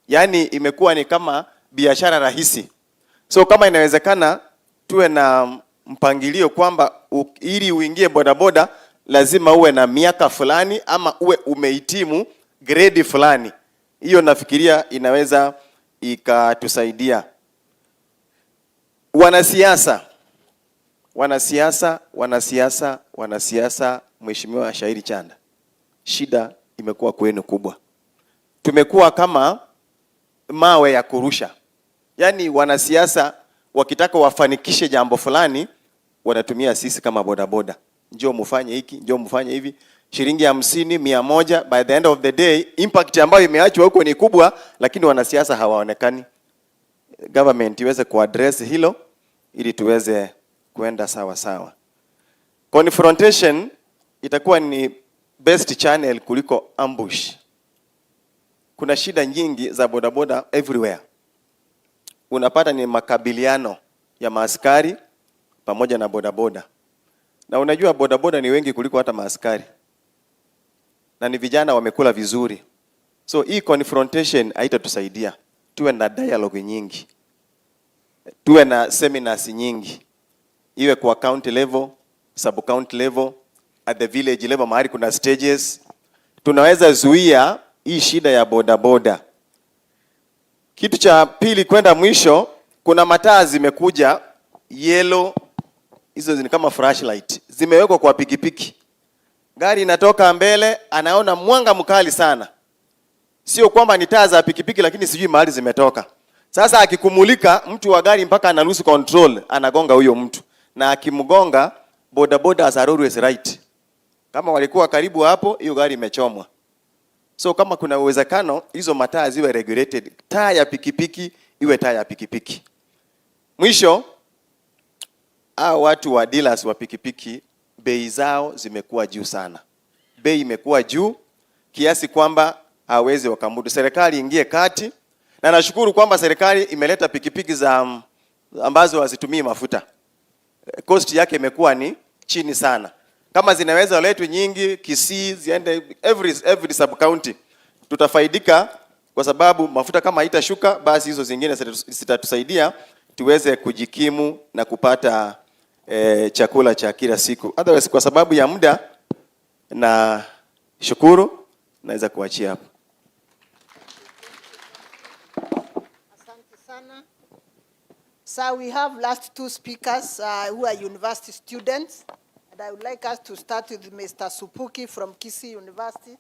Yaani imekuwa ni kama biashara rahisi. So kama inawezekana tuwe na mpangilio kwamba ili uingie bodaboda lazima uwe na miaka fulani ama uwe umehitimu grade fulani. Hiyo nafikiria inaweza ikatusaidia. Wanasiasa, Mheshimiwa Shairi Chanda, shida imekuwa kwenu kubwa. Tumekuwa kama mawe ya kurusha. Yaani wanasiasa wakitaka wafanikishe jambo fulani wanatumia sisi kama bodaboda. Njoo mfanye hiki, njoo mfanye hivi. Shilingi 50, 100, by the end of the day impact ambayo imeachwa huko ni kubwa, lakini wanasiasa hawaonekani. Government iweze kuaddress hilo ili tuweze kuenda sawa sawa. Confrontation itakuwa ni best channel kuliko ambush. Kuna shida nyingi za bodaboda everywhere. Unapata ni makabiliano ya maaskari pamoja na bodaboda. Na unajua bodaboda ni wengi kuliko hata maaskari. Na ni vijana wamekula vizuri. So hii confrontation haitatusaidia. Tuwe na dialogue nyingi. Tuwe na seminars nyingi. Iwe kwa county level, sub county level, at the village level mahali kuna stages. Tunaweza zuia hii shida ya bodaboda. Kitu cha pili kwenda mwisho, kuna mataa zimekuja yellow, hizo ni kama flashlight. Zimewekwa kwa pikipiki. Gari inatoka mbele, anaona mwanga mkali sana. Sio kwamba ni taa za pikipiki lakini sijui mahali zimetoka. Sasa akikumulika mtu wa gari mpaka ana lose control, anagonga huyo mtu. Na akimgonga, bodaboda as always right. Kama walikuwa karibu hapo, hiyo gari imechomwa. So kama kuna uwezekano hizo mataa ziwe regulated, taa ya pikipiki iwe taa ya pikipiki. Mwisho, hao watu wa dealers wa pikipiki bei zao zimekuwa juu sana. Bei imekuwa juu kiasi kwamba hawezi wakamudu. Serikali ingie kati, na nashukuru kwamba serikali imeleta pikipiki za ambazo hazitumii mafuta. Cost yake imekuwa ni chini sana. Kama zinaweza letwe nyingi, Kisii ziende every sub county, tutafaidika kwa sababu mafuta kama haitashuka basi hizo zingine zitatusaidia tuweze kujikimu na kupata chakula cha kila siku. Otherwise kwa sababu ya muda na shukuru, naweza kuachia hapo. Asante sana. So we have last two speakers who are university students. And I would like us to start with Mr. Supuki from Kisii University.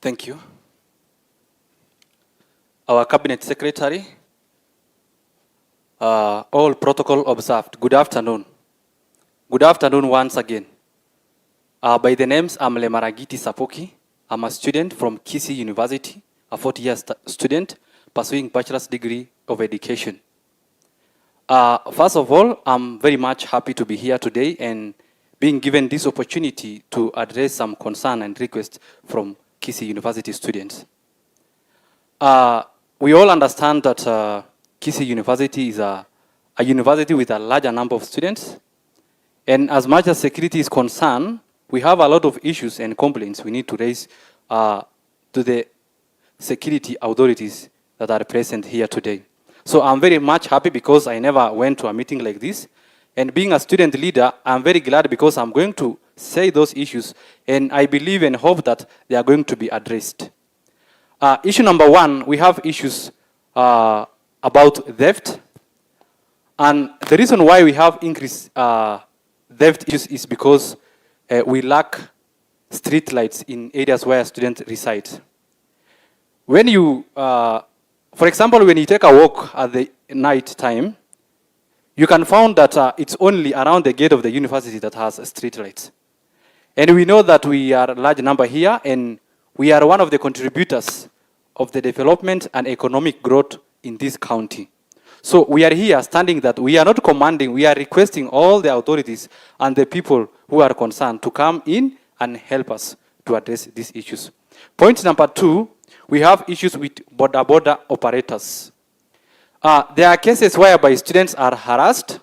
Thank you. Our Cabinet Secretary, all protocol observed. Good afternoon. Good afternoon once again. By the names, I'm Lemaragiti Sapoki. I'm a student from Kisii University, a 40-year student pursuing bachelor's degree of education. First of all, I'm very much happy to be here today and being given this opportunity to address some concern and requests from Kisii University students. We all understand that Kisii University is a university with a larger number of students. And as much as security is concerned, we have a lot of issues and complaints we need to raise to the security authorities that are present here today. So I'm very much happy because I never went to a meeting like this. And being a student leader, I'm very glad because I'm going to say those issues and I believe and hope that they are going to be addressed. Issue number one, we have issues about theft. And the reason why we have increased theft issues is because we lack street lights in areas where students reside. When you For example, when you take a walk at the night time, you can find that it's only around the gate of the university that has street lights. And we know that we are a large number here, and we are one of the contributors of the development and economic growth in this county. So we are here standing that we are not commanding, we are requesting all the authorities and the people who are concerned to come in and help us to address these issues. Point number 2, we have issues with border operators. There are cases whereby students are harassed,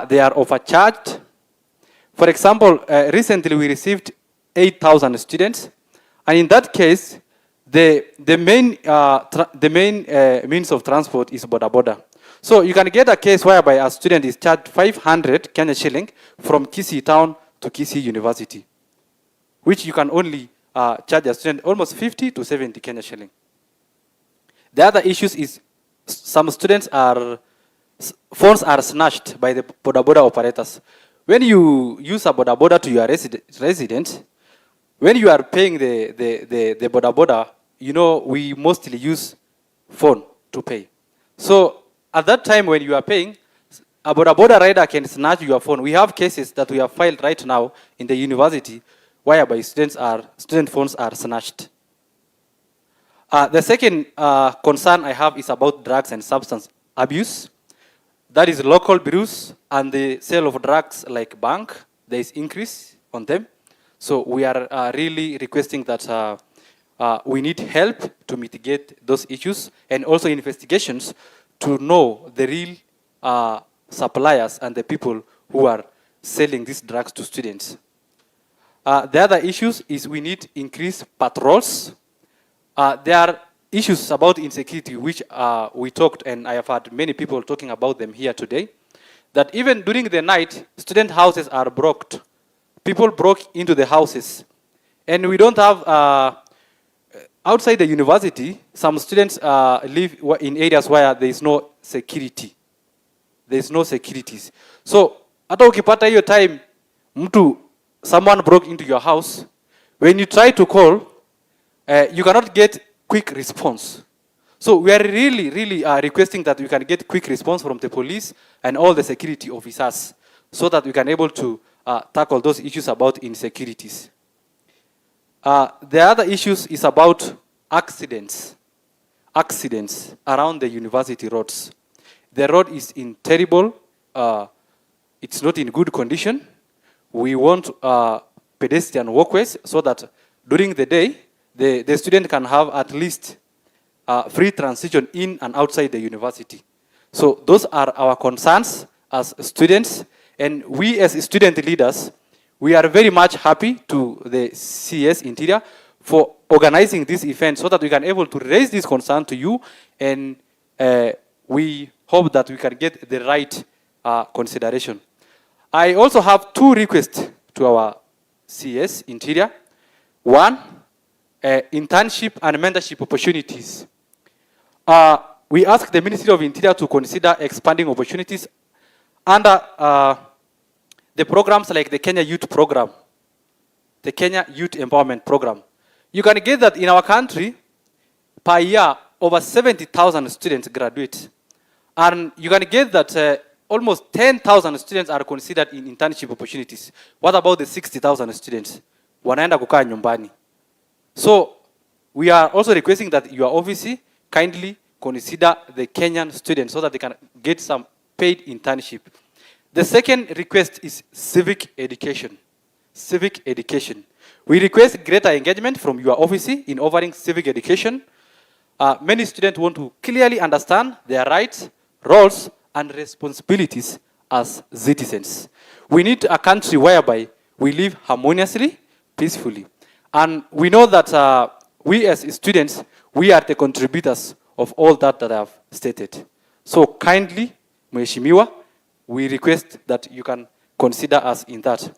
they are overcharged. For example, recently we received 8,000 students, and in that case, the main means of transport is border. So you can get a case whereby a student is charged 500 Kenya shilling from Kisii town to Kisii University, which you can only charge a student almost 50 to 70 Kenya shilling. The other issues is some students phones are snatched by the border operators. When you use a border to your resident, when you are paying the border, you know, we mostly use phone to pay. So at that time when you are paying, a border rider can snatch your phone. We have cases that we have filed right now in the university whereby student phones are snatched. The second concern I have is about drugs and substance abuse. That is local bureaus and the sale of drugs like bank, there is increase on them. So we are really requesting that we need help to mitigate those issues and also investigations to know the real suppliers and the people who are selling these drugs to students. The other issues is we need increased patrols. There are issues about insecurity which we talked, and I have had many people talking about them here today, that even during the night, student houses are broke. People broke into the houses. And we don't have, outside the university, some students live in areas where there is no security. There is no securities. So, hata ukipata hiyo time, someone broke into your house, when you try to call, you cannot get quick response. So we are really requesting that we can get quick response from the police and all the security officers so that we can able to tackle those issues about insecurities. The other issues is about accidents around the university roads. The road is in terrible, it's not in good condition. We want pedestrian walkways so that during the day, the student can have at least free transition in and outside the university. So those are our concerns as students, and we as student leaders, we are very much happy to the CS Interior for organizing this event so that we can able to raise this concern to you, and we hope that we can get the right consideration. I also have 2 requests to our CS Interior. One, internship and mentorship opportunities. We ask the Ministry of Interior to consider expanding opportunities under the programs like the Kenya Youth Program, the Kenya Youth Empowerment Program. You can get that in our country, per year, over 70,000 students graduate. And you can get that almost 10,000 students are considered in internship opportunities. What about the 60,000 students? Wanaenda kukaa nyumbani. So we are also requesting that your office kindly consider the Kenyan students so that they can get some paid internship. The second request is civic education. Civic education. We request greater engagement from your office in offering civic education. Many students want to clearly understand their rights, roles, and responsibilities as citizens. We need a country whereby we live harmoniously, peacefully. And we know that we as students, we are the contributors of all that I have stated. So kindly, Mheshimiwa, we request that you can consider us in that.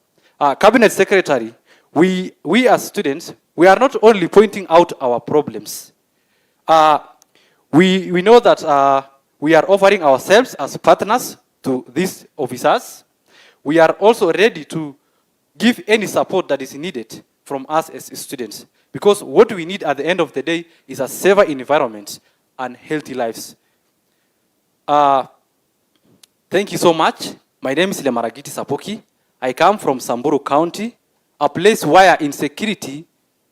Cabinet Secretary, we as students, we are not only pointing out our problems. We know that we are offering ourselves as partners to these officers. We are also ready to give any support that is needed from us as students. Because what we need at the end of the day is a safer environment and healthy lives. Thank you so much. My name is Lemaragiti Sapoki. I come from Samburu County, a place where insecurity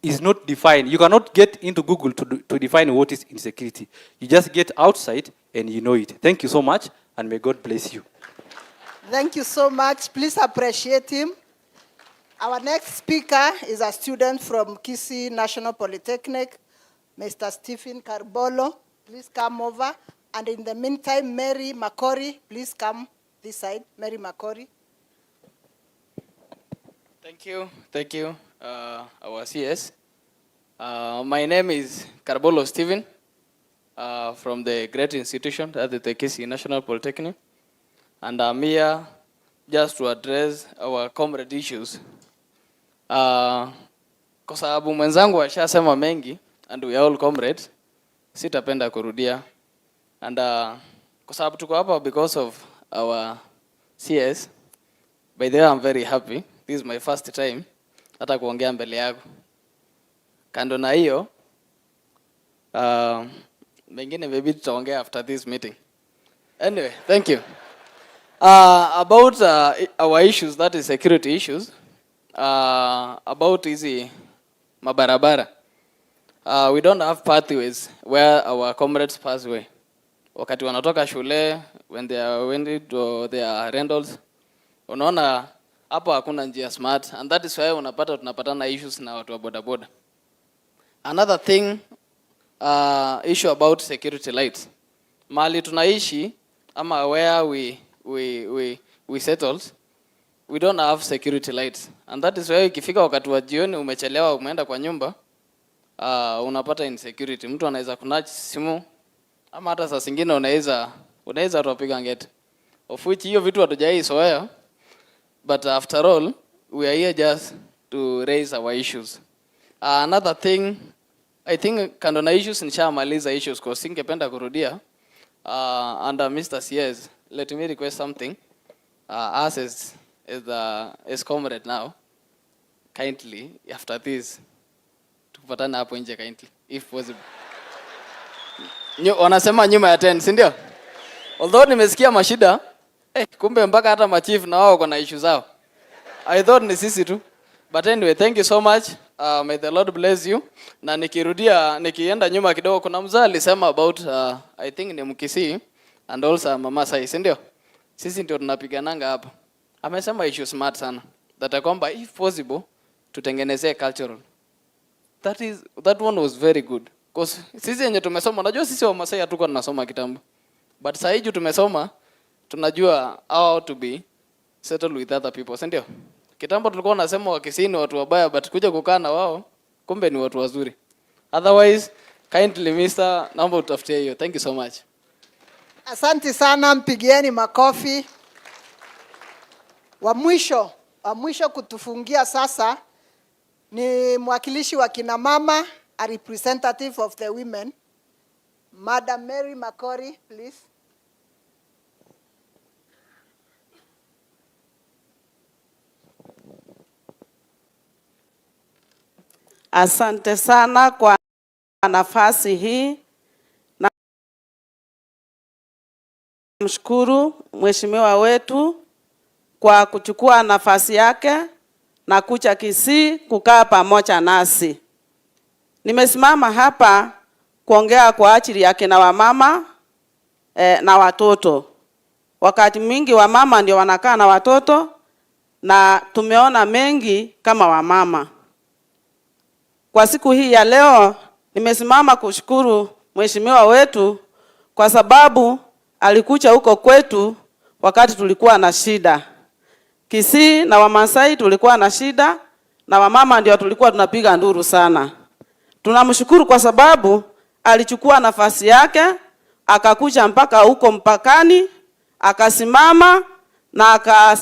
is not defined. You cannot get into Google to define what is insecurity. You just get outside and you know it. Thank you so much, and may God bless you. Thank you so much. Please appreciate him. Our next speaker is a student from Kisii National Polytechnic, Mr. Stephen Carbolo. Please come over. And in the meantime, Mary Makori, please come this side. Mary Makori. Thank you, our CS. My name is Carbolo Stephen, from the great institution, that is the Kisii National Polytechnic. And I'm here just to address our comrade issues. Kwa sababu mwenzangu ashasema mengi, and we are all comrades, sitapenda kurudia. And kwa sababu tuko hapa because of our CS, by the way, I'm very happy. This is my first time hata kuongea mbele yako. Kando na hiyo, mengine maybe tutaongea after this meeting. Anyway, thank you. About our issues, that is security issues, about hizi mabarabara. We don't have pathways where our comrades pass away. Wakati wanatoka shule, when they are winded or they are rentals, unaona hapo hakuna njia smart, and that is why tunapatana issues na watu wa bodaboda. Another thing, issue about security lights. Mali tunaishi ama where we settled, we don't have security lights, and that is why ikifika wakati wa jioni umechelewa umeenda kwa nyumba, unapata insecurity. Mtu anaweza kunach simu, ama hata saa zingine unaweza tupiga ngeti. Of which hiyo vitu hatujaizoea, but after all we are here just to raise our issues. Another thing, I think kando na issues nishamaliza issues kwa singependa kurudia. Under Mr. CS, let me request something. Us as comrade now, kindly after this tupatane hapo nje kindly if possible. Wanasema nyuma ya 10, si ndio? Although nimesikia mashida, kumbe mpaka hata machief na wao kuna issue zao. I thought ni sisi tu. But anyway, thank you so much. May the Lord bless you. Na nikienda nyuma kidogo, kuna mzee alisema about I think ni Mkisii and also Mama Sai, si ndio? Sisi ndio tunapigananga hapa. Amesema issue smart sana. That kwamba if possible tutengenezee cultural. That one was very good. Because sisi yenye tumesoma, unajua sisi wa Masai hatuko tunasoma kitambo. But sasa hivi tumesoma, tunajua how to be settled with other people, si ndio? Kitambo tulikuwa tunasema wa Kisii ni watu wabaya, but kuja kukaa na wao kumbe ni watu wazuri. Otherwise, kindly Mr. naomba utafutie hiyo. Thank you so much. Asante sana, mpigieni makofi. Wa mwisho kutufungia sasa ni mwakilishi wa kina mama, a representative of the women. Madam Mary Makori, please. Asante sana kwa nafasi hii. Na mshukuru mheshimiwa wetu kwa kuchukua nafasi yake na kuja Kisii kukaa pamoja nasi. Nimesimama hapa kuongea kwa ajili ya kina wamama na watoto. Wakati mwingi wamama ndio wanakaa na watoto, na tumeona mengi kama wamama. Kwa siku hii ya leo nimesimama kushukuru mheshimiwa wetu kwa sababu alikuja huko kwetu wakati tulikuwa na shida. Kisii na Wamasai tulikuwa na shida, na wamama ndio tulikuwa tunapiga nduru sana. Tunamshukuru kwa sababu alichukua nafasi yake, akakuja mpaka huko mpakani, akasimama na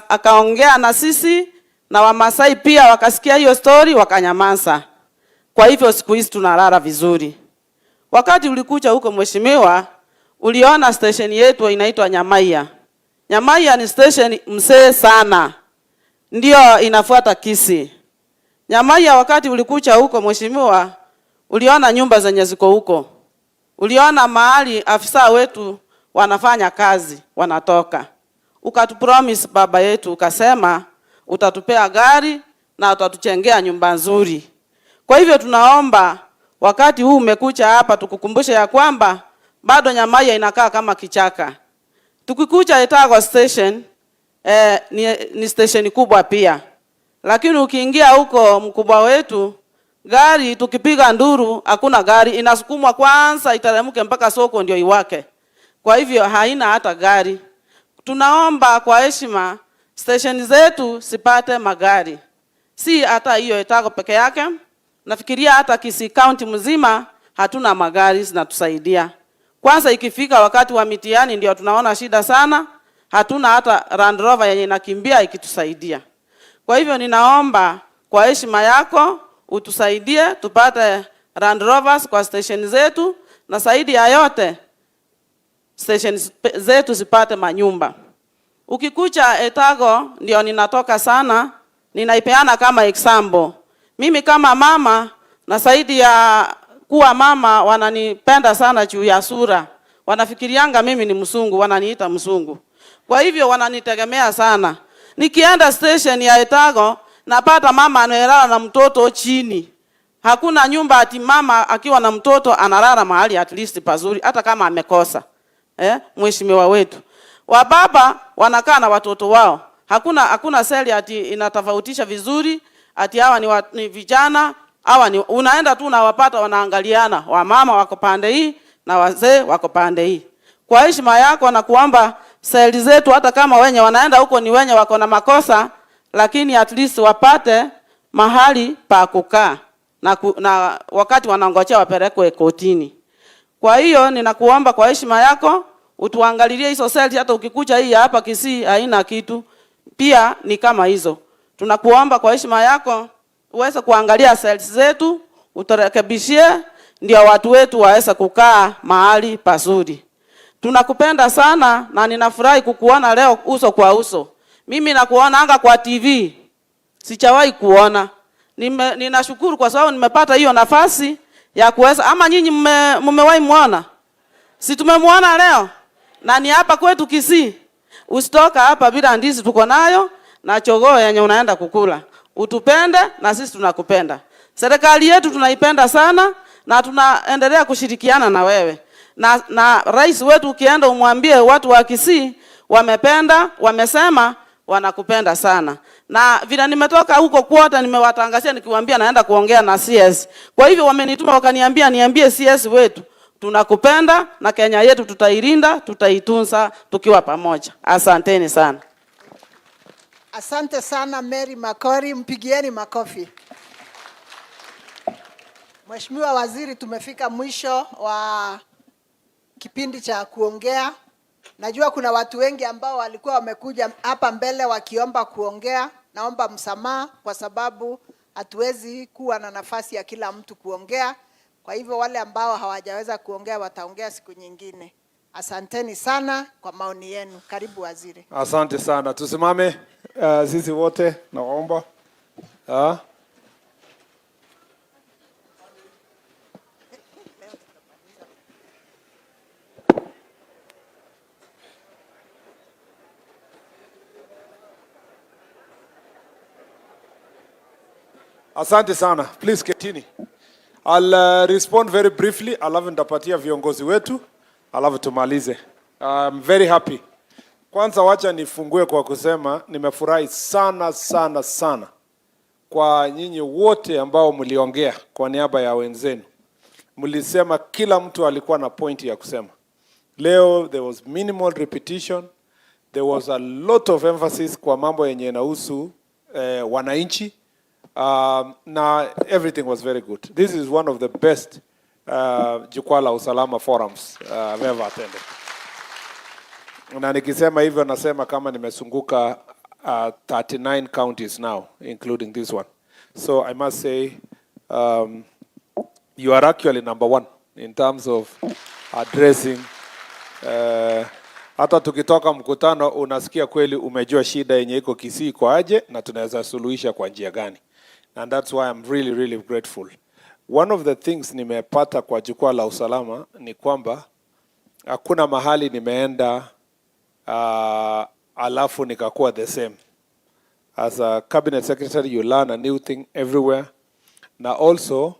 akaongea na sisi, na Wamasai pia wakasikia hiyo story wakanyamaza. Kwa hivyo siku hizi tunalala vizuri. Wakati ulikuja huko mheshimiwa, uliona station yetu inaitwa Nyamaiya. Nyamaiya ni station mzee sana, ndio inafuata Kisii. Nyamaiya wakati ulikuja huko mheshimiwa, uliona nyumba zenye ziko huko. Uliona mahali afisa wetu wanafanya kazi, wanatoka. Ukatupromise baba yetu, ukasema utatupea gari na utatuchengea nyumba nzuri. Kwa hivyo tunaomba wakati huu umekuja hapa tukukumbushe ya kwamba bado Nyamaiya inakaa kama kichaka. Tukikuja Etago station ni station kubwa pia. Lakini ukiingia huko mkubwa wetu, gari tukipiga nduru hakuna gari, inasukumwa kwanza iteremke mpaka soko ndio iwake. Kwa hivyo haina hata gari. Tunaomba kwa heshima station zetu sipate magari. Si hata hiyo Etago peke yake. Nafikiria hata Kisii County mzima hatuna magari zinatusaidia. Kwanza ikifika wakati wa mitihani ndio tunaona shida sana. Hatuna hata Land Rover yenye inakimbia ikitusaidia. Kwa hivyo ninaomba kwa heshima yako utusaidie tupate Land Rovers kwa station zetu, na zaidi ya yote station zetu zipate manyumba. Ukikucha Etago ndio ninatoka sana, ninaipeana kama example. Mimi kama mama, na zaidi ya kuwa mama, wananipenda sana juu ya sura. Wanafikirianga mimi ni mzungu, wananiita mzungu. Kwa hivyo wananitegemea sana. Nikienda station ya Etago, napata mama analala na mtoto chini. Hakuna nyumba ati mama akiwa na mtoto analala mahali at least pazuri, hata kama amekosa. Mheshimiwa wetu. Wababa wanakaa na watoto wao. Hakuna seli ati inatofautisha vizuri, ati hawa ni vijana, hawa ni unaenda tu na wapata wanaangaliana, wamama wako pande hii na wazee wako pande hii. Kwa heshima yako na kuomba seli zetu hata kama wenye wanaenda huko ni wenye wako na makosa, lakini at least wapate mahali pa kukaa na wakati wanangojea wapelekwe kotini. Kwa hiyo ninakuomba kwa heshima yako utuangalilie hizo seli, hata ukikuja hii hapa Kisii haina kitu. Pia ni kama hizo. Tunakuomba kwa heshima yako uweze kuangalia seli zetu, utarekebishie ndio watu wetu waweze kukaa mahali pazuri. Tunakupenda sana na ninafurahi kukuona leo uso kwa uso. Mimi nakuona anga kwa TV. Sichawahi kuona. Ninashukuru kwa sababu nimepata hiyo nafasi ya kuweza. Ama nyinyi mmewahi muona? Si tumemwona leo? Na ni hapa kwetu Kisii. Usitoka hapa bila ndizi tuko nayo na chogoo yenye unaenda kukula. Utupende na sisi tunakupenda. Serikali yetu tunaipenda sana na tunaendelea kushirikiana na wewe. Na rais wetu ukienda umwambie watu wa Kisii wamependa, wamesema wanakupenda sana. Na vile nimetoka huko kwota nimewatangazia nikiwaambia naenda kuongea na CS. Kwa hivyo wamenituma wakaniambia niambie CS wetu tunakupenda na Kenya yetu tutailinda, tutaitunza tukiwa pamoja. Asanteni sana. Asante sana Mary Makori, mpigieni makofi. Mheshimiwa Waziri, tumefika mwisho wa kipindi cha kuongea. Najua kuna watu wengi ambao walikuwa wamekuja hapa mbele wakiomba kuongea. Naomba msamaha kwa sababu hatuwezi kuwa na nafasi ya kila mtu kuongea. Kwa hivyo wale ambao hawajaweza kuongea wataongea siku nyingine. Asanteni sana kwa maoni yenu. Karibu Waziri. Asante sana. Tusimame sisi wote naomba. Asante sana. Please ketini. I'll respond very briefly, alafu nitapatia viongozi wetu, alafu tumalize. I'm very happy. Kwanza wacha nifungue kwa kusema nimefurahi sana sana sana kwa nyinyi wote ambao mliongea kwa niaba ya wenzenu. Mlisema kila mtu alikuwa na point ya kusema. Leo there was minimal repetition. There was a lot of emphasis kwa mambo yenye yanahusu wananchi. Now everything was very good. This is one of the best Jukwaa la Usalama forums I've ever attended. Na nikisema hivyo nasema kama nimesunguka 39 counties now, including this one. So I must say you are actually number one in terms of addressing. Hata tukitoka mkutano unasikia kweli umejua shida yenye iko Kisii kwa aje na tunaweza suluhisha kwa njia gani. And that's why I'm really, really grateful. One of the things nimepata kwa jukwaa la usalama ni kwamba hakuna mahali nimeenda alafu nikakuwa the same. As a cabinet secretary, you learn a new thing everywhere. Na also,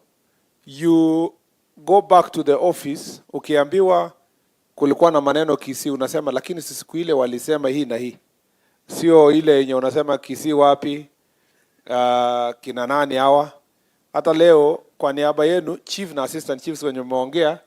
you go back to the office, ukiambiwa kulikuwa na maneno Kisii, unasema lakini siku ile walisema hii na hii. Sio ile yenye unasema Kisii wapi, kina nani hawa. Hata leo kwa niaba yenu, chief na assistant chiefs wenye mmeongea,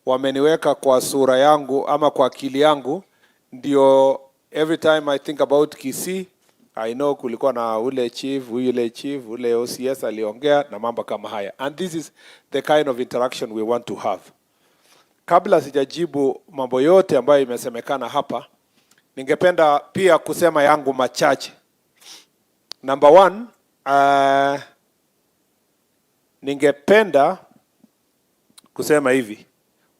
wameniweka kwa sura yangu ama kwa akili yangu, ndio every time I think about Kisii, I know kulikuwa na ule chief, ule OCS aliongea na mambo kama haya. And this is the kind of interaction we want to have. Kabla sijajibu mambo yote ambayo imesemekana hapa, ningependa pia kusema yangu machache. Number one, ningependa kusema hivi.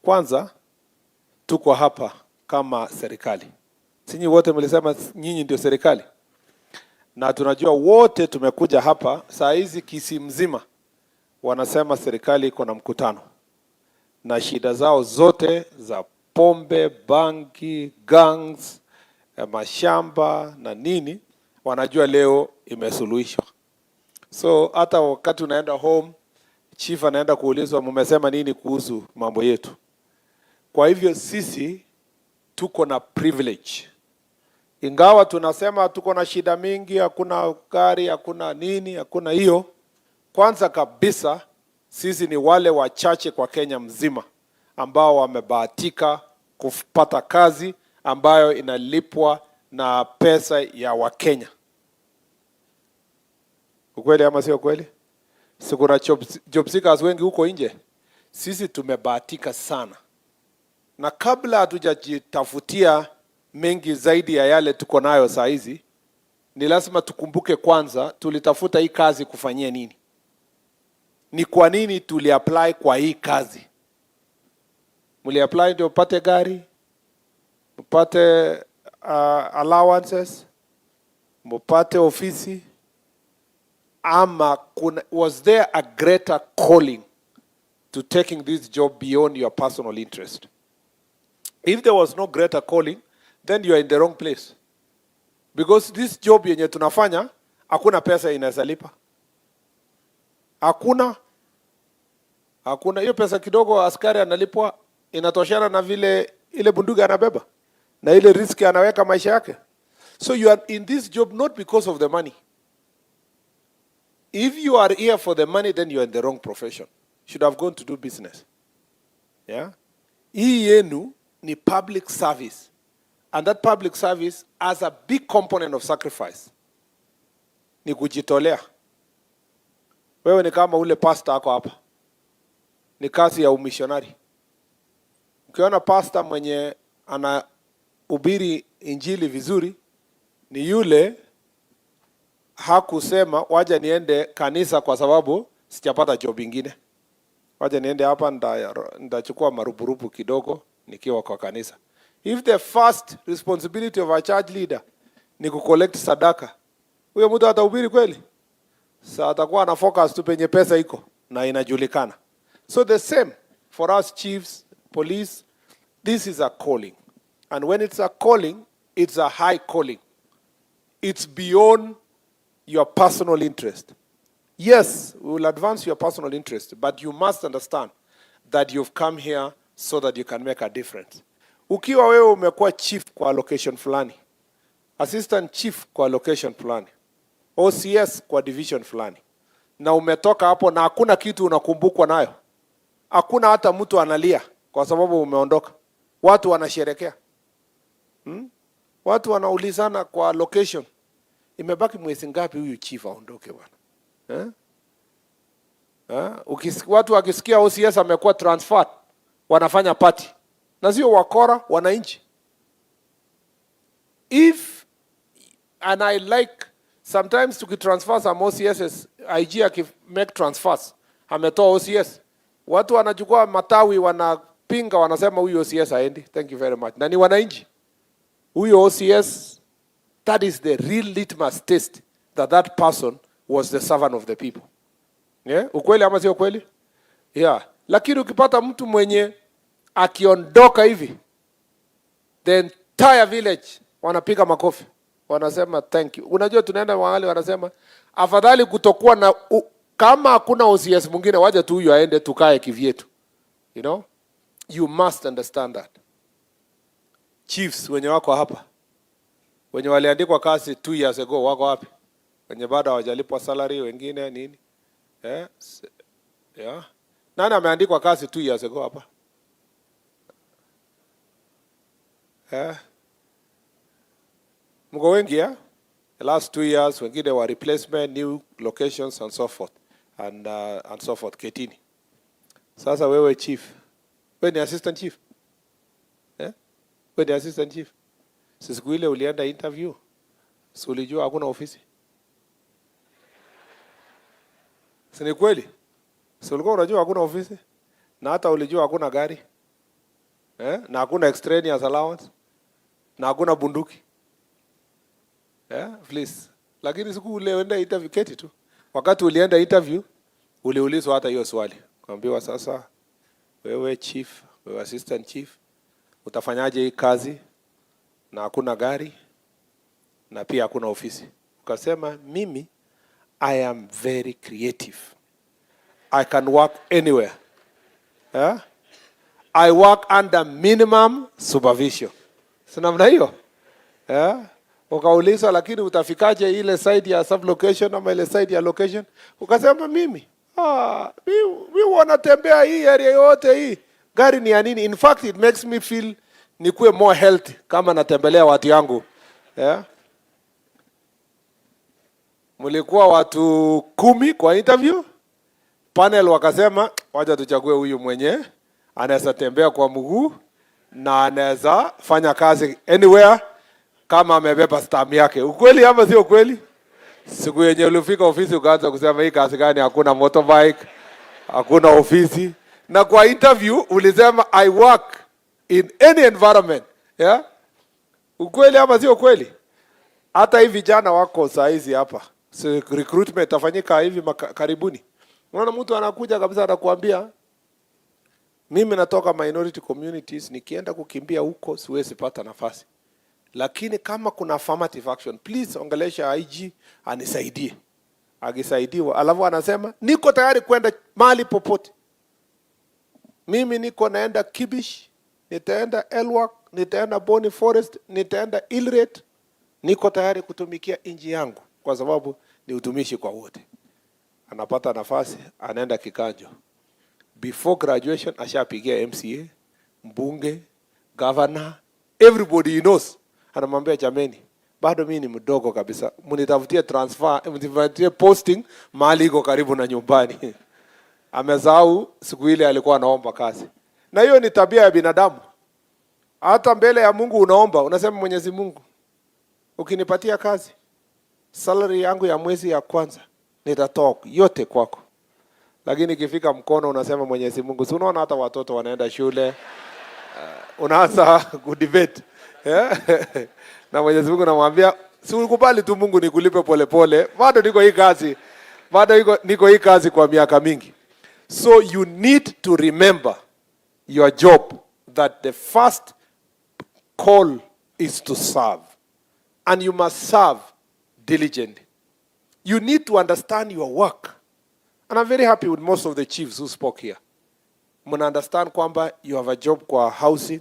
Kwanza, tuko hapa kama serikali. Sinyi wote mlisema nyinyi ndio serikali. Na tunajua wote tumekuja hapa, saa hizi Kisii mzima wanasema serikali iko na mkutano. Na shida zao zote za pombe, bangi, gangs, mashamba na nini, wanajua leo imesuluhishwa. So hata wakati unaenda home, chief anaenda kuulizwa mmesema nini kuhusu mambo yetu. Kwa hivyo sisi tuko na privilege. Ingawa tunasema tuko na shida mingi, hakuna gari, hakuna nini, hakuna hiyo. Kwanza kabisa sisi ni wale wachache kwa Kenya mzima ambao wamebahatika kupata kazi ambayo inalipwa na pesa ya Wakenya. Ukweli ama sio kweli? Sikuna job seekers wengi huko nje. Sisi tumebahatika sana. Na kabla hatujajitafutia mengi zaidi ya yale tuko nayo saa hizi, ni lazima tukumbuke kwanza tulitafuta hii kazi kufanyia nini. Ni kwa nini tuliapply kwa hii kazi? Mliapply ndio upate gari, upate allowances, mpate ofisi, ama was there a greater calling to taking this job beyond your personal interest? If there was no greater calling, then you are in the wrong place. Because this job yenye tunafanya, hakuna pesa inaweza lipa. Hakuna hiyo pesa kidogo askari analipwa inatoshana na vile ile bunduki anabeba na ile riski anaweka maisha yake. So you are in this job not because of the money. If you are here for the money, then you are in the wrong profession. You should have gone to do business. Yeah? Hii yenu ni public service. And that public service has a big component of sacrifice. Ni kujitolea. Wewe ni kama ule pastor ako hapa. Ni kazi ya umissionary. Ukiona pastor mwenye anahubiri injili vizuri, ni yule hakusema waje niende kanisa kwa sababu sijapata job ingine. Waje niende hapa ndachukua marupurupu kidogo nikiwa kwa kanisa. If the first responsibility of a church leader ni kucollect sadaka, huyo mtu atahubiri kweli? Sasa atakuwa na focus tu penye pesa iko na inajulikana. So the same for us chiefs, police, this is a calling. And when it's a calling, it's a high calling. It's beyond your personal interest. Yes, we will advance your personal interest, but you must understand that you've come here so that you can make a difference. Ukiwa wewe umekuwa chief kwa location fulani, assistant chief kwa location fulani, OCS kwa division fulani, na umetoka hapo na hakuna kitu unakumbukwa nayo, hakuna hata mtu analia kwa sababu umeondoka, watu wanasherekea, watu wanaulizana kwa location, imebaki mwezi ngapi huyu chief aondoke bwana? Watu wakisikia OCS amekuwa transferred, wanafanya party. Na sio wakora, wananchi. If, and I like, sometimes tukitransfer some OCSs, IG make transfers, ametoa OCS. Watu wanachukua matawi, wanapinga, wanasema huyu OCS haendi. Thank you very much. Na ni wananchi. Huyu OCS, that is the real litmus test that that person was the servant of the people. Yeah? Ukweli ama sio kweli? Yeah. Lakini ukipata mtu mwenye akiondoka hivi, the entire village wanapiga makofi. Wanasema thank you. Unajua tunaenda mahali wanasema afadhali kutokuwa na kama hakuna OCS mwingine waje tu huyu aende tukae kivyetu. You know? You must understand that. Chiefs wenye wako hapa, wenye waliandikwa kazi 2 years ago wako wapi? Wenye bado hawajalipwa salary, wengine nini? Yeah. Nani ameandikwa kazi 2 years ago hapa? Mko wengi ya? The last 2 years wengine wa replacement, new locations and so forth. And so forth. Ketini. Sasa wewe chief. Wewe ni assistant chief? Wewe ni assistant chief? Siku ile ulienda interview. Si ulijua hakuna ofisi? Si ni kweli? Si ulikuwa unajua hakuna ofisi? Na hata ulijua hakuna gari? Na hakuna extraneous allowance? Na hakuna bunduki? Please. Lakini siku ule ulienda interview keti tu. Wakati ulienda interview, uliulizwa hata hiyo swali. Kaambiwa sasa, wewe chief, wewe assistant chief, utafanyaje hii kazi na hakuna gari na pia hakuna ofisi? Ukasema mimi I am very creative. I can work anywhere. I work under minimum supervision. Si namna hiyo? Ukaulizwa lakini utafikaje ile side ya sublocation ama ile side ya location? Ukasema mimi wanatembea hii area yote hii. Gari ni ya nini? In fact it makes me feel nikuwe more healthy kama natembelea watu yangu. Mulikuwa watu 10 kwa interview. Panel wakasema wacha tuchague huyu mwenye anaweza tembea kwa mguu na anaweza fanya kazi anywhere kama amebeba stamp yake. Ukweli ama sio kweli? Siku yenye ulifika ofisi ukaanza kusema hii kazi gani, hakuna motorbike, hakuna ofisi. Na kwa interview ulisema I work in any environment. Ukweli ama sio kweli? Hata hivi vijana wako saa hizi hapa. So recruitment itafanyika hivi karibuni. Unaona mtu anakuja kabisa anakuambia mimi natoka minority communities, nikienda kukimbia huko siwezi pata nafasi. Lakini kama kuna affirmative action, please ongelesha IG anisaidie. Akisaidiwa, alafu anasema niko tayari kwenda mahali popote. Mimi niko naenda Kibish, nitaenda Elwak, nitaenda Boni Forest, nitaenda Ilret. Niko tayari kutumikia nchi yangu kwa sababu ni utumishi kwa wote. Anapata nafasi, anaenda kikanjo. Before graduation ashapigia MCA, mbunge, governor, everybody he knows. Anamwambia jameni, bado mimi ni mdogo kabisa. Mnitafutie transfer, mnitafutie posting mahali iko karibu na nyumbani. Amesahau siku ile alikuwa anaomba kazi. Na hiyo ni tabia ya binadamu. Hata mbele ya Mungu unaomba, unasema Mwenyezi Mungu, ukinipatia kazi, salary yangu ya mwezi ya kwanza nitatoa yote kwako. Lakini ikifika mkono unasema Mwenyezi Mungu, si unaona hata watoto wanaenda shule, unaanza kudebate. Na Mwenyezi Mungu anamwambia, si ukubali tu Mungu nikulipe polepole, bado niko hii kazi. Bado niko hii kazi kwa miaka mingi. So you need to remember your job, that the first call is to serve. And you must serve diligently. You need to understand your work. And I'm very happy with most of the chiefs who spoke here. Muna understand kwamba you have a job kwa housing.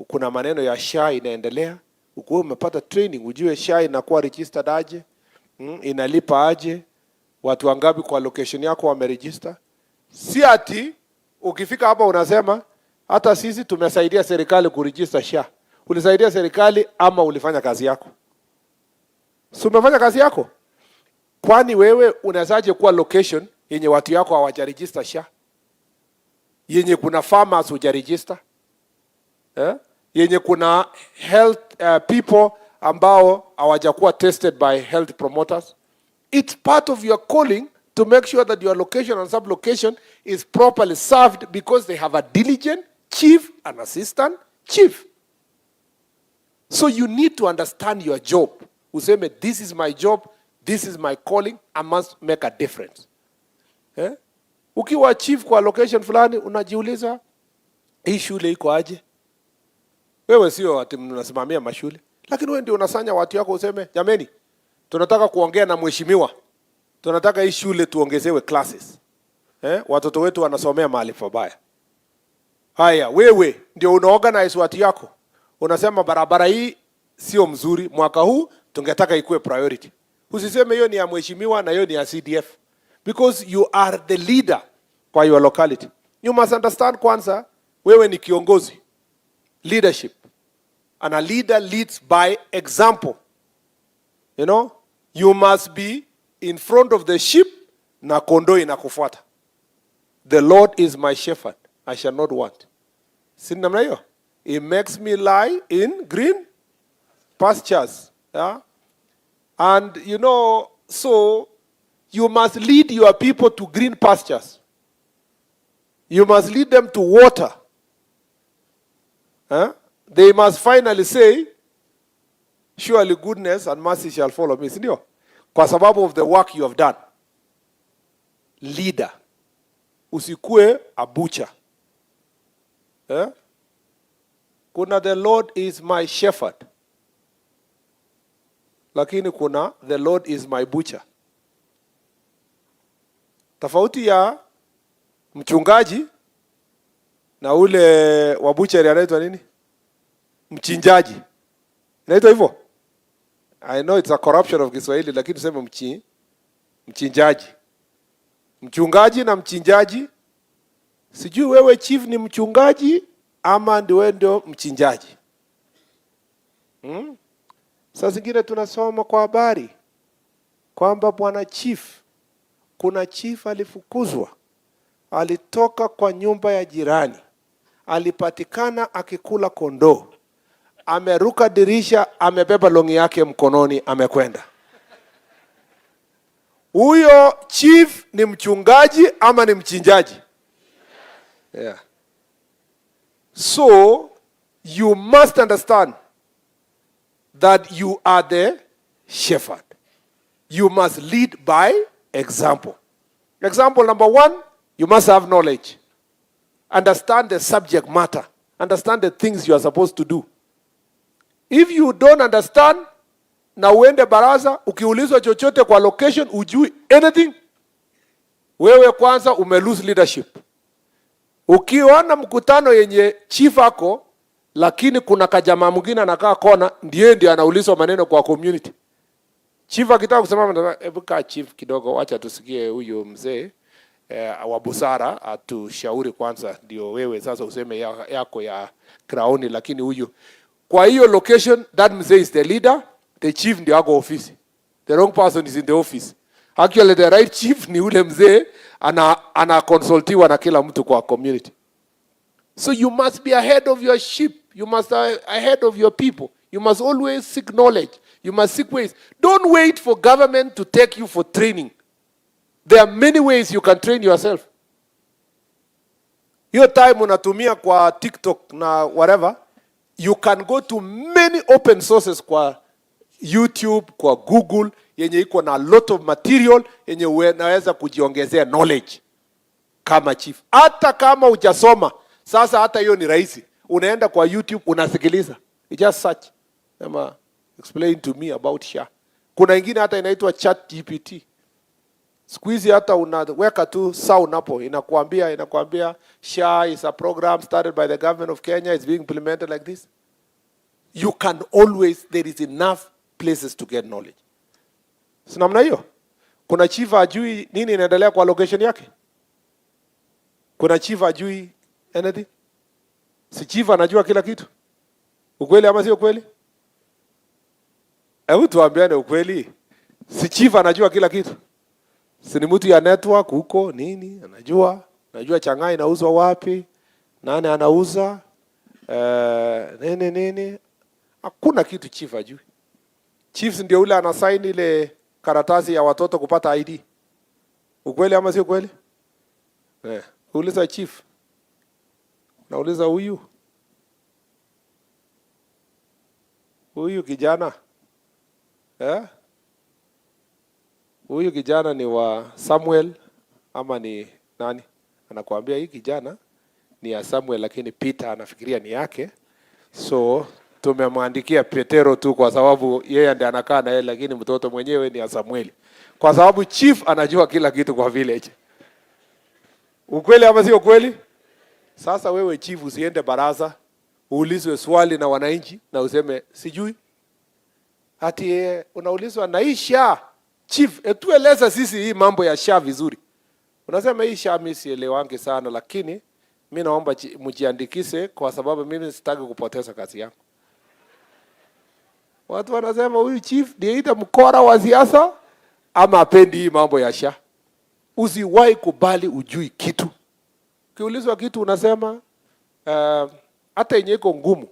Kuna maneno ya SHA inaendelea. Ukuwe umepata training, ujue SHA inakuwa registered aje. Inalipa aje. Watu wangapi kwa location yako wameregister. Si ati ukifika hapa unasema hata sisi tumesaidia serikali kuregister SHA. Ulisaidia serikali ama ulifanya kazi yako? Si umefanya kazi yako? Kwani wewe unawezaje kuwa location yenye watu yako hawajaregister SHA? Yenye kuna farmers hujaregister? Yenye kuna health people ambao hawajakuwa tested by health promoters? It's part of your calling to make sure that your location and sub-location is properly served because they have a diligent chief and assistant chief. So you need to understand your job. Useme, this is my job, this is my calling, I must make a difference. Ukiwa chief kwa location fulani unajiuliza hii shule iko aje? Wewe sio ati mnasimamia mashule, lakini wewe ndio unasanya watu yako useme jameni, tunataka kuongea na mheshimiwa. Tunataka hii shule tuongezewe classes. Watoto wetu wanasomea mahali pabaya. Haya, wewe ndio unaorganize watu yako. Unasema barabara hii sio mzuri, mwaka huu tungetaka ikuwe priority. Usiseme hiyo ni ya mheshimiwa na hiyo ni ya CDF. Because you are the leader kwa your locality. You must understand kwanza, wewe ni kiongozi. Leadership. And a leader leads by example. You know, you must be in front of the sheep na kondoo inakufuata. The Lord is my shepherd, I shall not want. Si namna hiyo? He makes me lie in green pastures. Yeah? And you know, so you must lead your people to green pastures. You must lead them to water. They must finally say, surely goodness and mercy shall follow me. Sindio? Kwa sababu of the work you have done. Leader. Usikue a butcher. Kuna the Lord is my shepherd. Lakini kuna the Lord is my butcher. Tofauti ya mchungaji na ule wa butcher anaitwa nini? Mchinjaji. Inaitwa hivyo? I know it's a corruption of Kiswahili, lakini tuseme mchinjaji. Mchungaji na mchinjaji. Sijui wewe chief ni mchungaji ama ndio mchinjaji. Sasa zingine tunasoma kwa habari kwamba bwana chief, kuna chief alifukuzwa, alitoka kwa nyumba ya jirani, alipatikana akikula kondoo, ameruka dirisha, amebeba longi yake mkononi, amekwenda. Huyo chief ni mchungaji ama ni mchinjaji? Yeah. So you must understand that you are the shepherd. You must lead by example. Example number 1, you must have knowledge. Understand the subject matter. Understand the things you are supposed to do. If you don't understand, na uende baraza, ukiulizwa chochote kwa location, ujui anything, wewe kwanza lose leadership. Ukiona mkutano yenye chief ako, lakini kuna kajamaa mwingine anakaa kona, ndiye anaulizwa maneno kwa community. Chief akitaka kusema, hebu kaa chief kidogo, wacha tusikie huyo mzee wa busara atushauri kwanza, ndio wewe sasa useme yako ya crown, lakini huyo kwa hiyo location, that mzee is the leader, the chief ndio ako office. The wrong person is in the office. Actually the right chief ni ule mzee ana consultiwa na kila mtu kwa community. So you must be ahead of your sheep. You must be ahead of your people. You must always seek knowledge. You must seek ways. Don't wait for government to take you for training. There are many ways you can train yourself. Your time unatumia kwa TikTok na whatever, you can go to many open sources kwa YouTube, kwa Google, yenye iko na a lot of material yenye unaweza kujiongezea knowledge kama chief. Hata kama hujasoma, sasa hata hiyo ni rahisi. Unaenda kwa YouTube unasikiliza. You just search. Explain to me about SHA. Kuna ingine hata inaitwa ChatGPT. Siku hizi hata unaweka tu sound hapo, inakuambia SHA is a program started by the government of Kenya, it's being implemented like this. You can always, there is enough places to get knowledge. Si namna hiyo? Kuna chief ajui nini inaendelea kwa location yake? Kuna chief ajui anything? Si chief anajua kila kitu? Ukweli ama sio kweli? Hebu tuambiane ukweli. Si chief anajua kila kitu? Si ni mtu ya network huko nini? Anajua changai inauzwa wapi? Nani anauza? Nini? Hakuna kitu chief ajui. Chief ndio ule anasign ile karatasi ya watoto kupata ID. Ukweli ama sio kweli? Uliza chief. Nauliza huyu kijana. Huyu kijana ni wa Samuel ama ni nani? Anakuambia hii kijana ni ya Samuel lakini Peter anafikiria ni yake. So tumemwandikia Petero tu kwa sababu yeye ndiye anakaa na yeye, lakini mtoto mwenyewe ni ya Samuel. Kwa sababu chief anajua kila kitu kwa village. Ukweli ama sio kweli? Sasa wewe chief usiende baraza, uulizwe swali na wananchi na useme sijui. Ati unaulizwa na hii SHA. Chief, tueleza sisi hii mambo ya SHA vizuri. Unasema hii SHA mimi sielewangi sana, lakini mimi naomba mjiandikise kwa sababu mimi sitaki kupoteza kazi yangu. Watu wanasema huyu chief ndiye ita mkora wa siasa ama apendi hii mambo ya SHA. Usiwahi kubali ujui kitu. Ukiulizwa kitu unasema hata yenye iko ngumu.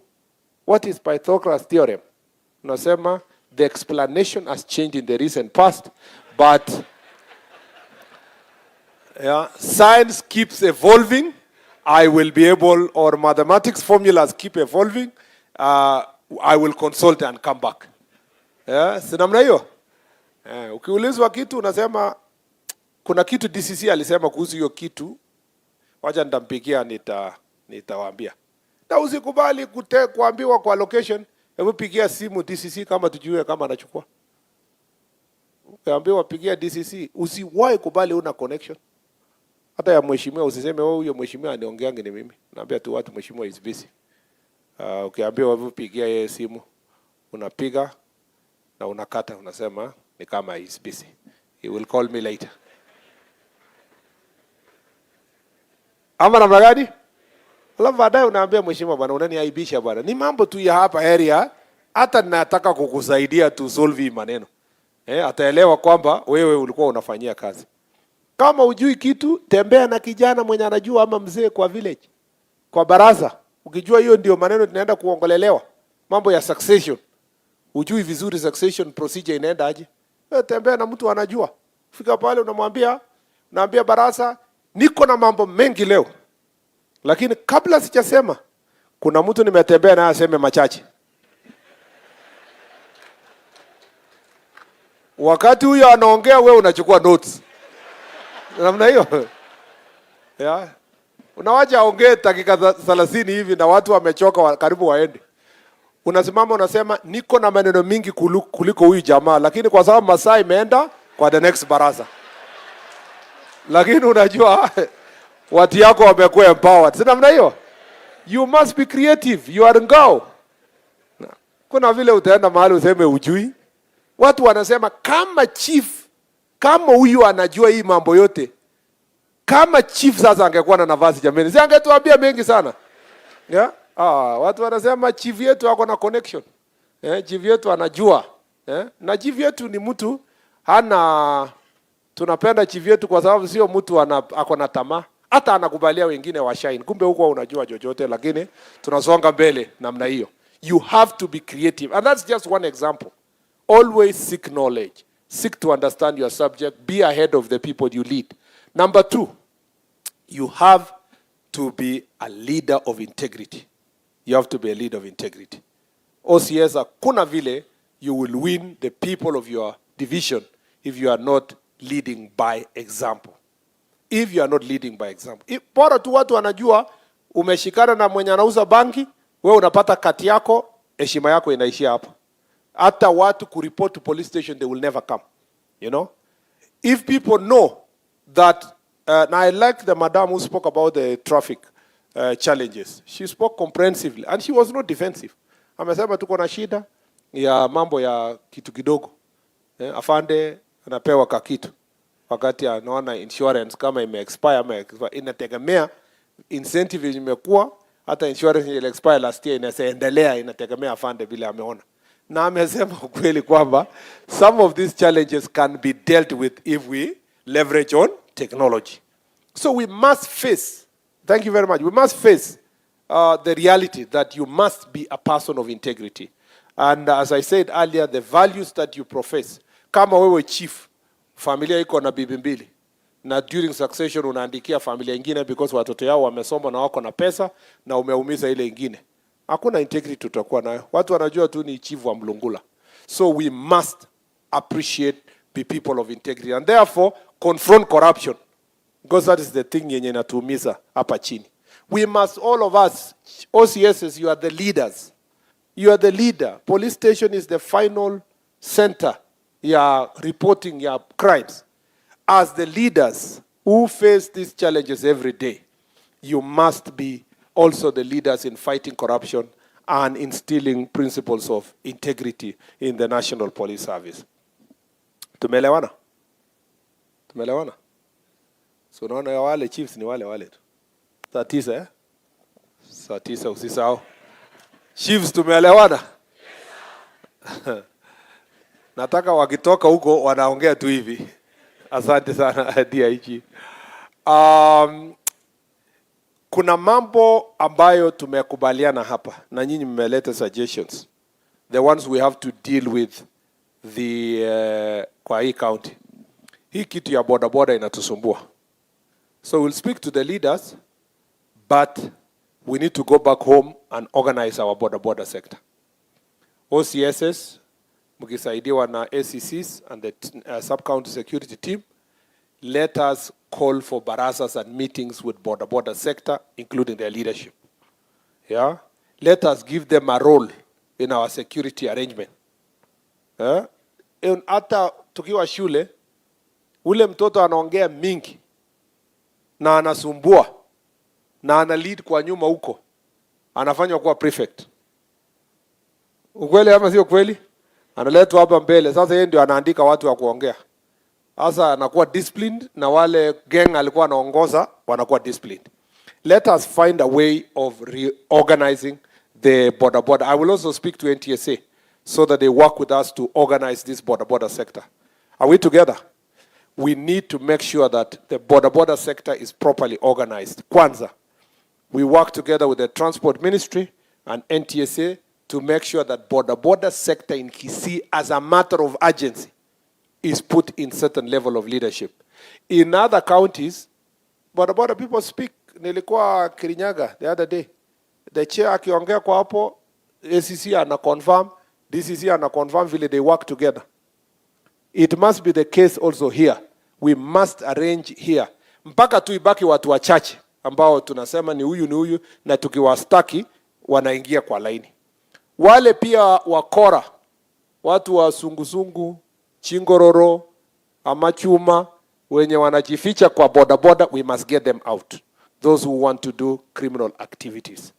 What is Pythagoras theorem? Unasema the explanation has changed in the recent past, but science keeps evolving. I will be able, or mathematics formulas keep evolving. I will consult and come back. Si namna hiyo? Ukiulizwa kitu unasema kuna kitu DCC alisema kuhusu hiyo kitu, wacha nitampigia nitawaambia. Na usikubali kuambiwa kwa location, hebu pigia simu DCC kama tujue kama anachukua. Ukiambiwa pigia DCC, usiwahi kubali una connection. Hata ya mheshimiwa usiseme huyo mheshimiwa aniongeange ni mimi. Naambia tu watu mheshimiwa is busy. Ukiambiwa wewe pigia yeye simu, unapiga na unakata, unasema ni kama is busy. He will call me later. Ama namna gani? Alafu baadaye unaambia mheshimiwa bwana unaniaibisha bwana. Ni mambo tu ya hapa area, hata nataka kukusaidia tu solve hii maneno. Ataelewa kwamba wewe ulikuwa unafanyia kazi. Kama ujui kitu, tembea na kijana mwenye anajua ama mzee kwa village. Kwa baraza, ukijua hiyo ndio maneno tunaenda kuongelelewa. Mambo ya succession. Ujui vizuri succession procedure inaenda aje? Tembea na mtu anajua. Fika pale unamwambia, unaambia baraza, niko na mambo mengi leo. Lakini kabla sijasema, kuna mtu nimetembea naye aseme machache. Wakati huyo anaongea wewe unachukua notes. Namna hiyo. Unawacha aongee dakika 30 hivi na watu wamechoka karibu waende. Unasimama unasema niko na maneno mingi kuliko huyu jamaa, lakini kwa sababu masaa imeenda kwa the next baraza. Lakini unajua watu yako wamekuwa empowered. Si namna hiyo? You must be creative. You are ngao. Kuna vile utaenda mahali useme ujui. Watu wanasema kama chief, kama huyu anajua hii mambo yote, kama chief sasa angekuwa na nafasi jameni, si angetuambia mengi sana. Watu wanasema chief yetu ako na connection. Chief yetu anajua. Na chief yetu ni mtu tunapenda chief yetu kwa sababu sio mtu ako na tamaa. Hata anakubalia wengine wa shine. Kumbe huko unajua jojote, lakini tunasonga mbele namna hiyo. You have to be creative. And that's just one example. Always seek knowledge. Seek to understand your subject. Be ahead of the people you lead. Number 2, you have to be a leader of integrity. You have to be a leader of integrity. OCS, hakuna vile you will win the people of your division if you are not leading by example. If you are not leading by example. Bora tu watu wanajua umeshikana na mwenye anauza bangi, wewe unapata kati yako, heshima yako inaishia hapo. Hata watu kureport to police station, they will never come. You know? If people know that, now I like the madam who spoke about the traffic challenges. She spoke comprehensively and she was not defensive. Amesema tuko na shida ya mambo ya kitu kidogo. Afande anapewa kakitu. Wakati anaona insurance kama ime-expire, inategemea incentive imekuwa, hata insurance ile expire last year inaendelea, inategemea afande bila ameona. Na amesema ukweli kwamba some of these challenges can be dealt with if we leverage on technology. So we must face, thank you very much, we must face the reality that you must be a person of integrity. And as I said earlier, the values that you profess. Kama wewe chief, familia iko na bibi mbili, na during succession unaandikia familia ingine because watoto yao wamesoma na wako na pesa na umeumiza ile ingine. Hakuna integrity tutakuwa nayo. Watu wanajua tu ni chief wa mlungula. So we must appreciate the people of integrity and therefore confront corruption. because that is the thing yenye inatuumiza hapa chini. We must, all of us, OCSs, you are the leaders. You are the leader. Police station is the final center. You are reporting your crimes. As the leaders who face these challenges every day, you must be also the leaders in fighting corruption and instilling principles of integrity in the National Police Service. Tumeelewana? Tumeelewana? So unaona ya wale chiefs ni wale wale tu. Saa 9 eh? Saa 9 usisahau. Chiefs tumeelewana? Nataka wakitoka huko wanaongea tu hivi. Asante sana DIG. Kuna mambo ambayo tumekubaliana hapa na nyinyi mmeleta suggestions. The ones we have to deal with kwa hii county. Hii kitu ya boda boda inatusumbua. So we'll speak to the leaders, but we need to go back home and organize our boda boda sector. OCSs, mkisaidiwa na ACCs and the sub-county security team, let us call for barazas and meetings with boda boda sector, including their leadership. Yeah? Let us give them a role in our security arrangement. Yeah? Hata tukiwa shule, ule mtoto anaongea mingi na anasumbua na ana lead kwa nyuma huko, anafanywa kuwa prefect. Ukweli ama sio kweli? Analetwa hapa mbele, sasa yeye ndio anaandika watu wa kuongea. Sasa anakuwa disciplined na wale gang alikuwa anaongoza wanakuwa disciplined. Let us find a way of reorganizing the border border. I will also speak to NTSA so that they work with us to organize this border border sector. Are we together? We need to make sure that the border border sector is properly organized. Kwanza, we work together with the Transport Ministry and NTSA to make sure that border border sector in Kisii, as a matter of urgency, is put in certain level of leadership. In other counties, border border people speak. Nilikuwa Kirinyaga the other day. The chair akiongea kwa hapo, ACC ana confirm, DCC ana confirm vile they work together. It must be the case also here. We must arrange here. Mpaka tuibaki watu wachache ambao tunasema ni huyu na tukiwastaki wanaingia kwa laini. Wale pia wakora, watu wa sungusungu, chingororo, amachuma, wenye wanajificha kwa boda boda, we must get them out. Those who want to do criminal activities.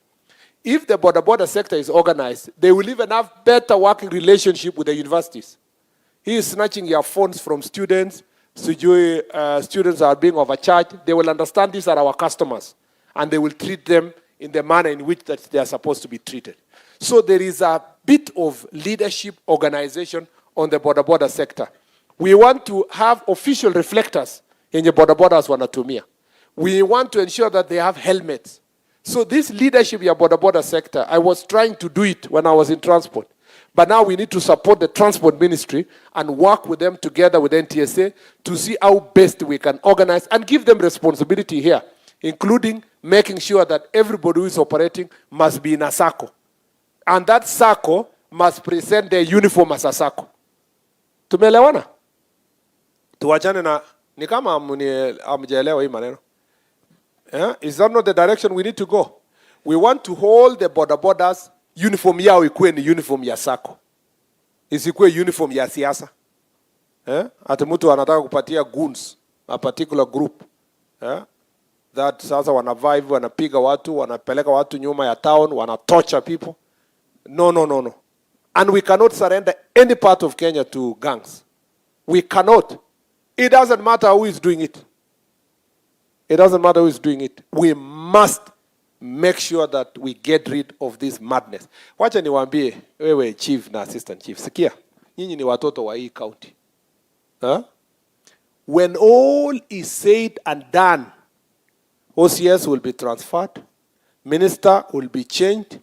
If the border border sector is organized, they will even have better working relationship with the universities. He is snatching your phones from students. Students are being overcharged. They will understand these are our customers, and they will treat them in the manner in which that they are supposed to be treated. So there is a bit of leadership organization on the border border sector. We want to have official reflectors in the border borders wanatumia. We want to ensure that they have helmets. So this leadership in the border border sector, I was trying to do it when I was in transport. But now we need to support the Transport Ministry and work with them together with NTSA to see how best we can organize and give them responsibility here, including making sure that everybody who is operating must be in a SACCO. And that SACCO must present their uniform as a SACCO. Tumeelewana? Tuwachane na ni kama amjaelewa hii maneno. Is that not the direction we need to go? We want to hold the border borders. Uniform yao ikuwe ni uniform ya SACCO. Isikuwe uniform ya siasa. Ati mtu anataka kupatia goons a particular group. That sasa wanavaa hivi, wanapiga watu, wanapeleka watu nyuma ya town, wanatorture people. No. And we cannot surrender any part of Kenya to gangs. We cannot. It doesn't matter who is doing it. It doesn't matter who is doing it. We must make sure that we get rid of this madness. Wacha niwaambie wewe chief na assistant chief. Sikia, nyinyi ni watoto wa hii county. When all is said and done, OCS will be transferred, minister will be changed,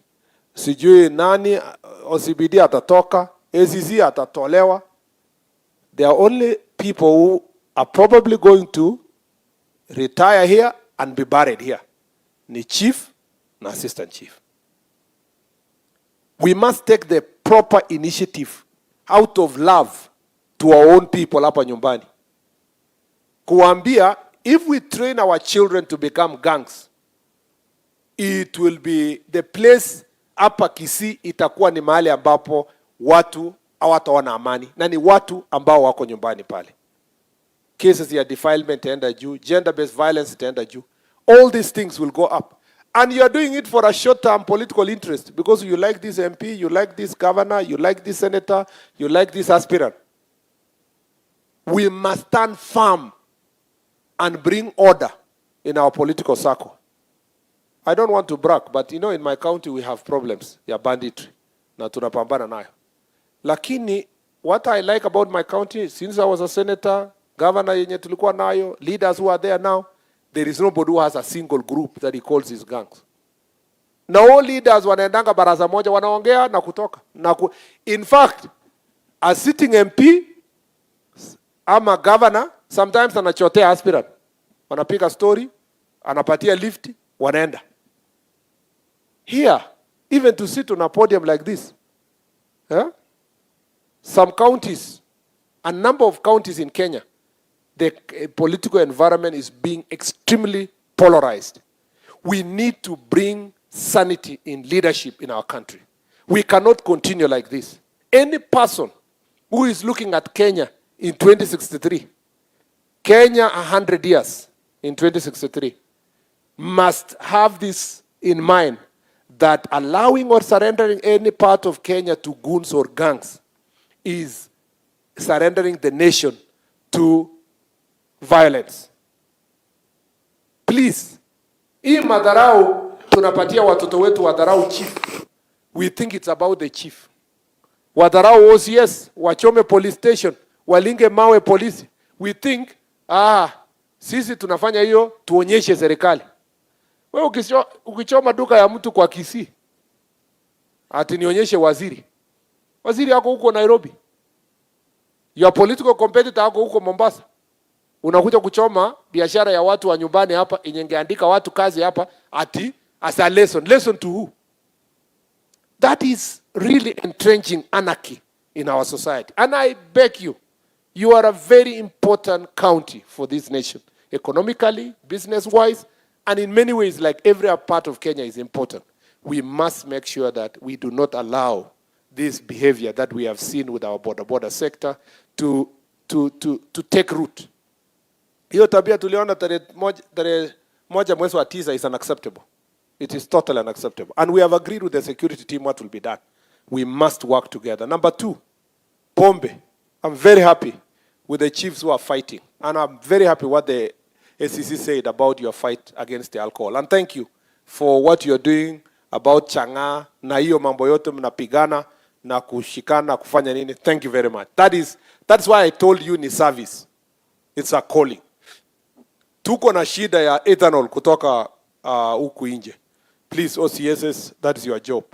sijui nani, OCBD atatoka, ACC atatolewa. There are only people who are probably going to retire here and be buried here. Ni chief na assistant chief. We must take the proper initiative out of love to our own people hapa nyumbani. Kuambia if we train our children to become gangs, it will be the place hapa Kisii itakuwa ni mahali ambapo watu hawataona amani na ni watu ambao wako nyumbani pale. Cases ya defilement itaenda juu, gender-based violence itaenda juu. All these things will go up. And you are doing it for a short-term political interest because you like this MP, you like this governor, you like this senator, you like this aspirant. We must stand firm and bring order in our political circle. I don't want to brag, but you know, in my county we have problems ya banditry na tunapambana nayo. Lakini what I like about my county, since I was a senator, governor yenye tulikuwa nayo, leaders who are there now, there is nobody who has a single group that he calls his gangs. Na all leaders wanaendanga baraza moja, wanaongea na kutoka. In fact, a sitting MP ama governor sometimes anachotea aspirant. Wanapiga story, anapatia lift, wanaenda. Here, even to sit on a podium like this, some counties, a number of counties in Kenya, the political environment is being extremely polarized. We need to bring sanity in leadership in our country. We cannot continue like this. Any person who is looking at Kenya in 2063, Kenya 100 years in 2063, must have this in mind, that allowing or surrendering any part of Kenya to goons or gangs is surrendering the nation to violence. Please, hii madharau tunapatia watoto wetu wadharau chief. We think it's about the chief. Wadharau OCS, wachome police station, walinge mawe polisi. We think, sisi tunafanya hiyo tuonyeshe serikali. Wewe ukichoma duka ya mtu kwa Kisii, ati nionyeshe waziri. Waziri yako huko Nairobi. Your political competitor yako huko Mombasa. Unakuja kuchoma biashara ya watu wa nyumbani hapa, ingeandika watu kazi hapa, ati as a lesson. Lesson to who? That is really entrenching anarchy in our society. And I beg you, you are a very important county for this nation. Economically, business-wise, and in many ways, like every part of Kenya is important. We must make sure that we do not allow this behavior that we have seen with our border sector to take root. Hiyo tabia tuliona tarehe moja mwezi wa 9 is unacceptable. It is totally unacceptable. And we have agreed with the security team what will be done. We must work together. Number 2, Pombe. I'm very happy with the chiefs who are fighting. And I'm very happy what the SEC said about your fight against the alcohol. And thank you for what you're doing about Chang'aa na hiyo mambo yote mnapigana na kushikana kufanya nini. Thank you very much. That's why I told you ni service. It's a calling. Tuko na shida ya ethanol kutoka huku nje. Please, OCSs, that is your job.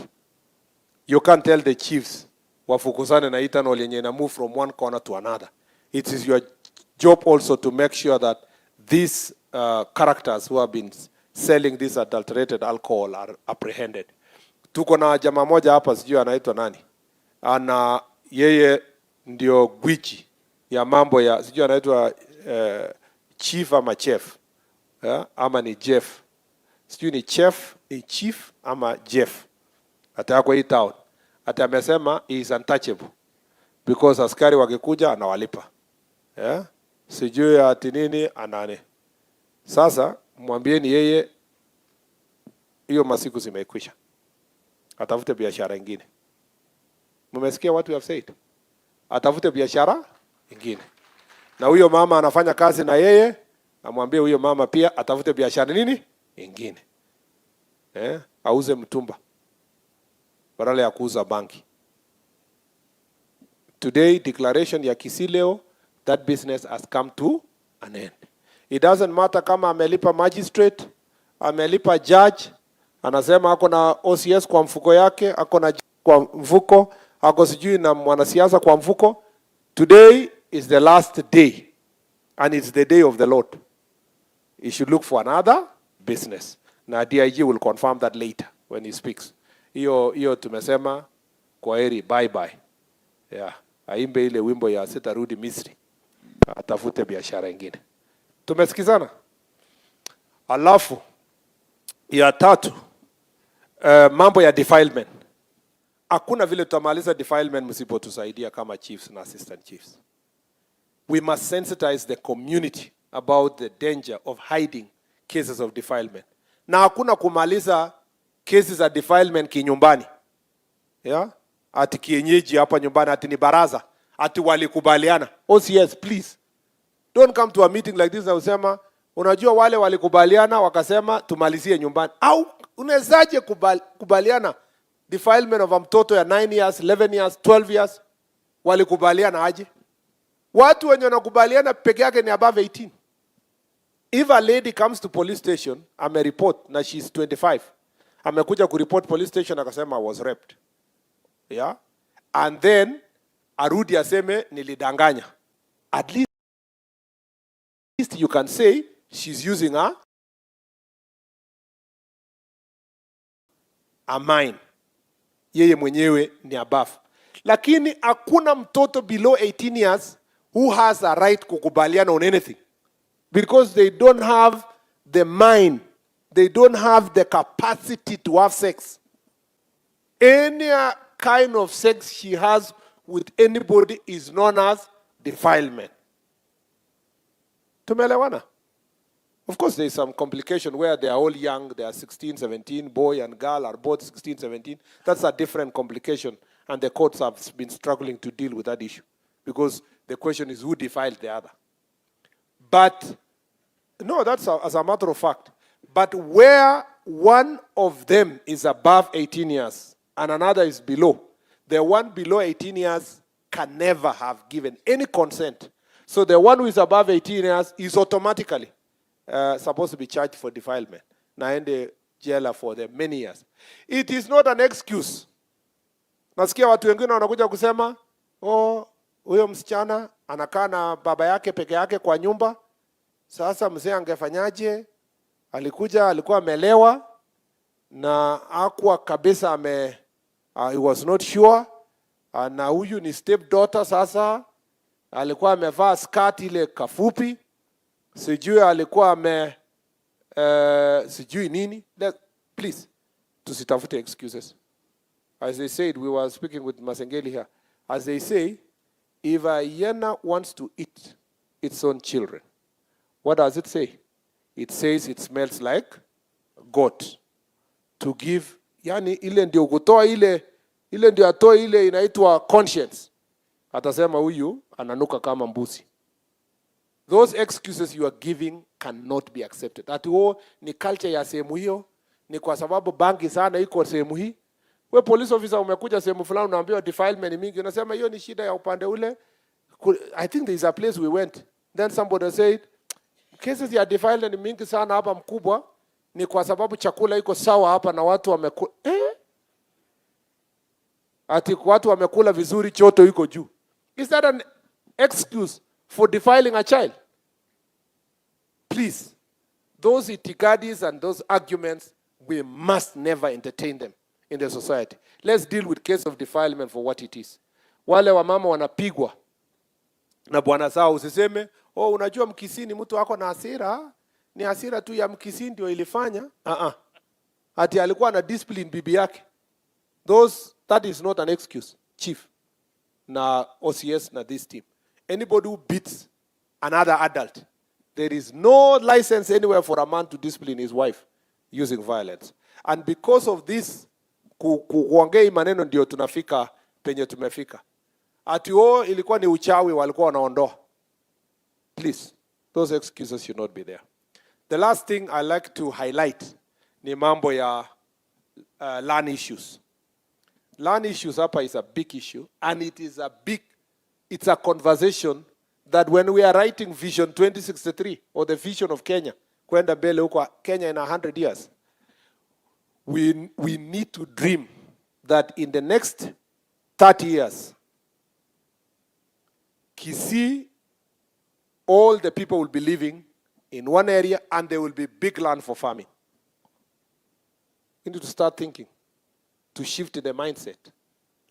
You can't tell the chiefs wafukuzane na ethanol yenye na move from one corner to another. It is your job also to make sure that these characters who have been selling this adulterated alcohol are apprehended. Tuko na jamaa moja hapa, sijui anaitwa nani. Ana yeye ndio gwiji ya mambo ya, sijui anaitwa chief ama chef. Ama ni Jeff. Sijui ni chef, ni chief ama Jeff. Ata kwa hii town. Ata amesema he is untouchable. Because askari wakikuja anawalipa. Sijui ati nini anane. Sasa mwambieni yeye hiyo masiku zimekwisha. Atafute biashara nyingine. Mmesikia what we have said? Atafute biashara nyingine. Na huyo mama anafanya kazi na yeye, amwambie huyo mama pia atafute biashara nini nyingine. Auze mtumba badala ya kuuza banki. Today declaration ya Kisii leo, that business has come to an end. It doesn't matter kama amelipa magistrate, amelipa judge, anasema ako na OCS kwa mfuko yake, ako na kwa mfuko, ako sijui na mwanasiasa kwa mfuko. Today is the last day and it's the day of the Lord. He should look for another business. Na DIG will confirm that later when he speaks. Hiyo tumesema kwa heri, bye bye. Aimbe ile wimbo ya sitarudi Misri. Atafute biashara nyingine. Tumesikizana? Alafu ya tatu, mambo ya defilement. Hakuna vile tutamaliza defilement msipotusaidia kama chiefs na assistant chiefs. We must sensitize the community about the danger of hiding cases of defilement. Na hakuna kumaliza cases za defilement kinyumbani. Yeah? Ati kienyeji hapa nyumbani, ati ni baraza, ati walikubaliana. OCS, please. Don't come to a meeting like this na usema, unajua wale walikubaliana wakasema tumalizie nyumbani. Au unawezaje kubaliana defilement of a mtoto ya 9 years, 11 years, 12 years? Walikubaliana aje? Watu wenye wanakubaliana peke yake ni above 18. If a lady comes to police station, report na she's 25. Amekuja kureport police station akasema I was raped. Yeah? And then arudi aseme nilidanganya. At least you can say she's using a mind. Yeye mwenyewe ni above. Lakini hakuna mtoto below 18 years who has a right kukubaliana on anything. Because they don't have the mind. They don't have the capacity to have sex. Any kind of sex she has with anybody is known as defilement. Tumeelewana? Of course, there is some complication where they are all young, they are 16, 17, boy and girl are both 16, 17. That's a different complication, and the courts have been struggling to deal with that issue because the question is who defiled the other. But, no, that's as a matter of fact. But where one of them is above 18 years and another is below, the one below 18 years can never have given any consent. So the one who is above 18 years is automatically supposed to be charged for defilement. Naende jela for the many years. It is not an excuse. Nasikia watu wengine wanakuja kusema, huyo msichana anakaa na baba yake peke yake kwa nyumba. Sasa mzee angefanyaje? Alikuwa amelewa na hakuwa kabisa he was not sure. Na huyu ni step daughter sasa. Alikuwa amevaa skirt ile kafupi. Sijui alikuwa sijui nini. Please, tusitafute excuses. As they said, we were speaking with Masengeli here. As they say, if a hyena wants to eat its own children, what does it say? It says it smells like goat. To give, yani ile ndio kutoa ile ndio atoe ile inaitwa conscience. Atasema huyu ananuka kama mbuzi. Those excuses you are giving cannot be accepted. Ati ni culture ya sehemu hiyo, ni kwa sababu bangi sana iko sehemu hii. We police officer umekuja sehemu fulani unaambiwa defilement mingi, unasema hiyo ni shida ya upande ule. I think there is a place we went. Then somebody said, cases ya defilement mingi sana hapa mkubwa, ni kwa sababu chakula iko sawa hapa na watu wamekula. Ati watu wamekula vizuri, choto iko juu. Is that an excuse for defiling a child? Please, those itikadis and those arguments, we must never entertain them in the society. Let's deal with case of defilement for what it is. Wale wa mama wanapigwa na bwana zao, usiseme, unajua Mkisii ni mtu wako na hasira, ni hasira tu ya Mkisii ndio ilifanya. Ati alikuwa na discipline bibi yake. That is not an excuse, chief. Na OCS na this team. Anybody who beats another adult, there is no license anywhere for a man to discipline his wife using violence. And because of this, kuongea maneno ndio tunafika penye tumefika. Ati ilikuwa ni uchawi walikuwa wanaondoa. Please, those excuses should not be there. The last thing I like to highlight ni mambo ya land issues. Land issues hapa is a big issue, and it's a conversation that when we are writing Vision 2063, or the vision of Kenya, kwenda mbele huko Kenya in 100 years, we need to dream that in the next 30 years, Kisii, all the people will be living in one area and there will be big land for farming. You need to start thinking to shift the mindset.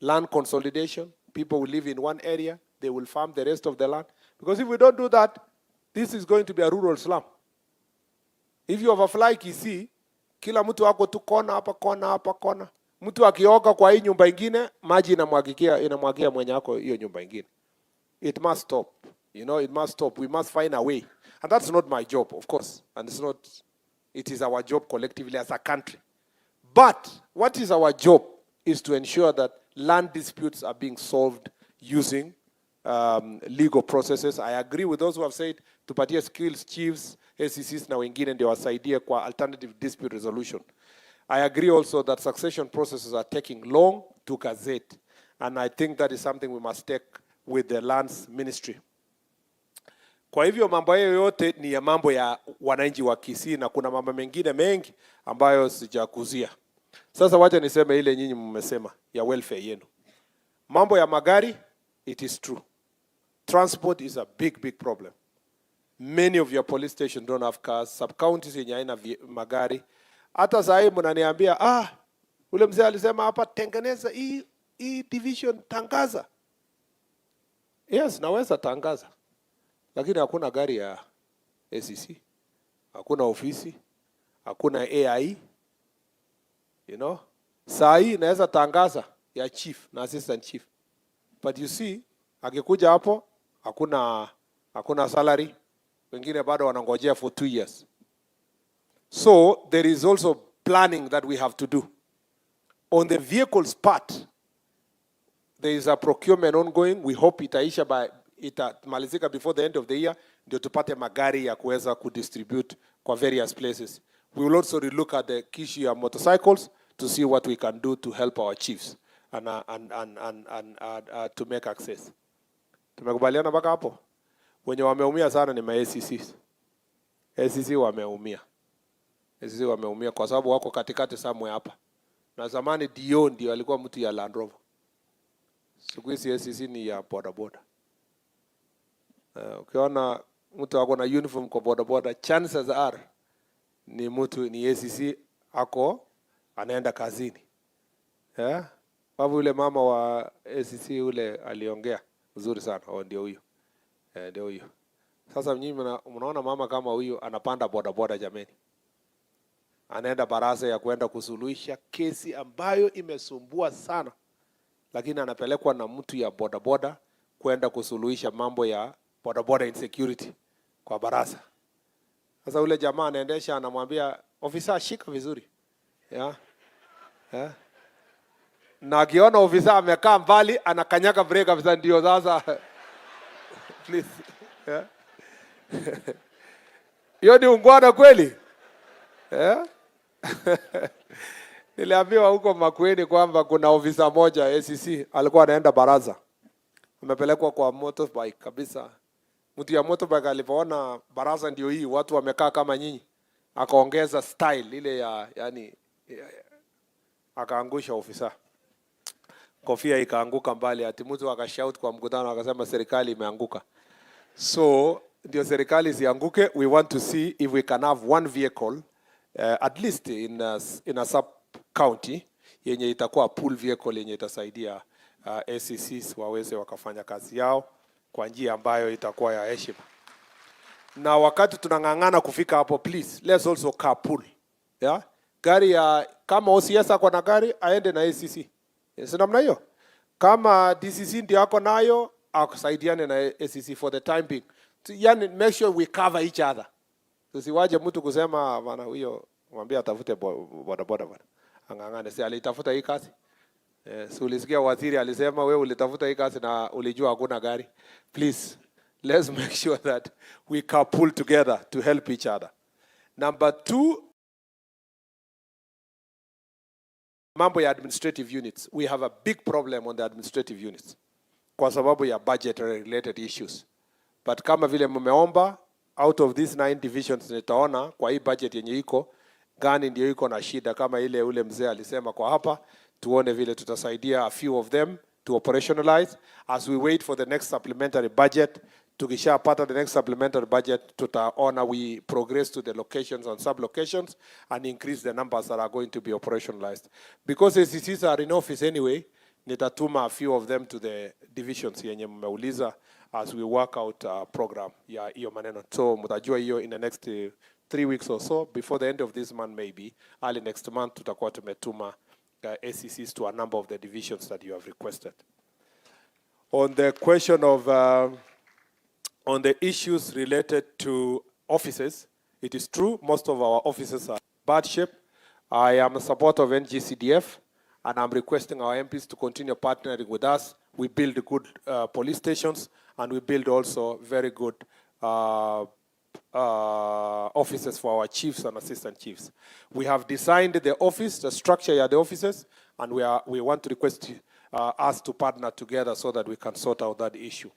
Land consolidation, people will live in one area, they will farm the rest of the land. Because if we don't do that, this is going to be a rural slum. If you overfly Kisii, kila mtu wako tu kona hapa kona hapa kona. Mtu akioga kwa hii nyumba ingine, maji inamwagia mwenye wako hiyo nyumba ingine. It must stop. You know, it must stop. We must find a way. And that's not my job, of course. And it is our job collectively as a country. But what is our job is to ensure that land disputes are being solved using legal processes. I agree with those who have said tupatie skills chiefs, ACCs na wengine ndio wasaidie kwa alternative dispute resolution. I agree also that succession processes are taking long to gazette. And I think that is something we must take with the lands ministry. Kwa hivyo mambo hayo yote ni ya mambo ya wananchi wa Kisii na kuna mambo mengine mengi ambayo sijakuzia. Sasa wacha niseme ile nyinyi mmesema ya welfare yenu. Mambo ya magari, it is true. Transport is a big problem. Many of your police stations don't have cars. Sub-counties yenye haina magari. Hata saa hii mnaniambia, ule mzee alisema hapa tengeneza hii division tangaza. Yes, naweza tangaza. Lakini hakuna gari ya ACC. Hakuna ofisi. Hakuna AI. You know? Saa hii naweza tangaza ya chief na assistant chief. But you see, akikuja hapo, hakuna salary. Wengine bado wanangojea for 2 years. So, there is also planning that we have to do. On the vehicles part, there is a procurement ongoing. We hope itamalizika before the end of the year, ndio tupate magari ya kuweza kudistribute kwa various places. We will also relook at the issue of motorcycles to see what we can do to help our chiefs and to make access. Tumekubaliana mpaka hapo? Wenye wameumia sana ni ma-ACCs. ACC wameumia. ACC wameumia kwa sababu wako katikati somewhere hapa. Na zamani DO ndio alikuwa mtu ya Land Rover. Siku hizi ACC ni ya bodaboda. Ukiona mtu ako na uniform kwa bodaboda, chances are ni ACC ako anaenda kazini. Babu ule mama wa ACC ule aliongea uzuri sana, ndio huyo. Ndio huyo. Sasa nyinyi mnaona mama kama huyo anapanda bodaboda jameni. Anaenda baraza ya kwenda kusuluhisha kesi ambayo imesumbua sana. Lakini anapelekwa na mtu ya bodaboda kwenda kusuluhisha mambo ya bodaboda insecurity kwa baraza. Sasa ule jamaa anaendesha anamwambia ofisa shika vizuri. Na akiona ofisa amekaa mbali anakanyaga brake kabisa ndio sasa please. Hiyo ni ungwana kweli? Niliambiwa huko Makueni kwamba kuna ofisa moja ACC alikuwa anaenda baraza. Amepelekwa kwa motorbike kabisa. Mtu ya motorbike alipoona baraza ndio hii, watu wamekaa kama nyinyi, akaongeza style ile akaangusha ofisa. Kofia ikaanguka mbali, ati mtu akashout kwa mkutano akasema serikali imeanguka. So ndio serikali isianguke, we want to see if we can have one vehicle at least in a sub county yenye itakuwa pool vehicle yenye itasaidia ACCs waweze wakafanya kazi yao kwa njia ambayo itakuwa ya heshima. Na wakati tunangangana kufika hapo, please let's also carpool. Gari ya kama OCS ako na gari aende na ACC. Si namna hiyo. Kama DCC ndio ako nayo akusaidiane na ACC for the time being. Yani make sure we cover each other. Tusiwaje mtu kusema bana huyo mwambie atafute bodaboda bana. Angangane si alitafuta hii kazi. Si ulisikia waziri alisema wewe ulitafuta hii kazi na ulijua hakuna gari. Please let's make sure that we carpool together to help each other. Number 2, mambo ya administrative units. We have a big problem on the administrative units kwa sababu ya budgetary related issues. But kama vile mmeomba, out of these 9 divisions nitaona kwa hii budget yenye iko gani ndio iko na shida kama ile ule mzee alisema kwa hapa, tuone vile tutasaidia a few of them to operationalize as we wait for the next supplementary budget. Tukishapata the next supplementary budget, tutaona we progress to the locations and sub-locations and increase the numbers that are going to be operationalized. Because ACCs are in office anyway, nitatuma a few of them to the divisions yenye mmeuliza as we work out program ya hiyo maneno. So mtajua hiyo in the next 3 weeks or so, before the end of this month maybe, early next month tutakuwa tumetuma ACCs to a number of the divisions that you have requested. On the question of, on the issues related to offices, it is true, most of our offices are in bad shape. I am a supporter of NGCDF, and I'm requesting our MPs to continue partnering with us. We build good police stations, and we build also very good offices for our chiefs and assistant chiefs. We have designed the office, the structure of the offices, and we want to request us to partner together so that we can sort out that issue.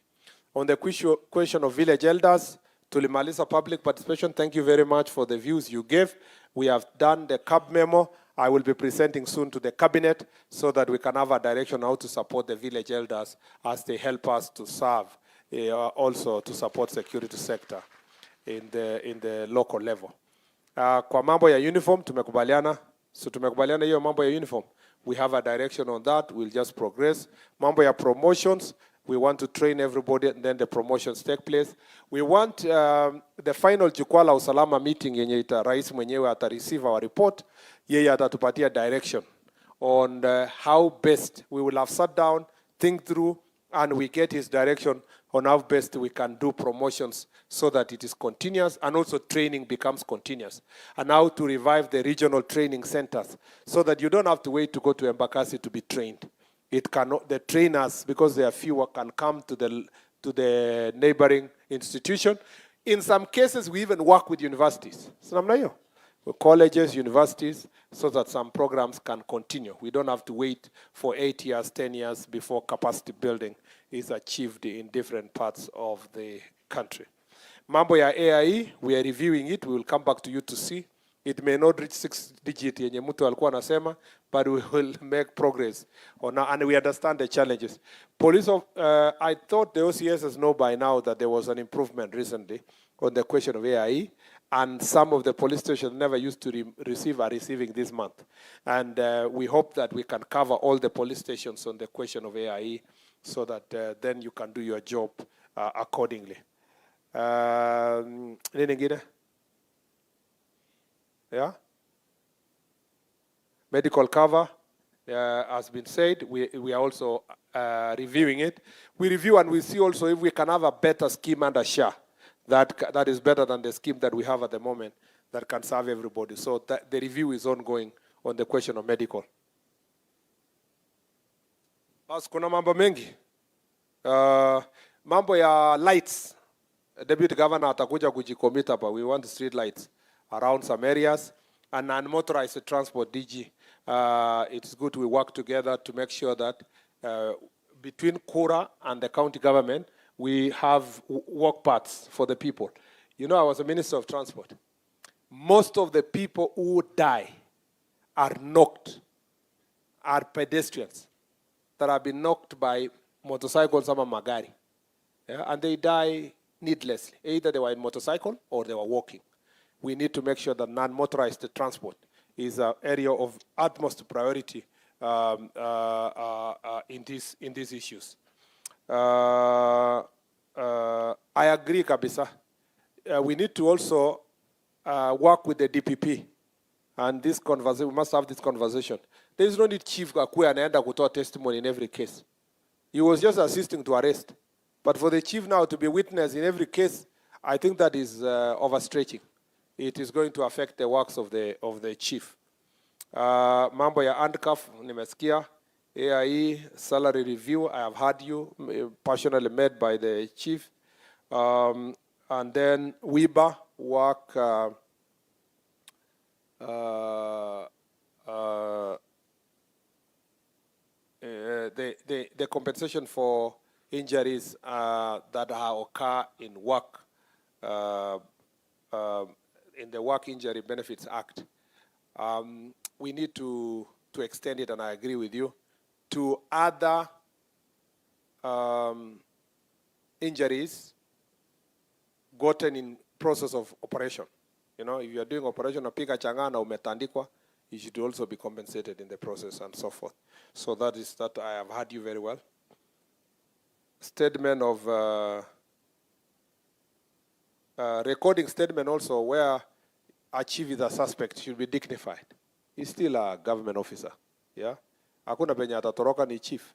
On the question of village elders, tulimaliza public participation. Thank you very much for the views you gave. We have done the CAB memo. I will be presenting soon to the cabinet so that we can have a direction how to support the village elders as they help us to serve, also to support security sector in the local level. Kwa mambo ya uniform tumekubaliana, so tumekubaliana hiyo mambo ya uniform. We have a direction on that. We'll just progress. Mambo ya promotions, we want to train everybody and then the promotions take place. We want the final Jukwaa la Usalama meeting yenye rais mwenyewe receive our report. Yeye atatupatia direction on how best we will have sat down, think through, and we get his direction on how best we can do promotions so that it is continuous and also training becomes continuous. And how to revive the regional training centers so that you don't have to wait to go to Embakasi to be trained. It cannot, the trainers, because they are fewer, can come to the neighboring institution. In some cases, we even work with universities. With colleges, universities, so that some programs can continue. We don't have to wait for 8 years, 10 years before capacity building is achieved in different parts of the country. Mambo ya AIE, we are reviewing it. We will come back to you to see. It may not reach 6 digit yenye mtu alikuwa anasema, but we will make progress and we understand the challenges. Police I thought the OCSs know by now that there was an improvement recently on the question of AIE, and some of the police stations never used to receive are receiving this month. And we hope that we can cover all the police stations on the question of AIE so that then you can do your job accordingly. Nini ngine? Yeah? Medical cover has been said. We are also reviewing it. We review and we see also if we can have a better scheme under SHA that is better than the scheme that we have at the moment that can serve everybody. So the review is ongoing on the question of medical. Bas kuna mambo mengi. Mambo ya lights. Deputy Governor atakuja kujicommit hapa. We want street lights around some areas, and unmotorized transport DG. It's good we work together to make sure that between Kura and the county government, we have walk paths for the people. You know, I was a minister of transport. Most of the people who die are knocked, are pedestrians that have been knocked by motorcycles or magari. Yeah? And they die needlessly. Either they were in motorcycle or they were walking. We need to make sure that non-motorized transport is an area of utmost priority in these issues. I agree, kabisa. We need to also work with the DPP, and this conversation, we must have this conversation. There is no need Chief Akue anaenda kutoa testimony in every case. He was just assisting to arrest. But for the chief now to be witness in every case, I think that is overstretching. It is going to affect the works of the chief. Mambo ya handcuff, nimesikia. AIE, salary review, I have heard you, personally made by the chief. And then WIBA, work, the compensation for injuries that occur in work, in the Work Injury Benefits Act. We need to extend it, and I agree with you, to other injuries gotten in process of operation. You know, if you are doing operation napiga changana umetandikwa, you should also be compensated in the process and so forth. So that I have heard you very well. statement of recording statement also where a chief is a suspect should be dignified. He's still a government officer. Yeah? Hakuna penye atatoroka ni chief.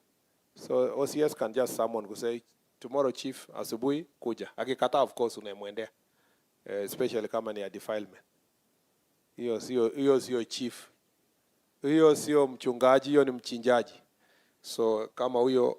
So OCS can just someone who say, tomorrow chief, asubuhi, kuja. Akikataa of course unamwendea. Especially kama ni a defilement. Hiyo sio chief. Hiyo sio mchungaji, hiyo ni mchinjaji. So kama huyo,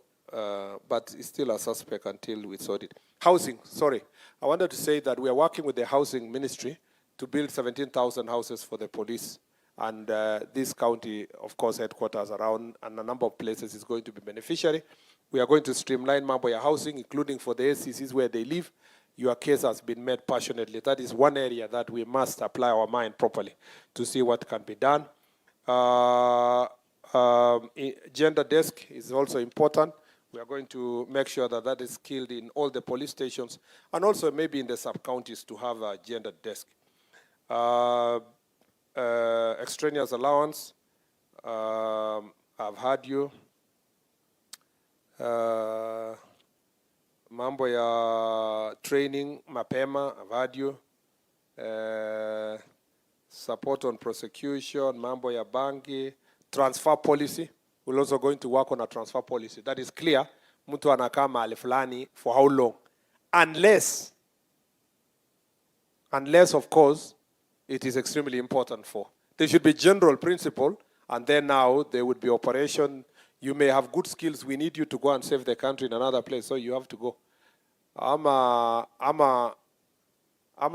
but it's still a suspect until we sort it. Housing, sorry. I wanted to say that we are working with the housing ministry to build 17,000 houses for the police. And this county, of course, headquarters around, and a number of places is going to be beneficiary. We are going to streamline mambo ya housing, including for the SCCs where they live. Your case has been made passionately. That is one area that we must apply our mind properly to see what can be done. Gender desk is also important. We are going to make sure that that is skilled in all the police stations, and also maybe in the sub-counties to have a gender desk. Extraneous allowance, I've heard you. Mambo ya training, mapema, I've heard you. Support on prosecution, mambo ya banki, transfer policy. We're also going to work on a transfer policy. That is clear. Mtu anakaa mahali fulani for how long? Unless of course, it is extremely important for. There should be general principle, and then now there would be operation. You may have good skills. We need you to go and save the country in another place, so you have to go. Ama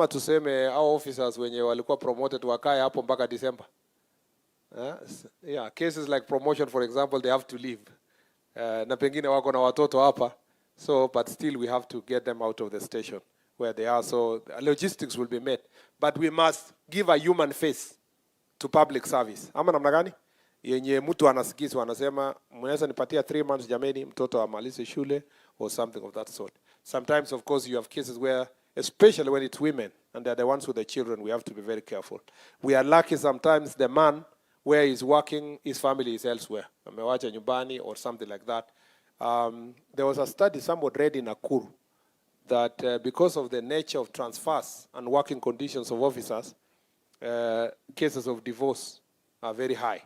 tuseme our officers wenye walikuwa promoted wakae hapo mpaka December. Yeah, cases like promotion, for example, they have to leave. Na pengine wako na watoto hapa, so but still we have to get them out of the station where they are. So logistics will be met, but we must give a human face to public service. Ama namna gani? Yenye mtu anasikizwa anasema mnaweza nipatia 3 months jameni mtoto amalize shule or something of that sort. Sometimes of course you have cases where, especially when it's women and they're the ones with the children, we have to be very careful. We are lucky sometimes the man where he's working, his family is elsewhere. Amewacha nyumbani or something like that. There was a study someone read in Nakuru that because of the nature of transfers and working conditions of officers, cases of divorce are very high.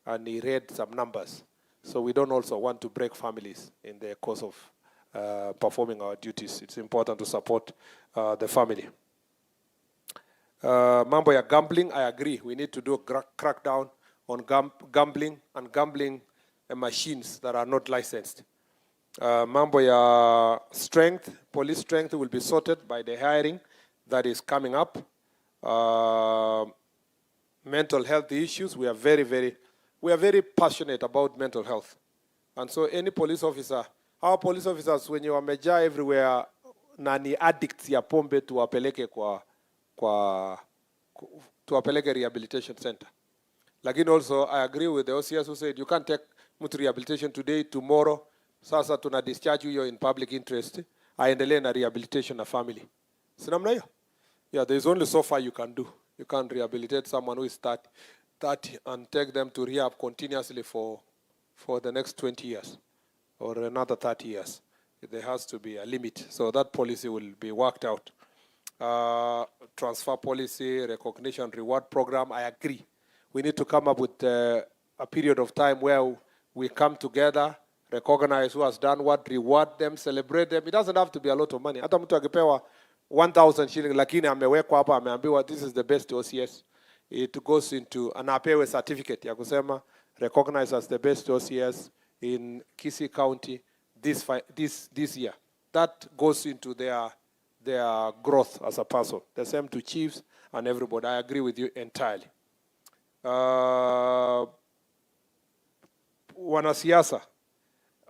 And he read some numbers. So we don't also want to break families in the course of performing our duties. It's important to support the family. Mambo ya gambling, I agree. We need to do a crackdown on gambling and gambling machines that are not licensed. Mambo ya strength, police strength will be sorted by the hiring that is coming up. Mental health issues, we are very passionate about mental health. And so any police officer, our police officers wenye wamejaa everywhere na ni addicts ya pombe tuwapeleke tuwapeleke rehabilitation center. Lakini also I agree with the OCS who said you can't take mtu rehabilitation today, tomorrow, sasa tuna discharge you in public interest, aendelee na rehabilitation na family. Sinamna hiyo? Yeah, there is only so far you can do. You can't rehabilitate someone who is 30 and take them to rehab continuously for the next 20 years or another 30 years. There has to be a limit. So that policy will be worked out. Transfer policy, recognition, reward program, I agree. We need to come up with a period of time where we come together, recognize who has done what, reward them, celebrate them. It doesn't have to be a lot of money. Hata mtu akipewa 1,000 shillings, lakini amewekwa hapa, ameambiwa this is the best OCS. It goes into, anapewe certificate ya kusema, recognized as the best OCS in Kisii County this year. That goes into their growth as a person. The same to chiefs and everybody. I agree with you entirely. Wanasiasa,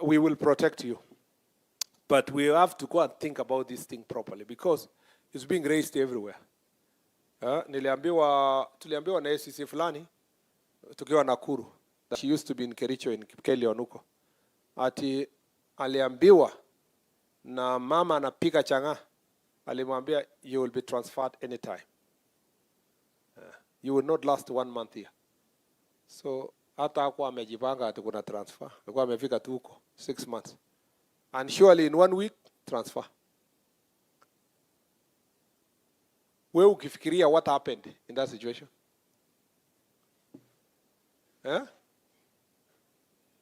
we will protect you. But we have to go and think about this thing properly because it's being raised everywhere. Tuliambiwa na SCC fulani tukiwa Nakuru that she used to be in Kericho in Kipkeli Onuko. Ati aliambiwa na mama anapika changa, alimwambia you will be transferred anytime. You will not last 1 month here. So hata hakuwa amejipanga ati kuna transfer. Alikuwa amefika tu huko 6 months. And surely in 1 week, transfer. Wewe ukifikiria what happened in that situation?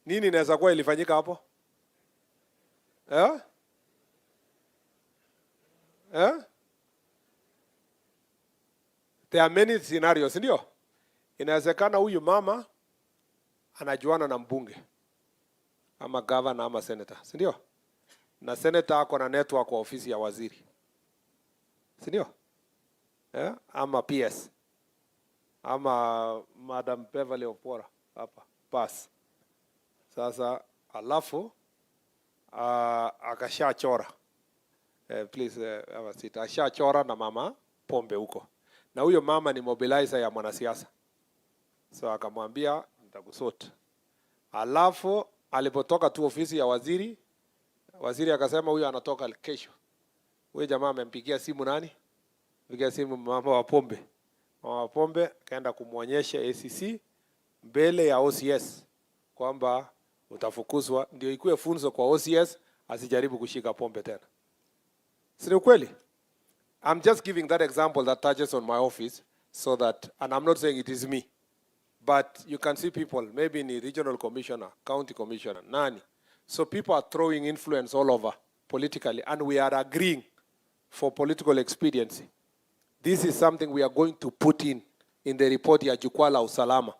Nini inaweza kuwa ilifanyika hapo? There are many scenarios, ndio? Inawezekana huyu mama anajuana na mbunge ama governor ama senator, si ndio? Na senator ako na network kwa ofisi ya waziri, si ndio? Ama PS ama Madam Beverly Opora hapa pass. Sasa alafu akashachora please ashachora na mama pombe huko, na huyo mama ni mobilizer ya mwanasiasa, so akamwambia nitakusort. Alafu alipotoka tu ofisi ya waziri, waziri akasema huyo anatoka kesho. Huyo jamaa amempigia simu nani? Pigia simu mama wa pombe. Mama wa pombe kaenda kumwonyesha ACC mbele ya OCS kwamba utafukuzwa, ndio ikuwe funzo kwa OCS asijaribu kushika pombe tena. Si ukweli? I'm just giving that example that touches on my office so that, and I'm not saying it is me, but you can see people, maybe in the regional commissioner, county commissioner, nani. So people are throwing influence all over politically, and we are agreeing for political expediency. This is something we are going to put in the report ya Jukwaa la Usalama,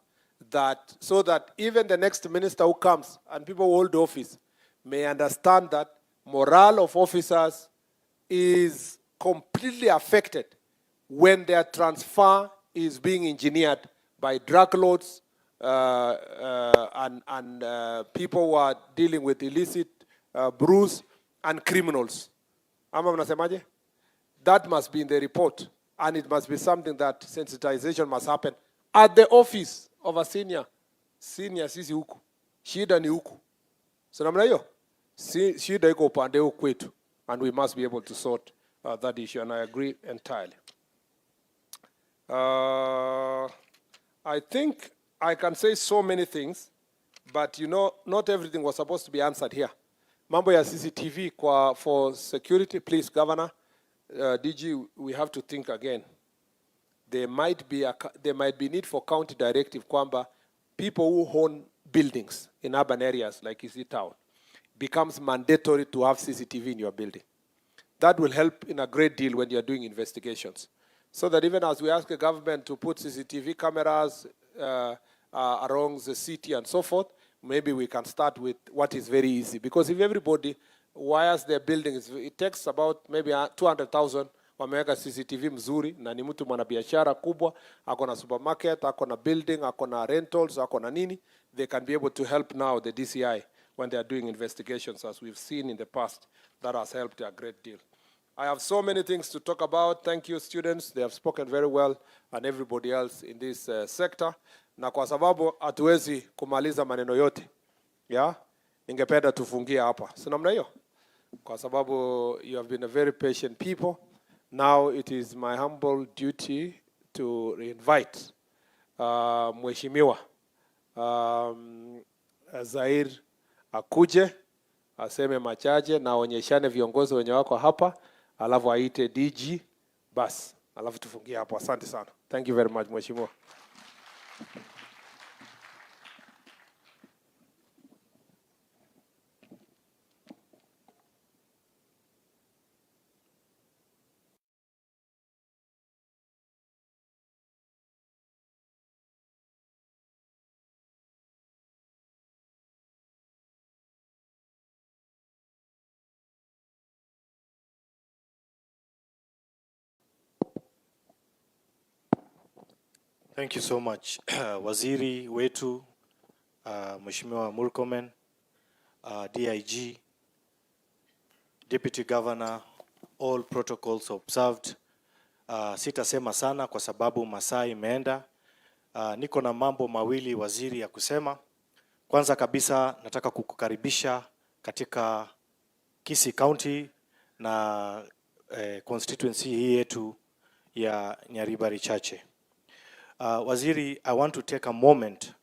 that so that even the next minister who comes and people who hold office may understand that morale of officers is completely affected when their transfer is being engineered by drug lords and people who are dealing with illicit brews and criminals. Ama mnasemaje? That must be in the report, and it must be something that sensitization must happen at the office of a senior sisi huku. Shida ni huku. So namna hiyo, shida iko upande huku kwetu, and we must be able to sort that issue, and I agree entirely. I think I can say so many things, but you know, not everything was supposed to be answered here. Mambo ya CCTV for security, please, Governor, DG, we have to think again. There might be need for county directive kwamba people who own buildings in urban areas like Kisii town becomes mandatory to have CCTV in your building. That will help in a great deal when you are doing investigations. So that even as we ask the government to put CCTV cameras around the city and so forth, maybe we can start with what is very easy. Because if everybody wires their buildings, it takes about maybe 200,000 wameweka CCTV mzuri, na ni mtu mwanabiashara kubwa, ako na supermarket, ako na building, ako na rentals, ako na nini, they can be able to help now the DCI when they are doing investigations, as we've seen in the past. That has helped a great deal. I have so many things to talk about. Thank you, students. They have spoken very well, and everybody else in this sector. Na kwa sababu hatuwezi kumaliza maneno yote, ningependa tufungie hapa. Si namna hiyo? Kwa sababu you have been a very patient people. Now it is my humble duty to invite Mheshimiwa Zair akuje aseme machache na onyeshane viongozi wenye wako hapa, alafu aite DG bas, alafu tufungie hapo. Asante sana. Thank you very much, Mheshimiwa. Thank you so much. Waziri wetu, Mheshimiwa Murkomen, DIG, Deputy Governor, all protocols observed. Sitasema sana kwa sababu masaa imeenda. Niko na mambo mawili waziri ya kusema. Kwanza kabisa nataka kukukaribisha katika Kisii County na constituency hii yetu ya Nyaribari Chache. Waziri, I want to take a moment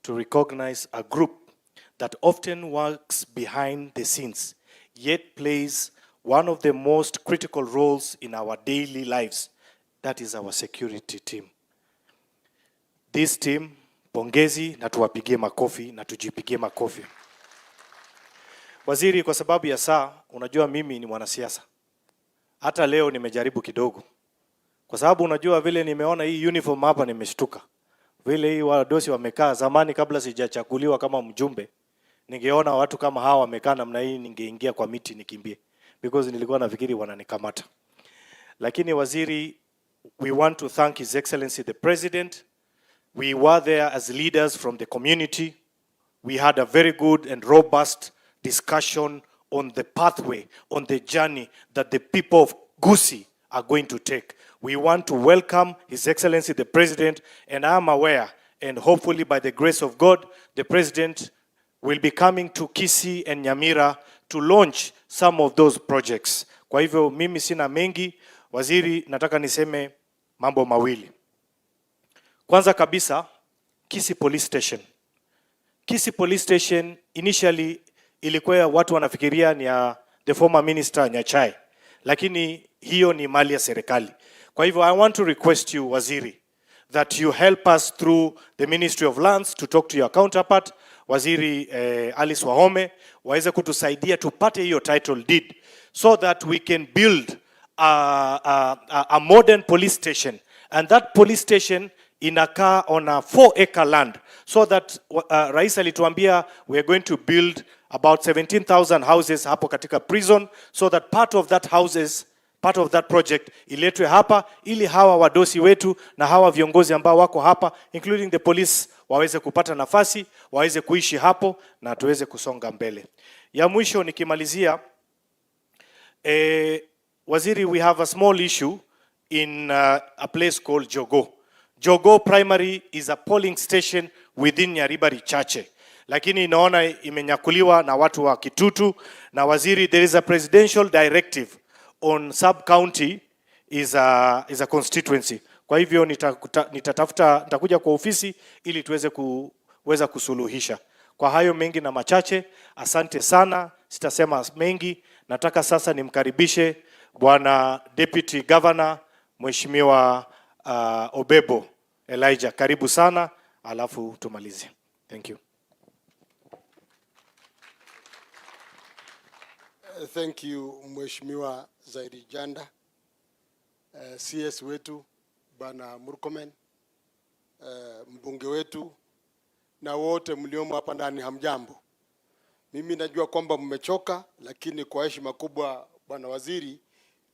to recognize a group that often works behind the scenes yet plays one of the most critical roles in our daily lives. That is our security team. This team, pongezi na tuwapigie makofi na tujipigie makofi. Waziri, kwa sababu ya saa, unajua mimi ni mwanasiasa. Hata leo nimejaribu kidogo. Kwa sababu unajua vile nimeona hii uniform hapa nimeshtuka. Vile hii wadosi wamekaa zamani kabla sijachaguliwa kama mjumbe. Ningeona watu kama hawa wamekaa namna hii ningeingia kwa miti nikimbie. Because nilikuwa nafikiri wananikamata. Lakini waziri, we want to thank His Excellency the President. We were there as leaders from the community. We had a very good and robust discussion on the pathway, on the journey that the people of Kisii are going to take. We want to welcome His Excellency the President, and I am aware, and hopefully by the grace of God, the President will be coming to Kisii and Nyamira to launch some of those projects. Kwa hivyo mimi sina mengi, waziri, nataka niseme mambo mawili. Kwanza kabisa, Kisii Police Station. Kisii Police Station initially ilikuwa watu wanafikiria ni ya the former minister Nyachai, lakini hiyo ni mali ya serikali. Kwa hivyo I want to request you, waziri, that you help us through the Ministry of Lands to talk to your counterpart, Waziri Alice Wahome, waweze kutusaidia tupate hiyo title deed so that we can build a modern police station, and that police station inakaa on a 4-acre land, so that Rais alituambia we are going to build about 17,000 houses hapo katika prison, so that part of that project iletwe hapa ili hawa wadosi wetu na hawa viongozi ambao wako hapa including the police waweze kupata nafasi, waweze kuishi hapo na tuweze kusonga mbele. Ya mwisho nikimalizia, waziri, we have a small issue in a place called Jogo. Jogo Primary is a polling station within Nyaribari Chache. Lakini inaona imenyakuliwa na watu wa Kitutu, na waziri, there is a presidential directive on sub-county is a constituency. Kwa hivyo nitakuja kwa ofisi ili tuweze kusuluhisha. Kwa hayo mengi na machache, asante sana, sitasema mengi. Nataka sasa nimkaribishe Bwana Deputy Governor, Mheshimiwa Obebo Elijah. Karibu sana, alafu tumalize. Thank you. Thank you, Mheshimiwa Zaidi Janda, CS wetu Bwana Murkomen, mbunge wetu na wote mliomo hapa ndani, hamjambo. Mimi najua kwamba mmechoka, lakini kwa heshima kubwa Bwana Waziri,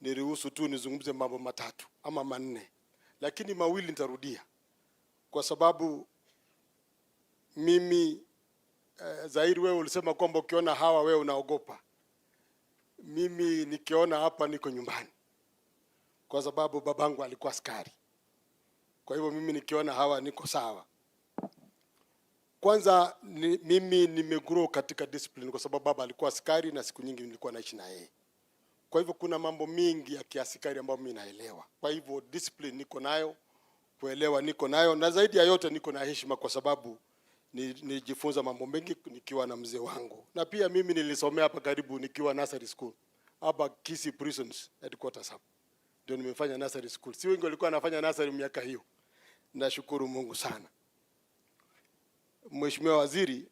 niruhusu tu nizungumze mambo matatu ama manne, lakini mawili nitarudia kwa sababu mimi Zaidi, wewe ulisema kwamba ukiona hawa wewe unaogopa. Mimi nikiona hapa niko nyumbani kwa sababu babangu alikuwa askari. Kwa hivyo mimi nikiona hawa niko sawa. Kwanza mimi nimegrow katika discipline kwa sababu baba alikuwa askari na siku nyingi nilikuwa naishi na yeye. Kwa hivyo kuna mambo mingi ya kiaskari ambayo mimi naelewa. Kwa hivyo discipline niko nayo, kuelewa niko nayo, na zaidi ya yote niko na heshima kwa sababu nijifunza mambo mengi nikiwa na mzee wangu. Na pia mimi nilisomea hapa karibu nikiwa nursery school. Hapa Kisii Prisons headquarters hapa. Ndio nimefanya nursery school. Si wengi walikuwa wanafanya nursery miaka hiyo. Nashukuru Mungu sana. Mheshimiwa Waziri,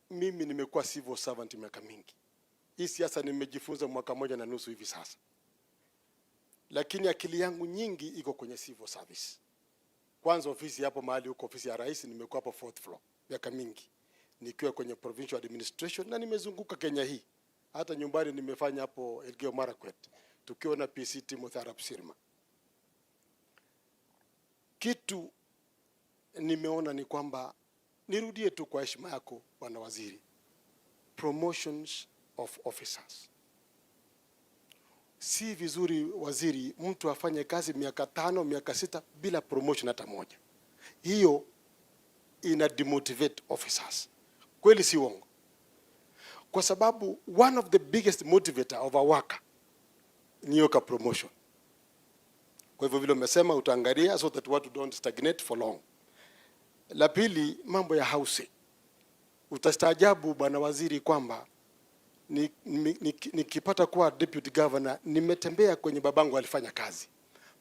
mimi nimekuwa civil servant miaka mingi. Hii siasa nimejifunza mwaka 1.5 hivi sasa. Lakini akili yangu nyingi iko kwenye civil service. Kwanza ofisi hapo mahali huko ofisi ya rais, nimekuwa hapo 4th floor miaka mingi. Nikiwa kwenye provincial administration na nimezunguka Kenya hii. Hata nyumbani nimefanya hapo Elgeyo Marakwet. Tukiwa na PCT Mutharap Sirma. Kitu nimeona ni kwamba nirudie tu kwa heshima yako Bwana Waziri. Promotions of officers. Si vizuri waziri mtu afanye kazi miaka 5, miaka 6 bila promotion hata moja. Hiyo ina demotivate officers. Kweli si uongo? Kwa sababu one of the biggest motivator of a worker ni hiyo promotion. Kwa hivyo vile umesema utaangalia so that watu don't stagnate for long. La pili, mambo ya housing. Utastaajabu Bwana Waziri kwamba nikipata kuwa deputy governor, nimetembea kwenye babangu alifanya kazi.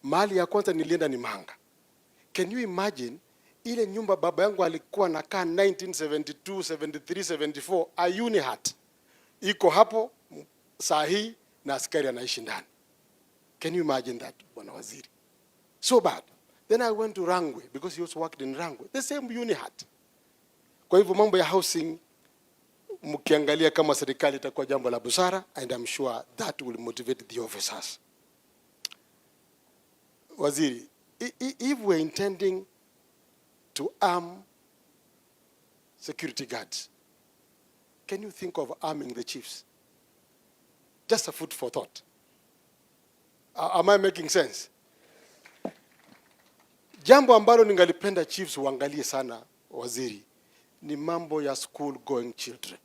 Mahali ya kwanza nilienda ni Manga. Can you imagine ile nyumba baba yangu alikuwa nakaa 1972, 73, 74, a unihut. Iko hapo saa hii na askari anaishi ndani. Can you imagine that, Bwana Waziri? So bad. Then I went to Rangwe because he also worked in Rangwe. The same unihut. Kwa hivyo mambo ya housing, mkiangalia kama serikali itakuwa jambo la busara, and I'm sure that will motivate the officers. Waziri, if we're intending to arm security guards, can you think of arming the chiefs? Just a food for thought. Am I making sense? Jambo ambalo ningalipenda chiefs uangalie sana, Waziri, ni mambo ya school going children.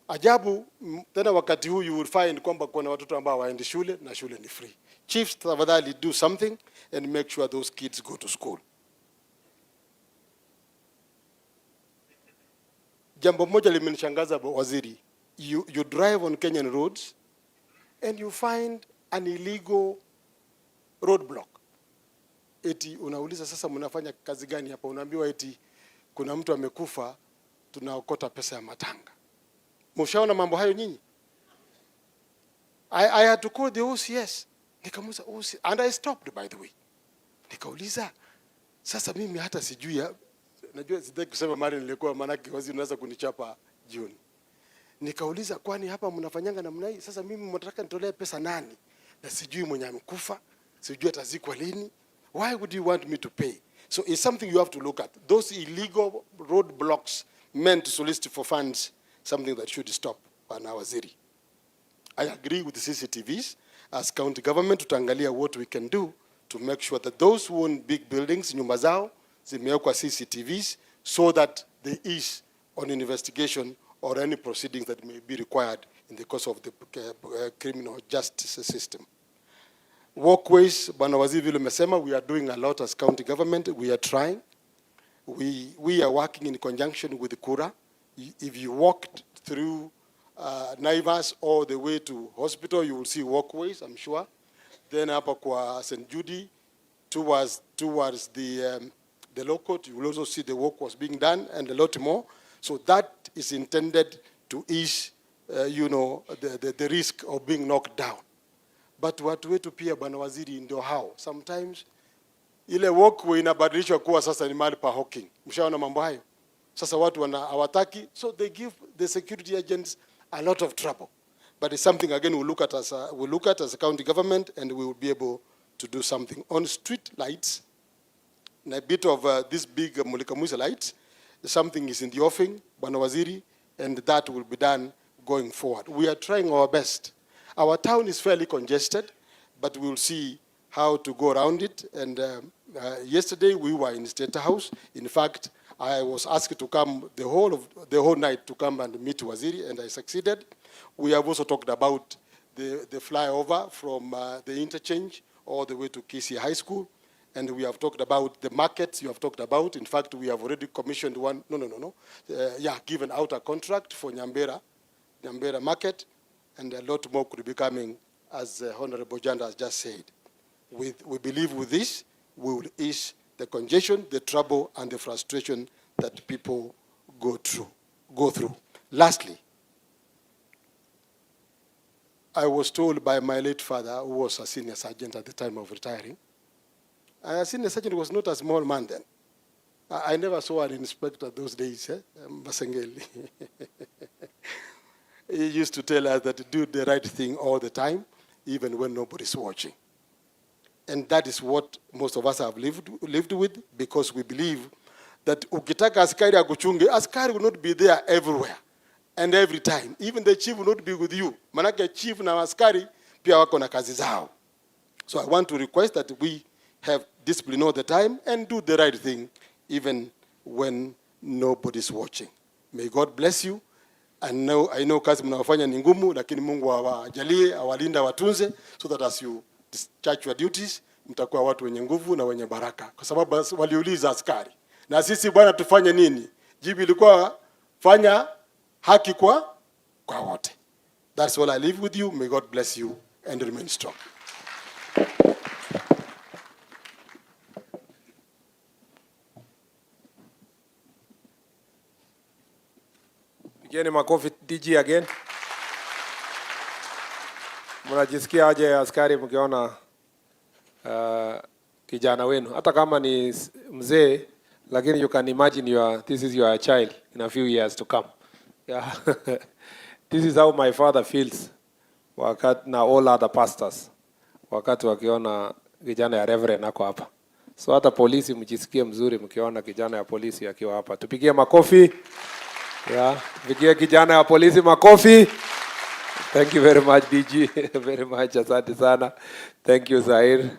Ajabu, tena wakati huu you will find kwamba kuna watoto ambao waendi shule na shule ni free. Chiefs, tafadhali do something and make sure those kids go to school. Jambo moja limenishangaza, Waziri. You drive on Kenyan roads and you find an illegal roadblock. Eti unauliza sasa mnafanya kazi gani hapa? Unaambiwa eti kuna mtu amekufa, tunaokota pesa ya matanga. Mshaona mambo hayo nyinyi? I had to call the OCS. Nikamuuliza OCS, and I stopped by the way. Nikauliza sasa mimi hata sijui, najua sitaki kusema mali nilikuwa, manake Waziri unaweza kunichapa jioni. Nikauliza kwani hapa mnafanyanga namna hii? Sasa mimi mnataka nitolee pesa nani? Na sijui mwenye amekufa, sijui atazikwa lini. Why would you want me to pay? So it's something you have to look at. Those illegal roadblocks meant to solicit for funds, something that should stop, Bwana Waziri. I agree with the CCTVs. As county government, tutaangalia what we can do to make sure that those who own big buildings, nyumba zao, zimewekwa CCTVs so that there is on investigation or any proceedings that may be required in the course of the criminal justice system. Walkways, Bwana Waziri vile umesema, we are doing a lot as county government. We are trying. We are working in conjunction with the Kura. If you walked through Naivas all the way to hospital, you will see walkways, I'm sure. Then hapa kwa St. Judy towards the law court, you will also see the work was being done and a lot more. So that is intended to ease, the risk of being knocked down. But watu wetu pia, Bwana Waziri, ndio hao. Sometimes ile walkway inabadilishwa kuwa sasa ni mahali pa hawking. Mshaona mambo hayo? Sasa watu hawataki, so they give the security agents a lot of trouble. But it's something again we look at as a county government, and we will be able to do something on street lights. And a bit of this big Mulika Musa lights, something is in the offing, Bwana Waziri, and that will be done going forward. We are trying our best. Our town is fairly congested, but we will see how to go around it. And yesterday we were in State House. In fact, I was asked to come the whole night to come and meet Waziri, and I succeeded. We have also talked about the flyover from the interchange all the way to Kisii High School. And we have talked about the markets you have talked about. In fact, we have already commissioned one, given out a contract for Nyambera market. And a lot more could be coming, as Honorable Janda has just said. We believe with this, we will ease the congestion, the trouble, and the frustration that people go through. Lastly, I was told by my late father, who was a senior sergeant at the time of retiring, and a senior sergeant was not a small man then. I never saw an inspector those days, Basengeli. He used to tell us that to do the right thing all the time, even when nobody's watching. And that is what most of us have lived with, because we believe that ukitaka askari akuchunge, askari will not be there everywhere and every time. Even the chief will not be with you. Manake chief na askari pia wako na kazi zao. So I want to request that we have discipline all the time and do the right thing even when nobody's watching. May God bless you. I know kazi mnawafanya ni ngumu, lakini Mungu awajalie, awalinda, watunze, so that as you discharge your duties, mtakuwa watu wenye nguvu na wenye baraka. Kwa sababu waliuliza askari, na sisi bwana tufanye nini? Jibu ilikuwa fanya haki kwa kwa wote. That's all I leave with you. May God bless you and remain strong. Pigeni makofi DG again. Mnajisikia aje askari mkiona kijana wenu? Hata kama ni mzee, lakini you can imagine this is your child in a few years to come. Yeah. This is how my father feels wakati na all other pastors wakati wakiona kijana ya reverend ako hapa. So hata polisi mjisikie mzuri mkiona kijana ya polisi akiwa hapa. Tupigie makofi. Yeah, tupigie kijana ya polisi makofi. Thank you very much DG. Very much, asante sana. Thank you Zair.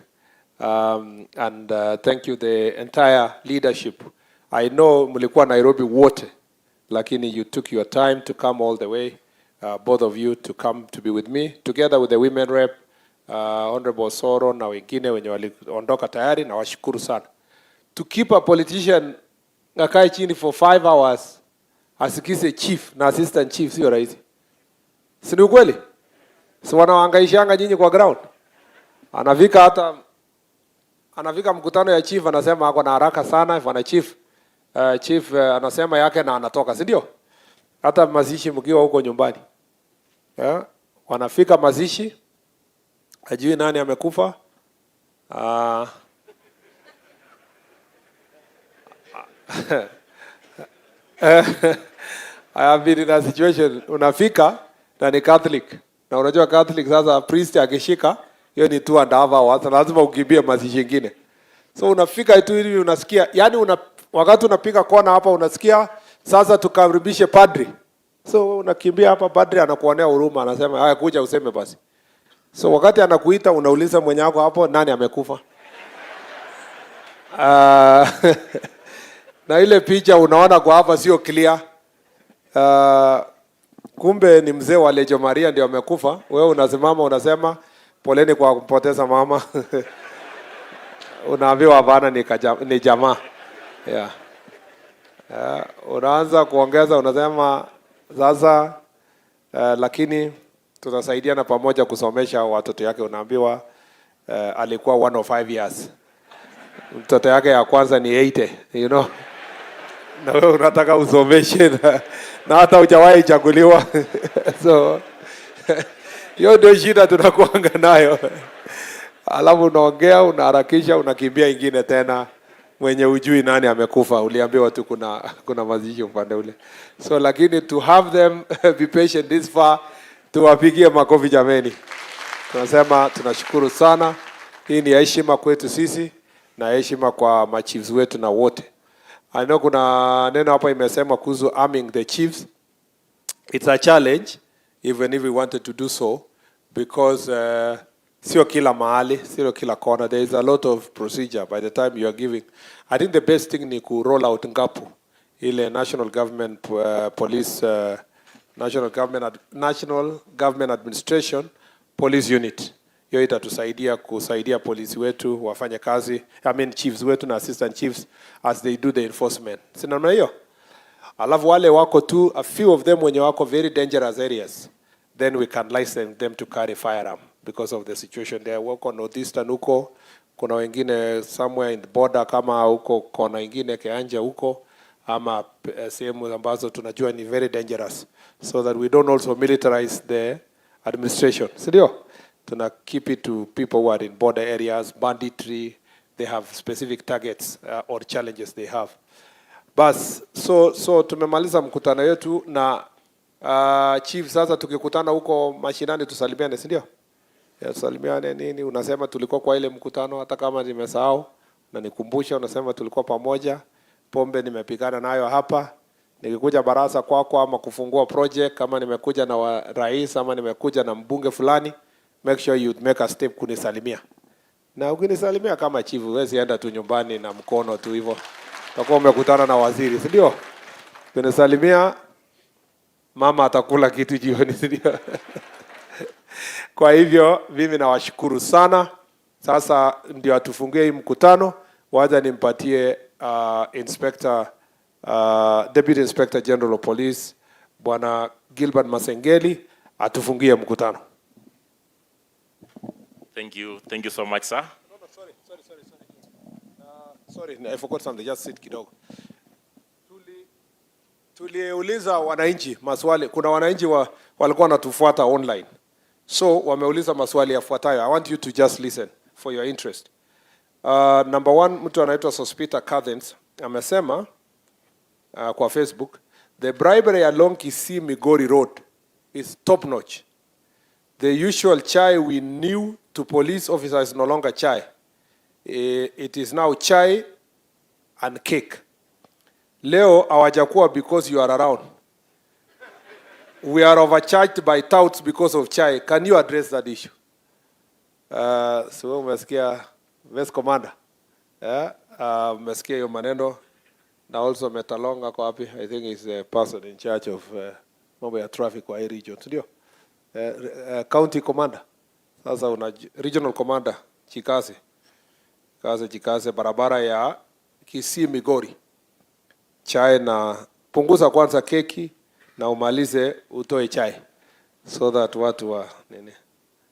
And thank you the entire leadership. I know mlikuwa Nairobi wote, lakini you took your time to come all the way, both of you to come to be with me, together with the women rep, Honorable Soro na wengine wenye waliondoka tayari, na washukuru sana. To keep a politician akae chini for 5 hours, asikise chief na assistant chief, sio rahisi. Si ni ukweli? Si wanahangaishanga nyinyi kwa ground? Anafika mkutano ya chief anasema ako na haraka sana, ifana chief. Chief anasema yake na anatoka, si ndio? Hata mazishi mkiwa huko nyumbani. Yeah? Wanafika mazishi, ajui nani amekufa. I have been in a situation, unafika na ni Catholic. Na unajua Catholic sasa priest akishika, hiyo ni 2.5 hours, lazima ukimbie mazishi nyingine. So unafika tu hivi unasikia, yani wakati unapiga kona hapa unasikia sasa tukaribishe padri. So unakimbia hapa, padri anakuonea huruma, anasema haya kuja useme basi. So wakati anakuita unauliza mwenye wako hapo nani amekufa. Na ile picha unaona kwa hapa sio clear. Kumbe ni mzee wa Lejo Maria ndio amekufa. Wewe unasimama unasema poleni kwa kumpoteza mama. Unaambiwa hapana ni jamaa. Yeah. Unaanza kuongeza unasema sasa lakini tutasaidiana pamoja kusomesha watoto yake. Unaambiwa alikuwa 105 years. Mtoto yake ya kwanza ni 80, you know. Na wewe unataka usomeshe na hata hujawahi chaguliwa. So hiyo ndio shida tunakuanga nayo. Alafu unaongea, unaharakisha, unakimbia ingine tena mwenye ujui nani amekufa, uliambiwa tu kuna mazishi upande ule. So lakini to have them be patient this far, tuwapigie makofi jameni. Tunasema tunashukuru sana. Hii ni heshima kwetu sisi na heshima kwa machiefs wetu na wote. I know kuna neno hapa imesema kuhusu arming the chiefs. It's a challenge even if we wanted to do so because sio kila mahali, sio kila corner. There is a lot of procedure by the time you are giving. I think the best thing ni ku roll out ngapu ile national government police national government administration police unit. Hiyo itatusaidia kusaidia polisi wetu wafanye kazi, chiefs wetu na assistant chiefs as they do the enforcement. Sina maana hiyo. Alafu wale wako tu a few of them wenye wako very dangerous areas, then we can license them to carry firearm because of the situation there. Wako northeastern huko, kuna wengine somewhere in the border kama huko kona ingine Keanja huko, ama sehemu ambazo tunajua ni very dangerous, so that we don't also militarize the administration. Sindio? Tuna keep it to people who are in border areas, banditry, they have specific targets or challenges they have. Bas, so tumemaliza mkutano yetu na chief. Sasa tukikutana huko mashinani tusalimiane, si ndio? Ya tusalimiane nini? Unasema tulikuwa kwa ile mkutano, hata kama nimesahau na nikumbusha, unasema tulikuwa pamoja. Pombe nimepigana nayo hapa. Nikikuja baraza kwako ama kufungua project, kama nimekuja na rais ama nimekuja na mbunge fulani, make sure you make a step kunisalimia. Na ukinisalimia kama chief, huwezi enda tu nyumbani na mkono tu hivyo. Utakuwa umekutana na waziri, si ndio? Kunisalimia, mama atakula kitu jioni, si ndio? Kwa hivyo mimi nawashukuru sana. Sasa ndio atufungie hii mkutano. Wacha nimpatie Deputy Inspector General of Police Bwana Gilbert Masengeli atufungie mkutano. Thank you so much, sir. Sorry, I forgot something. Just sit kidogo. Tuliuliza wananchi maswali. Kuna wananchi walikuwa wanatufuata online. So wameuliza maswali yafuatayo. I want you to just listen for your interest. Number one, mtu anaitwa Sospita Cathens amesema kwa Facebook, the bribery along Kisii Migori Road is top notch. The usual chai we knew to police officers is no longer chai. It is now chai and cake. Leo hawajakuwa because you are around. We are overcharged by touts because of chai. Can you address that issue? So umesikia Vice Commander. Umesikia hiyo maneno. Na also Metalonga kwa wapi? I think he's the person in charge of mambo ya traffic kwa hii region. Ndio? County Commander. Sasa una Regional Commander Chikase. Chikase barabara ya Kisii Migori. Chai na punguza kwanza keki na umalize utoe chai. So that watu wa nini.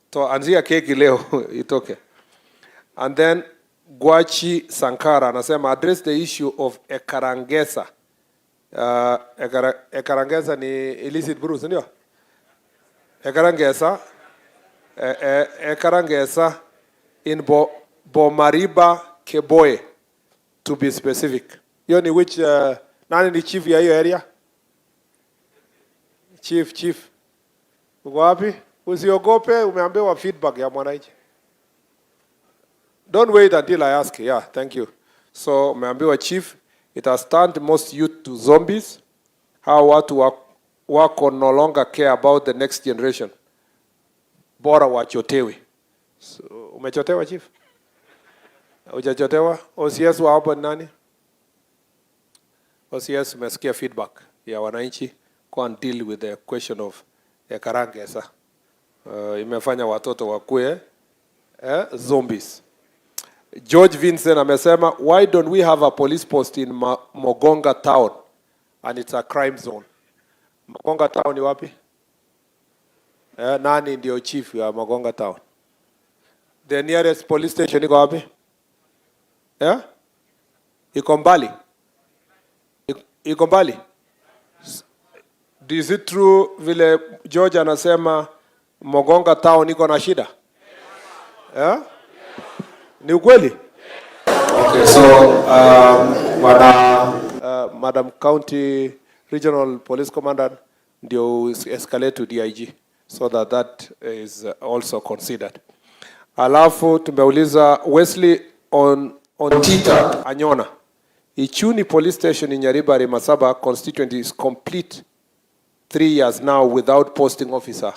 To anzia keki leo itoke. And then Gwachi Sankara anasema address the issue of Ekarangesa. Ekarangesa ni illicit brews, ndio? Ekarangesa in Bomariba Keboe, to be specific. Hiyo ni which nani ni chief ya hiyo area? Chief. Uko wapi? Usiogope, umeambiwa feedback ya mwananchi. Don't wait until I ask. Yeah, thank you. So, umeambiwa chief, it has turned most youth to zombies. How watu wako no longer care about the next generation. Bora wachotewe. So, umechotewa chief? Hujachotewa? OCS wa hapo nani? OCS umesikia feedback ya wananchi kwa deal with the question of Ekarangesa. Imefanya watoto wakue zombies. George Vincent amesema, why don't we have a police post in Mogonga town and it's a crime zone? Mogonga town ni wapi? Nani ndio chief ya Mogonga town? The nearest police station iko wapi? Iko mbali? Iko mbali? Is it true vile George anasema Mogonga town iko na shida? Ni ukweli? Okay, so Madam County Regional Police Commandant ndio escalate to DIG so that is also considered. Alafu tumeuliza Wesley on Tita Anyona. Ichuni Police Station in Nyaribari Masaba constituency is complete 3 years now without posting officer.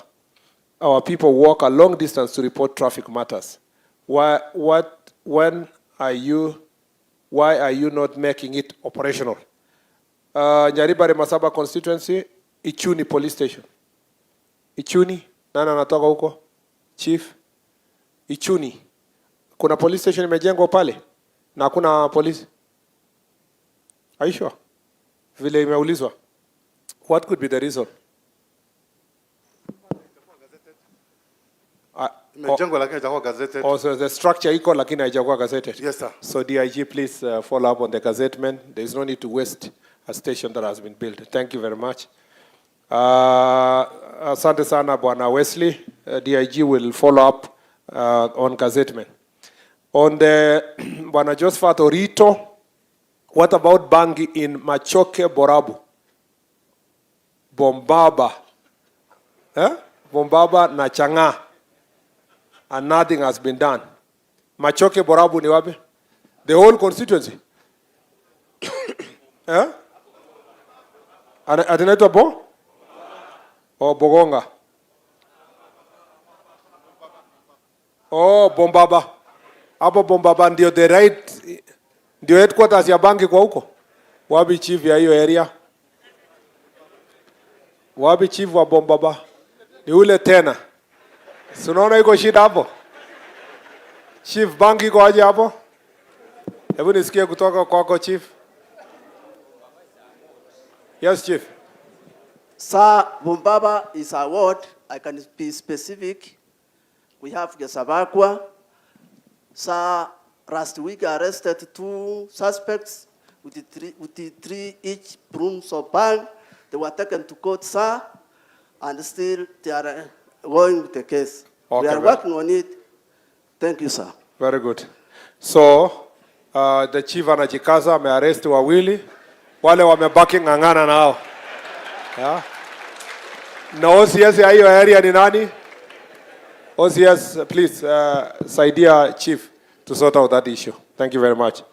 Our people walk a long distance to report traffic matters. Why are you not making it operational? Nyaribari Masaba constituency, Ichuni Police Station. Ichuni, nani anatoka huko? Chief. Ichuni. Kuna police station imejengwa pale na hakuna polisi. Are you sure? Vile imeulizwa. What could be the reason? Imejengwa lakini haijakuwa gazetted. Also the structure iko lakini haijakuwa gazetted. Yes sir. So DIG, please follow up on the gazettement. There is no need to waste a station that has been built. Thank you very much. Asante sana Bwana Wesley. DIG will follow up on gazettement. On the Bwana Josephat Orito, what about Bangi in Machoke Borabu? Bombaba. Bombaba na Changa. And nothing has been done. Machoke Borabu ni wapi? The whole constituency. Atinaitwa Bo? Oh, Bogonga. Oh, Bombaba. Hapo Bombaba ndio the right, ndio headquarters ya banki kwa huko. Wapi chief ya hiyo area? Wapi chief wa Bombaba? Ni ule tena. Si unaona iko shida hapo? Chief, banki iko aje hapo? Hebu nisikie kutoka kwako chief. Yes chief. Sir Bumbaba is our ward. I can be specific. We have Gesabakwa. Sir, last week I arrested 2 suspects with the three each brooms of bang. They were taken to court, sir, and still they are going with the case. Okay, we are working on it. Thank you, sir. Very good. So, the chief anajikaza amearrest wawili, wale wamebaki ng'ang'ana nao. Yeah. Na OCS ya hiyo area ni nani? OCS, please, saidia chief to sort out that issue. Thank you very much.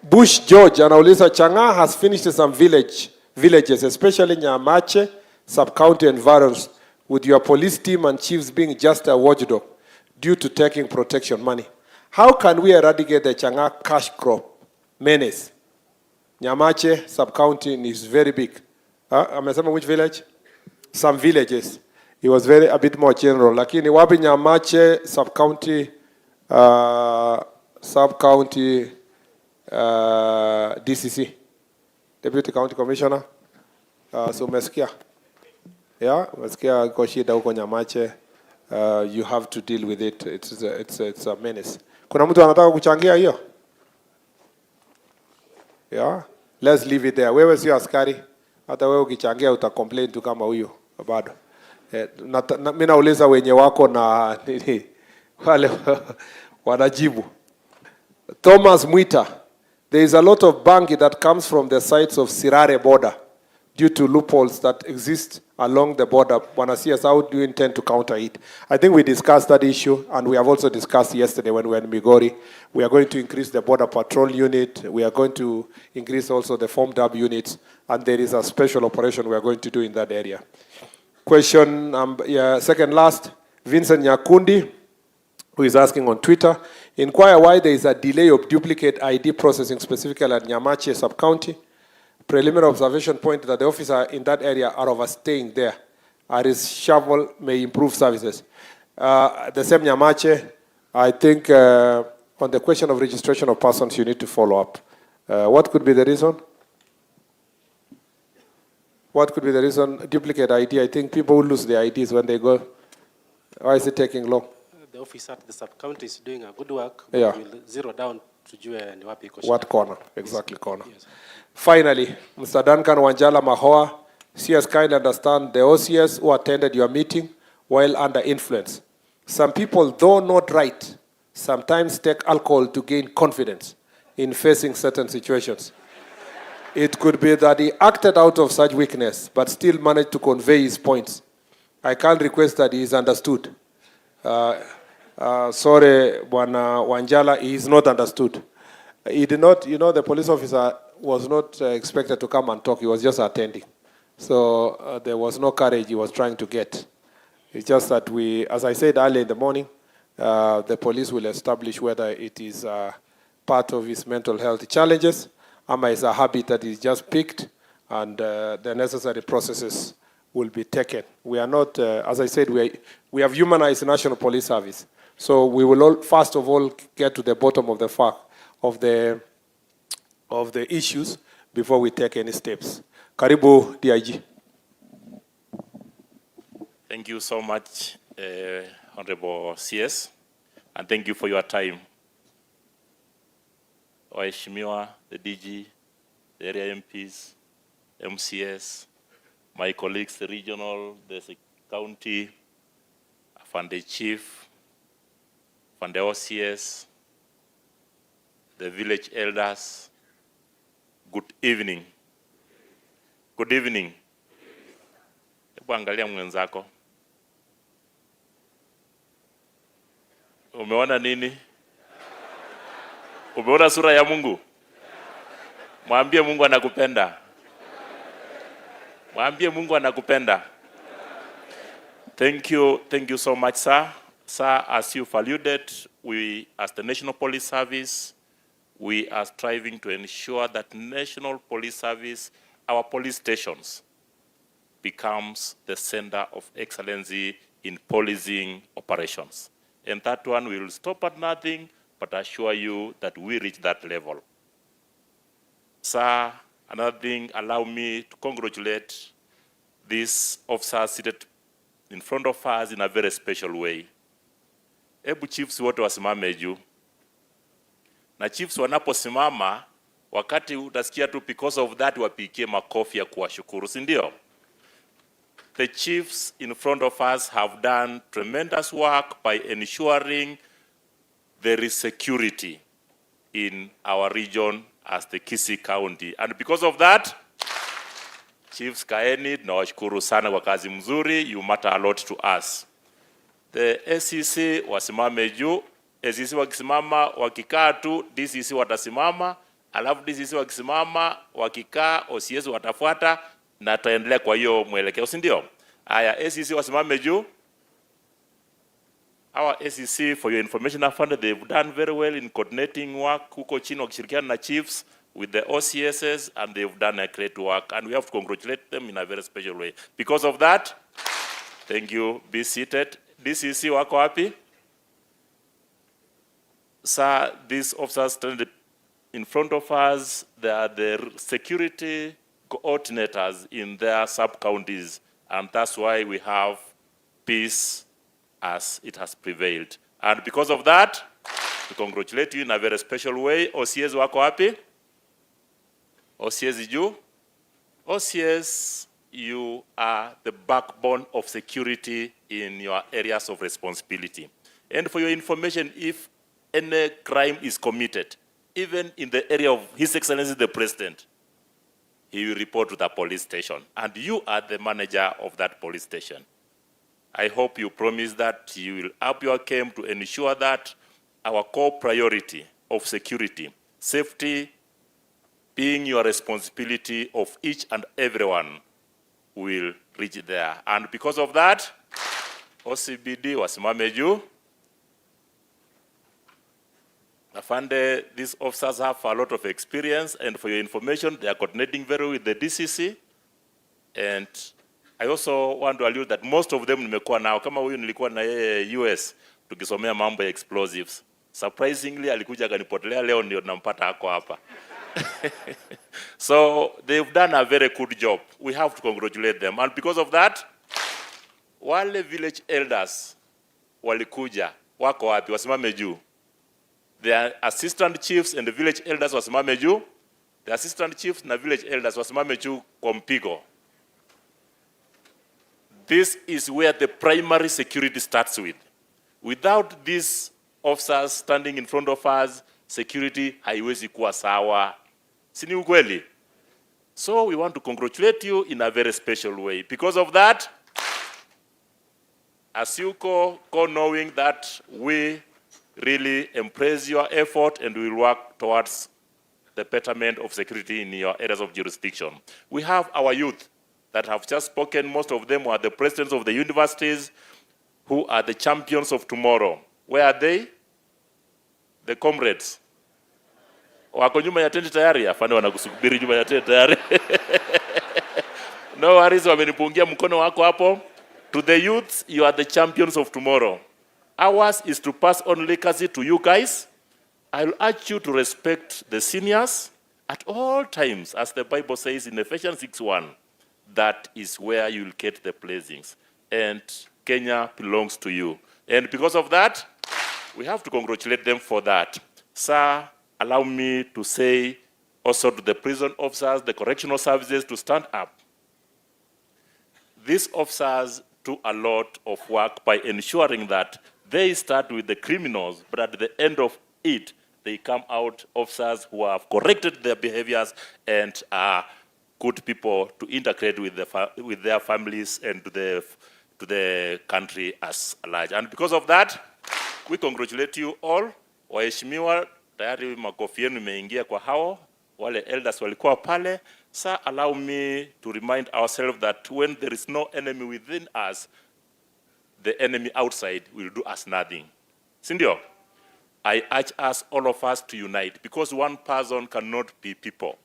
Bush George anauliza, Chang'aa has finished some villages, especially Nyamache, sub-county environs, with your police team and chiefs being just a watchdog due to taking protection money. How can we eradicate the Chang'aa cash crop menace? Nyamache, sub-county is very big. Amesema which village? Some villages. It was a bit more general. Lakini wapi Nyamache, sub-county, DCC, Deputy County Commissioner. So umesikia? Yeah, umesikia kwa shida huko Nyamache. You have to deal with it. It's a menace. Kuna mtu anataka kuchangia hiyo? Yeah, let's leave it there. Wewe sio askari. Hata wewe ukichangia utacomplain tu kama huyo bado. Mimi nauliza wenye wako na wale wanajibu. Thomas Mwita, there is a lot of bangi that comes from the sites of Sirare border due to loopholes that exist along the border. Wanasias, how do you intend to counter it? I think we discussed that issue, and we have also discussed yesterday when we were in Migori. We are going to increase the border patrol unit. We are going to increase also the form dub units, and there is a special operation we are going to do in that area. Question second last, Vincent Nyakundi, who is asking on Twitter, inquire why there is a delay of duplicate ID processing, specifically at Nyamache sub-county. Preliminary observation point that the officers in that area are overstaying there. His shovel may improve services. The same Nyamache, I think on the question of registration of persons, you need to follow up. What could be the reason? What could be the reason? Duplicate ID. I think people will lose their IDs when they go. Why is it taking long? The officer at the sub-county is doing a good work. Yeah. We'll zero down to ni wapi iko. What corner? Exactly corner. Yes. Finally, Mr. Duncan Wanjala Mahoa, CS kindly understand the OCS who attended your meeting while under influence. Some people, though not right, sometimes take alcohol to gain confidence in facing certain situations. It could be that he acted out of such weakness, but still managed to convey his points. I can't request that he is understood. Sorry, Bwana Wanjala, he is not understood. He did not, the police officer was not expected to come and talk. He was just attending. So there was no courage he was trying to get. It's just that as I said earlier in the morning, the police will establish whether it is part of his mental health challenges, or is a habit that is just picked, and the necessary processes will be taken. We are not, as I said, we have humanized National Police Service. So we will first of all get to the bottom of the fact of the issues before we take any steps. Karibu, DIG. Thank you so much, Honorable CS, and thank you for your time. Waheshimiwa, the DG, the area MPs, MCS, my colleagues, the regional, the county, Afande Chief, Afande OCS, the village elders, good evening. Good evening. Hebu angalia mwenzako. Umeona nini? Umeona sura ya Mungu? Mwambie Mungu anakupenda. Mwambie Mungu anakupenda. Thank you so much, sir. Sir, as you've alluded, we as the National Police Service, we are striving to ensure that National Police Service, our police stations, becomes the center of excellency in policing operations. And that one will stop at nothing, but assure you that we reach that level. Sir, another thing, allow me to congratulate these officers seated in front of us in a very special way. Ebu chiefs wote wasimame juu. Na chiefs wanaposimama, wakati utasikia tu because of that wapikie makofi ya kuwashukuru, si ndio? The chiefs in front of us have done tremendous work by ensuring there is security in our region as the Kisii County. And because of that, Chiefs kaeni, nawashukuru sana kwa kazi mzuri. You matter a lot to us. The SEC wasimame juu. SEC wakisimama, wakikaa tu, DCC watasimama. Alafu DCC wakisimama, wakikaa, OCS watafuata. Na taendelea kwa hiyo mwelekeo, si ndio? Aya, SEC wasimame juu. Our SEC, for your information, they've done very well in coordinating work huko chini wakishirikiana na chiefs with the OCSs, and they've done a great work, and we have to congratulate them in a very special way. Because of that, thank you. Be seated. DCC wako wapi? Sir, these officers stand in front of us. They are the security coordinators in their sub-counties, and that's why we have peace as it has prevailed. And because of that, we congratulate you in a very special way. OCS wako wapi? OCS juu? OCS, you are the backbone of security in your areas of responsibility. And for your information, if any crime is committed, even in the area of His Excellency the President, he will report to the police station. And you are the manager of that police station. I hope you promise that you will up your game to ensure that our core priority of security, safety being your responsibility of each and everyone, will reach there. And because of that, OCBD wasimame juu. Afande, these officers have a lot of experience, and for your information, they are coordinating very well with the DCC. And I also want to allude that most of them nimekuwa nao, kama huyu nilikuwa na yeye US tukisomea mambo ya explosives. Surprisingly alikuja akanipotelea, leo ndio nampata hako hapa. So they've done a very good job. We have to congratulate them, and because of that, wale village elders walikuja, wako wapi? Wasimame juu. The assistant chiefs and the village elders wasimame juu. The assistant chiefs na village elders wasimame juu kwa mpigo. This is where the primary security starts with. Without these officers standing in front of us, security haiwezi kuwa sawa. Sini ukweli? So we want to congratulate you in a very special way. Because of that, as you go knowing that we really embrace your effort and we will work towards the betterment of security in your areas of jurisdiction. We have our youth that have just spoken. Most of them are the presidents of the universities who are the champions of tomorrow. Where are they? The comrades. Wako nyuma ya tenti tayari, afande wanakusubiri nyuma ya tenti tayari. No worries, wamenipungia mkono wako hapo. To the youths, you are the champions of tomorrow. Ours is to pass on legacy to you guys. I'll urge you to respect the seniors at all times, as the Bible says in Ephesians 6:1. That is where you'll get the blessings. And Kenya belongs to you. And because of that, we have to congratulate them for that. Sir, allow me to say also to the prison officers, the correctional services, to stand up. These officers do a lot of work by ensuring that they start with the criminals, but at the end of it, they come out officers who have corrected their behaviors and are good people to integrate with their families and to the country as large. And because of that, we congratulate you all. Waheshimiwa, tayari makofi yenu imeingia kwa hao wale elders walikuwa pale. Sir, allow me to remind ourselves that when there is no enemy within us, the enemy outside will do us nothing. Sindio? I urge us, all of us, to unite, because one person cannot be people.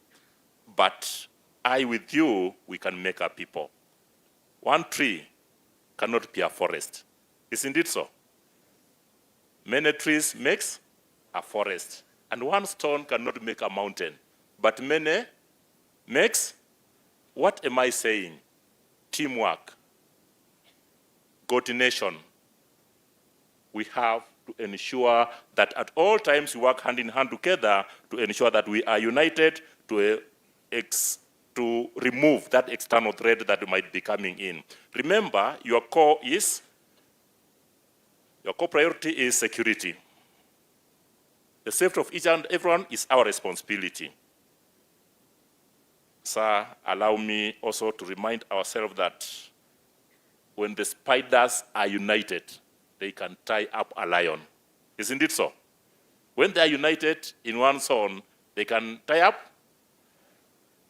But I with you, we can make a people. One tree cannot be a forest. Isn't it so? Many trees makes a forest. And one stone cannot make a mountain. But many makes, what am I saying? teamwork, coordination. We have to ensure that at all times we work hand in hand together to ensure that we are united to remove that external threat that might be coming in. Remember, your core priority is security. The safety of each and everyone is our responsibility. Sir, allow me also to remind ourselves that when the spiders are united, they can tie up a lion. Isn't it so? When they are united in one zone, they can tie up.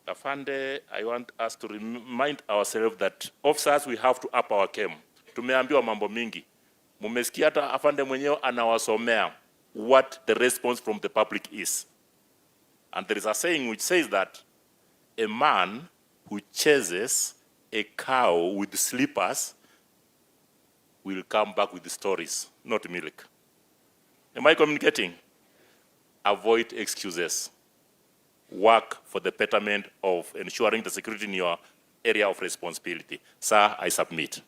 Afande, I want us to remind ourselves that officers, we have to up our game. Tumeambiwa mambo mingi. Mumesikia hata afande mwenyewe anawasomea what the response from the public is. And there is a saying which says that a man who chases a cow with slippers will come back with the stories, not milk. Am I communicating? Avoid excuses. Work for the betterment of ensuring the security in your area of responsibility. Sir, I submit.